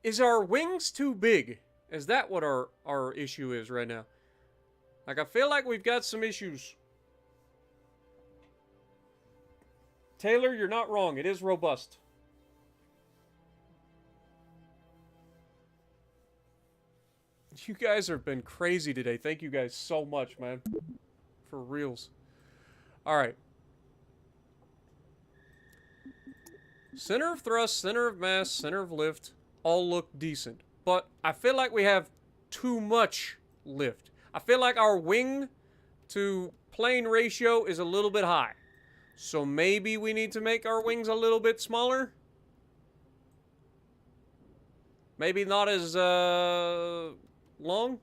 S1: Is our wings too big? Is that what our issue is right now? Like, I feel like we've got some issues. Taylor, you're not wrong. It is robust. You guys have been crazy today. Thank you guys so much, man. For reals. Alright. Center of thrust, center of mass, center of lift, all look decent. But I feel like we have too much lift. I feel like our wing to plane ratio is a little bit high. So maybe we need to make our wings a little bit smaller? Maybe not as long?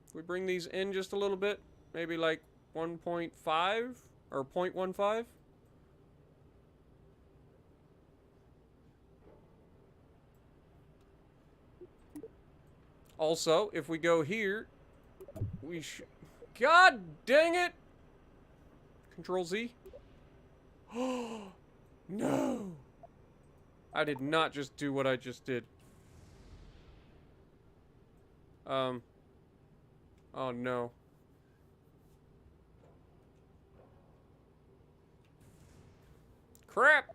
S1: If we bring these in just a little bit, maybe like 1.5 or 0.15? Also, if we go here, we should... God dang it! Control Z. Oh, no! I did not just do what I just did. Oh no. Crap!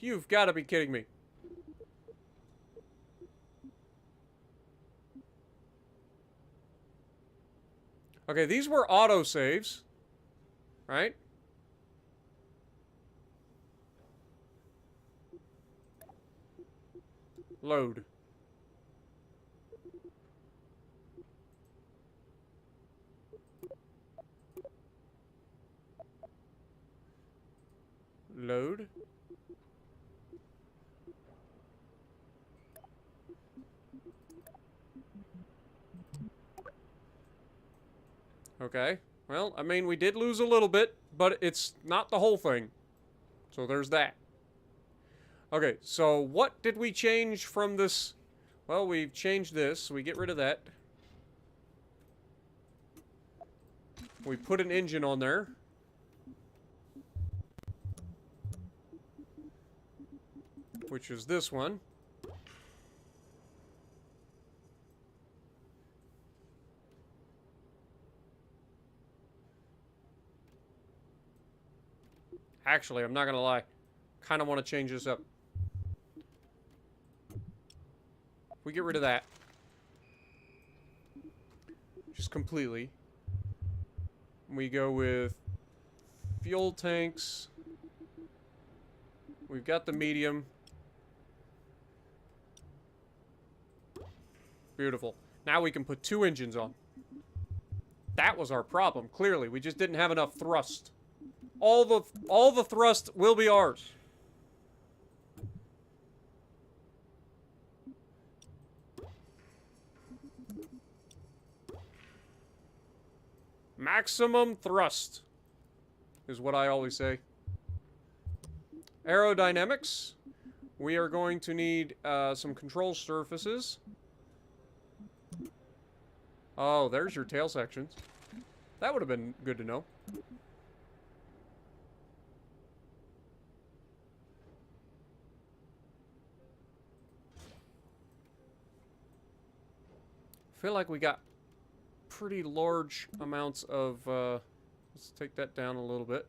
S1: You've got to be kidding me. Okay, these were autosaves, right? Load. Load. Okay. Well, I mean, we did lose a little bit, but it's not the whole thing. So there's that. Okay, so what did we change from this? Well, we've changed this, so we get rid of that. We put an engine on there. Which is this one. Actually, I'm not gonna lie. Kind of want to change this up. We get rid of that. Just completely. We go with fuel tanks. We've got the medium. Beautiful. Now we can put 2 engines on. That was our problem, clearly. We just didn't have enough thrust. All the thrust will be ours. Maximum thrust is what I always say. Aerodynamics. We are going to need some control surfaces. Oh, there's your tail sections. That would have been good to know. I feel like we got pretty large amounts of, let's take that down a little bit.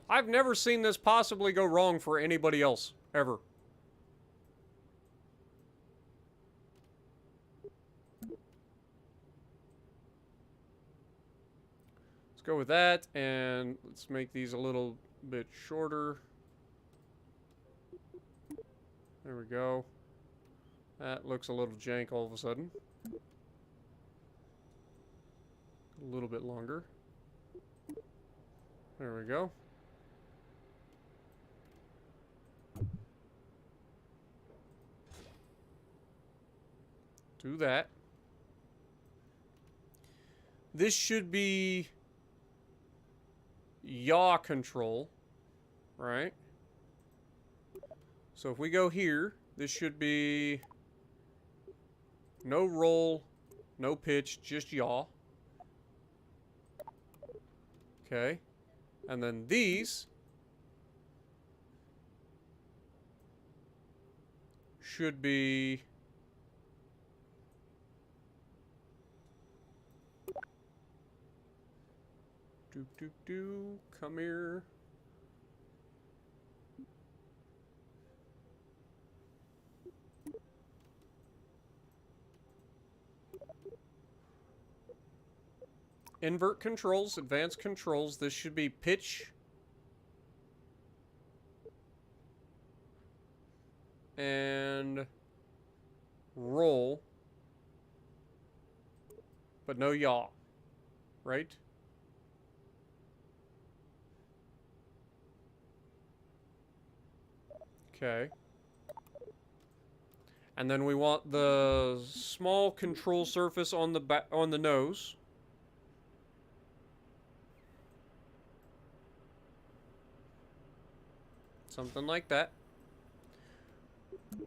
S1: I've never seen this possibly go wrong for anybody else, ever. Let's go with that, and let's make these a little bit shorter. There we go. That looks a little jank all of a sudden. A little bit longer. There we go. Do that. This should be yaw control, right? So if we go here, this should be no roll, no pitch, just yaw. Okay. And then these should be come here. Invert controls, advanced controls. This should be pitch and roll, but no yaw, right? Okay. And then we want the small control surface on the nose. Something like that.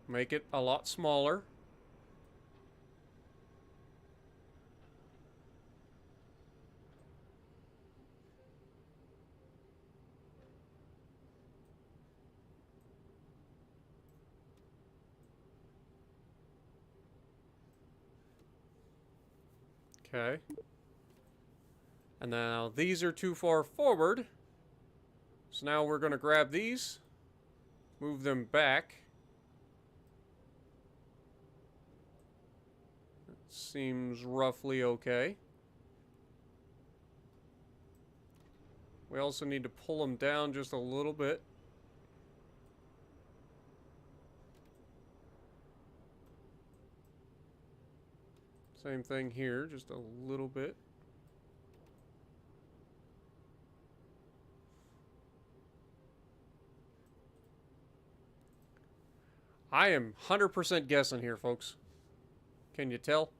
S1: Make it a lot smaller. Okay. And now these are too far forward. So now we're going to grab these, move them back. That seems roughly okay. We also need to pull them down just a little bit. Same thing here, just a little bit. I am 100% guessing here, folks. Can you tell?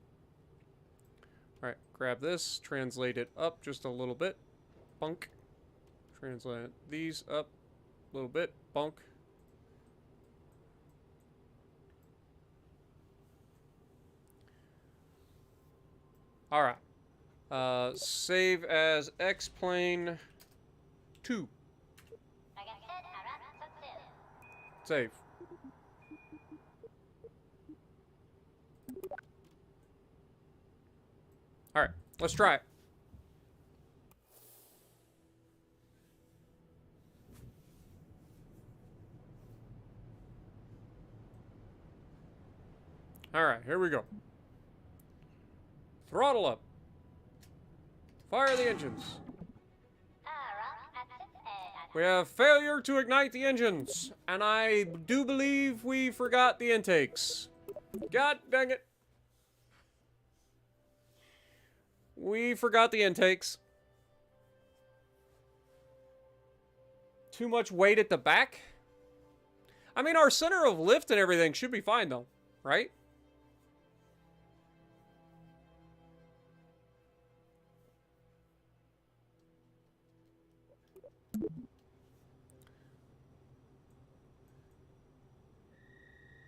S1: Alright, grab this, translate it up just a little bit. Bunk. Translate these up a little bit. Bunk. Alright. Save as X-Plane 2. Save. Alright, let's try it. Alright, here we go. Throttle up. Fire the engines. We have failure to ignite the engines. And I do believe we forgot the intakes. God dang it. We forgot the intakes. Too much weight at the back? I mean, our center of lift and everything should be fine, though. Right?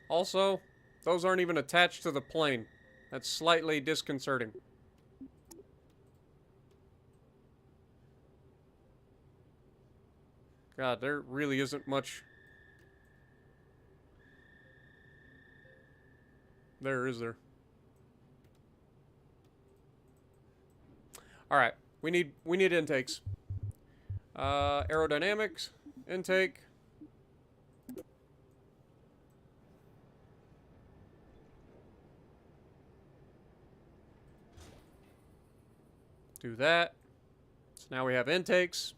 S1: Also, those aren't even attached to the plane. That's slightly disconcerting. God, there really isn't much there, is there? Alright, we need intakes. Aerodynamics, intake. Do that. So now we have intakes.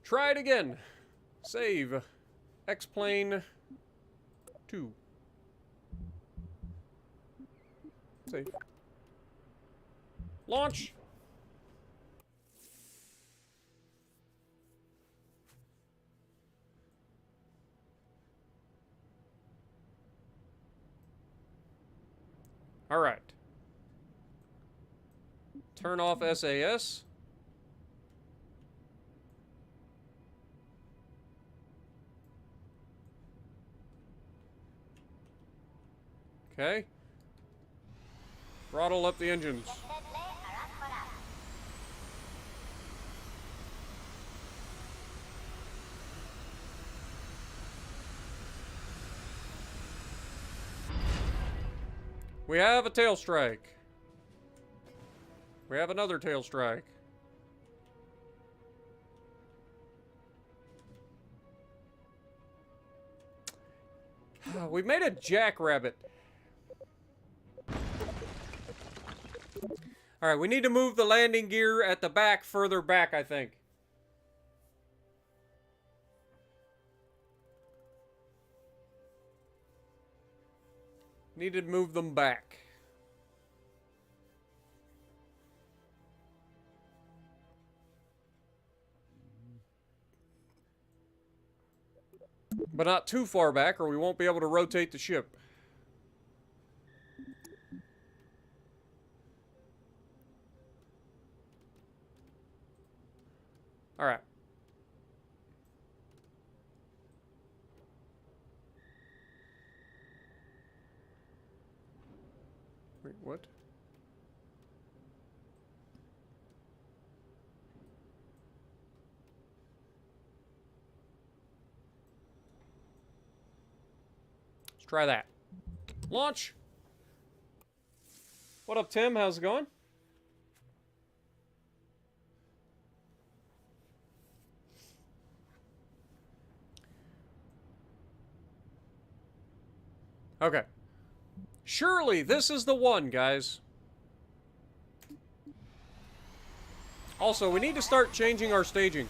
S1: Try it again. Save. X-Plane 2. Save. Launch. Alright. Turn off SAS. Okay. Throttle up the engines. We have a tail strike. We have another tail strike. We made a jackrabbit. Alright, we need to move the landing gear at the back further back, I think. Needed to move them back. But not too far back, or we won't be able to rotate the ship. Alright. Wait, what? Let's try that. Launch! What up, Tim? How's it going? Okay. Surely this is the one, guys. Also, we need to start changing our staging.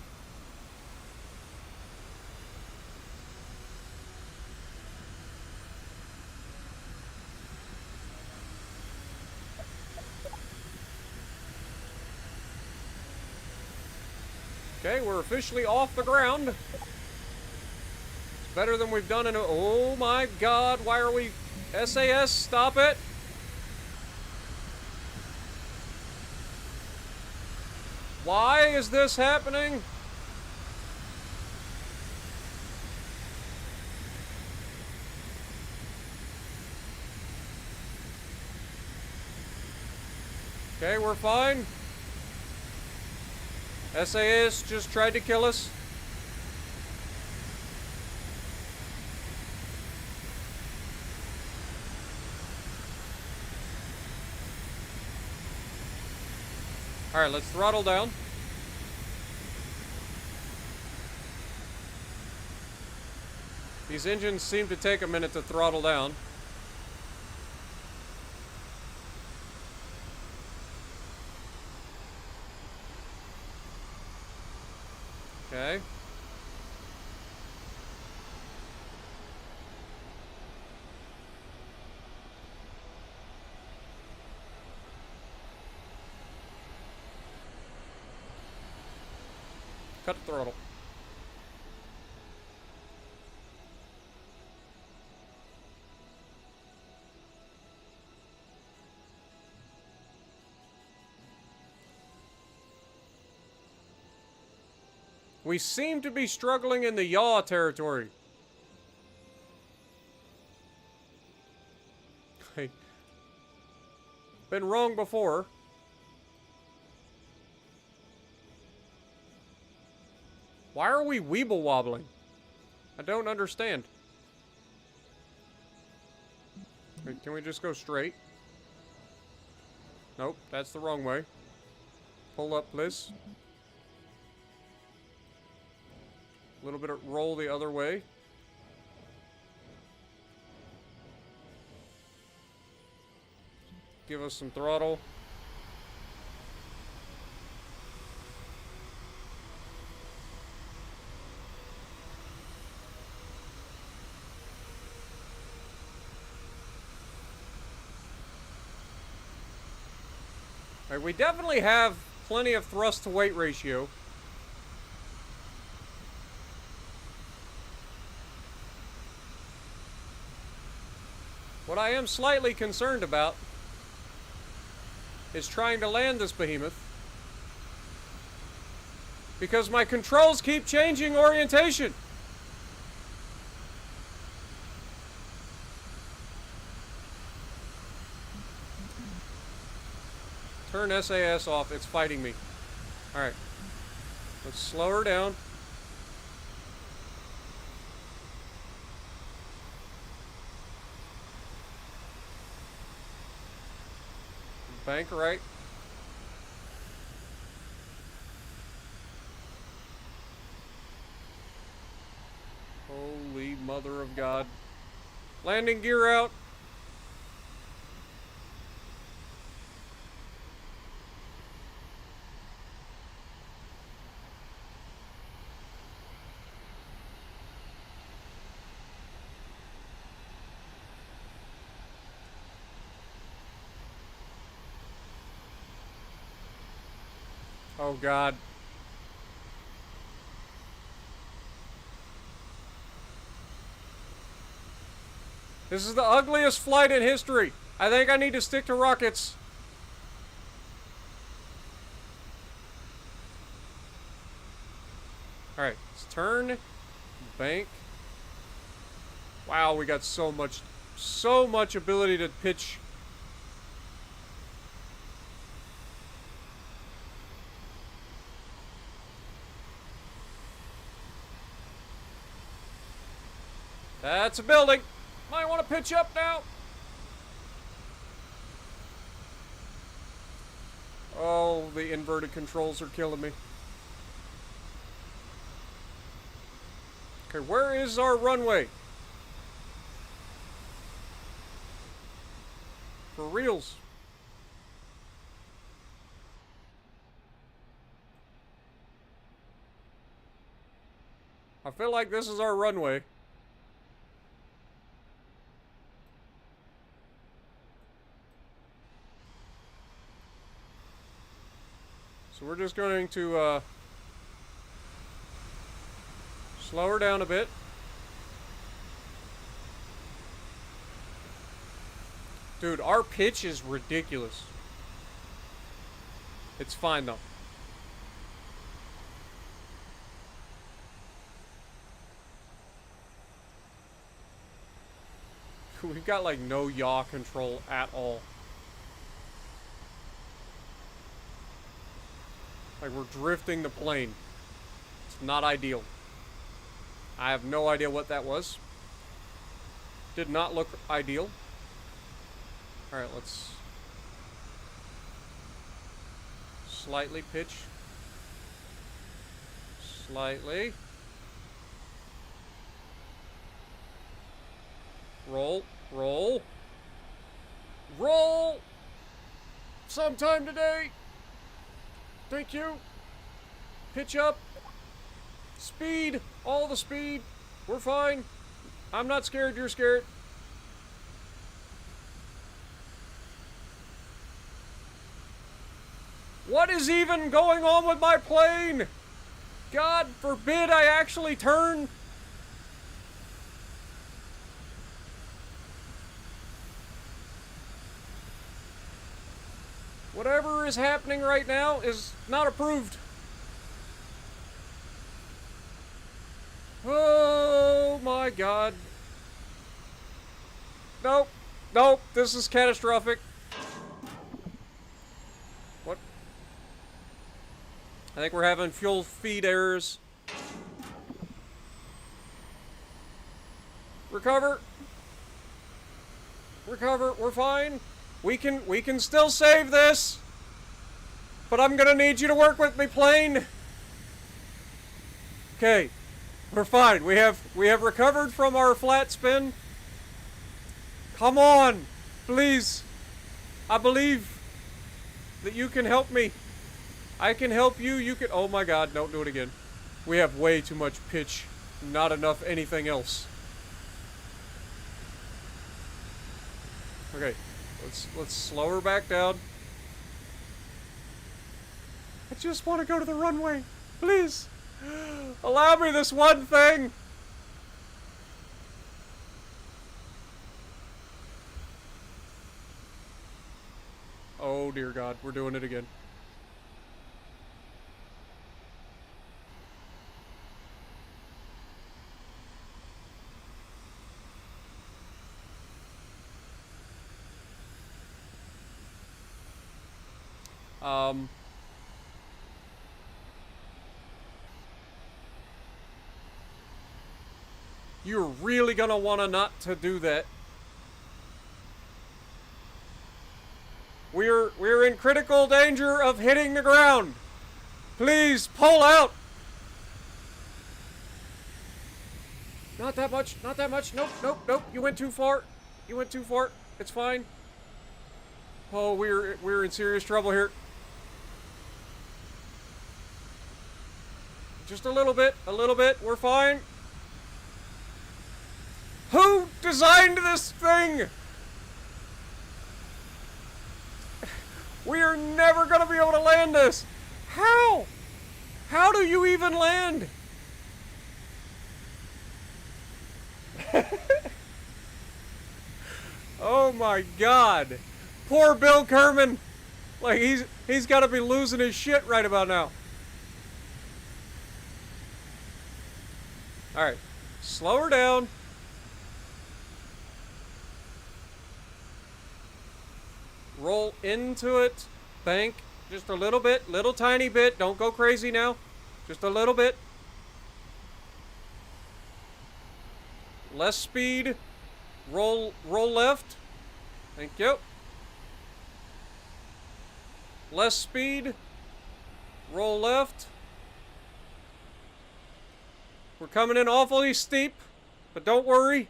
S1: Okay, we're officially off the ground. It's better than we've done in a... Oh my god, why are we... SAS, stop it! Why is this happening? Okay, we're fine. SAS just tried to kill us. Alright, let's throttle down. These engines seem to take a minute to throttle down. Okay. Cut the throttle. We seem to be struggling in the yaw territory. Hey. Been wrong before. Why are we weeble wobbling? I don't understand. Wait, can we just go straight? Nope, that's the wrong way. Pull up, please. A little bit of roll the other way. Give us some throttle. Right, we definitely have plenty of thrust to weight ratio. What I am slightly concerned about is trying to land this behemoth. Because my controls keep changing orientation. Turn SAS off. It's fighting me. Alright. Let's slow her down. Bank right. Holy mother of God. Landing gear out. Oh God. This is the ugliest flight in history. I think I need to stick to rockets. Alright, let's turn. Bank. Wow, we got so much ability to pitch. That's a building. Might want to pitch up now. Oh, the inverted controls are killing me. Okay, where is our runway? For reals. I feel like this is our runway. So we're just going to slow her down a bit. Dude, our pitch is ridiculous. It's fine though. We've got like no yaw control at all. Like we're drifting the plane. It's not ideal. I have no idea what that was. Did not look ideal. Alright, let's slightly pitch. Slightly. Roll, roll. Roll! Sometime today. Thank you. Pitch up. Speed. All the speed. We're fine. I'm not scared. You're scared. What is even going on with my plane? God forbid I actually turn. Whatever is happening right now is not approved. Oh my God. Nope. Nope. This is catastrophic. What? I think we're having fuel feed errors. Recover. Recover. We're fine. We can still save this. But I'm gonna need you to work with me, plane. Okay. We're fine. We have recovered from our flat spin. Come on. Please. I believe that you can help me. I can help you. You can. Oh my God. Don't do it again. We have way too much pitch. Not enough anything else. Okay. Let's slow her back down. I just want to go to the runway. Please. Allow me this one thing. Oh Oh dear God, we're doing it again. You're really gonna wanna not to do that. We're in critical danger of hitting the ground. Please pull out. Not that much, not that much. Nope, nope, nope. You went too far. You went too far. It's fine. Oh, we're in serious trouble here. Just a little bit, we're fine. Who designed this thing? We are never gonna be able to land this. How? How do you even land? Oh my God. Poor Bill Kerman. Like he's gotta be losing his shit right about now. Alright. Slow her down. Roll into it. Bank. Just a little bit. Little tiny bit. Don't go crazy now. Just a little bit. Less speed. Roll left. Thank you. Less speed. Roll left. We're coming in awfully steep, but don't worry.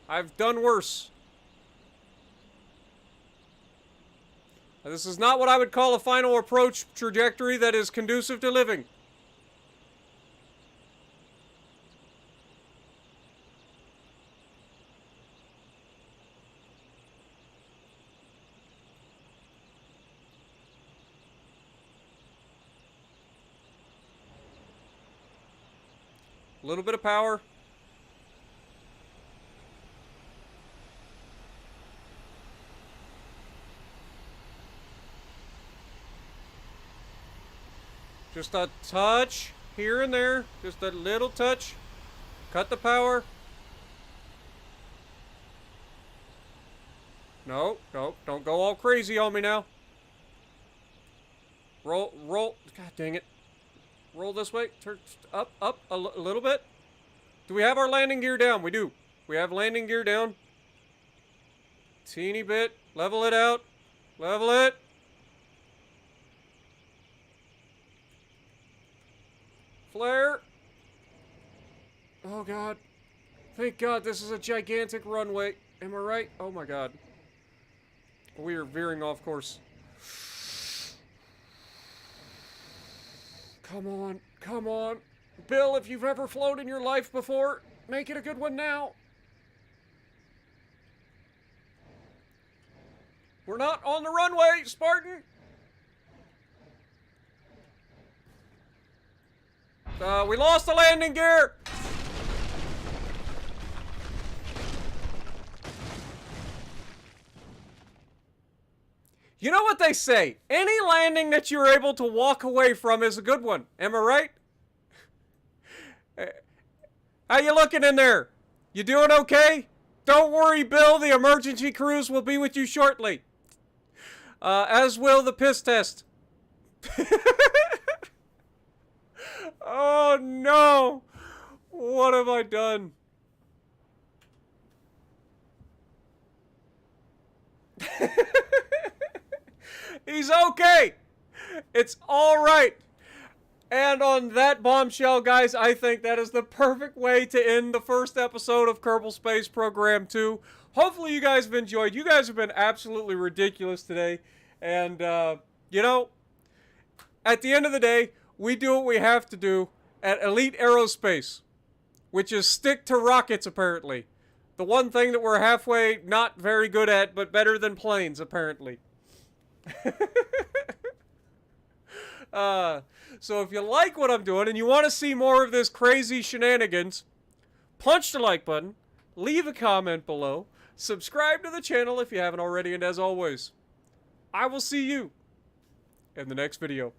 S1: I've done worse. Now, this is not what I would call a final approach trajectory that is conducive to living. A little bit of power. Just a touch here and there. Just a little touch. Cut the power. No, no, don't go all crazy on me now. Roll. God dang it. Roll this way. Turn up a little bit. Do we have our landing gear down? We do. We have landing gear down. Teeny bit. Level it out. Level it. Flare. Oh God. Thank God this is a gigantic runway. Am I right? Oh my God. We are veering off course. Come on. Come on. Bill, if you've ever flown in your life before, make it a good one now. We're not on the runway, Spartan. We lost the landing gear. You know what they say? Any landing that you're able to walk away from is a good one. Am I right? How you looking in there? You doing okay? Don't worry, Bill. The emergency crews will be with you shortly. As will the piss test. Oh, no. What have I done? He's okay. It's all right. And on that bombshell, guys, I think that is the perfect way to end the first episode of Kerbal Space Program 2. Hopefully you guys have enjoyed. You guys have been absolutely ridiculous today. And, you know, at the end of the day, we do what we have to do at Elite Aerospace, which is stick to rockets, apparently. The one thing that we're halfway not very good at, but better than planes, apparently. So if you like what I'm doing and you want to see more of this crazy shenanigans, punch the like button, leave a comment below, subscribe to the channel if you haven't already, and as always, I will see you in the next video.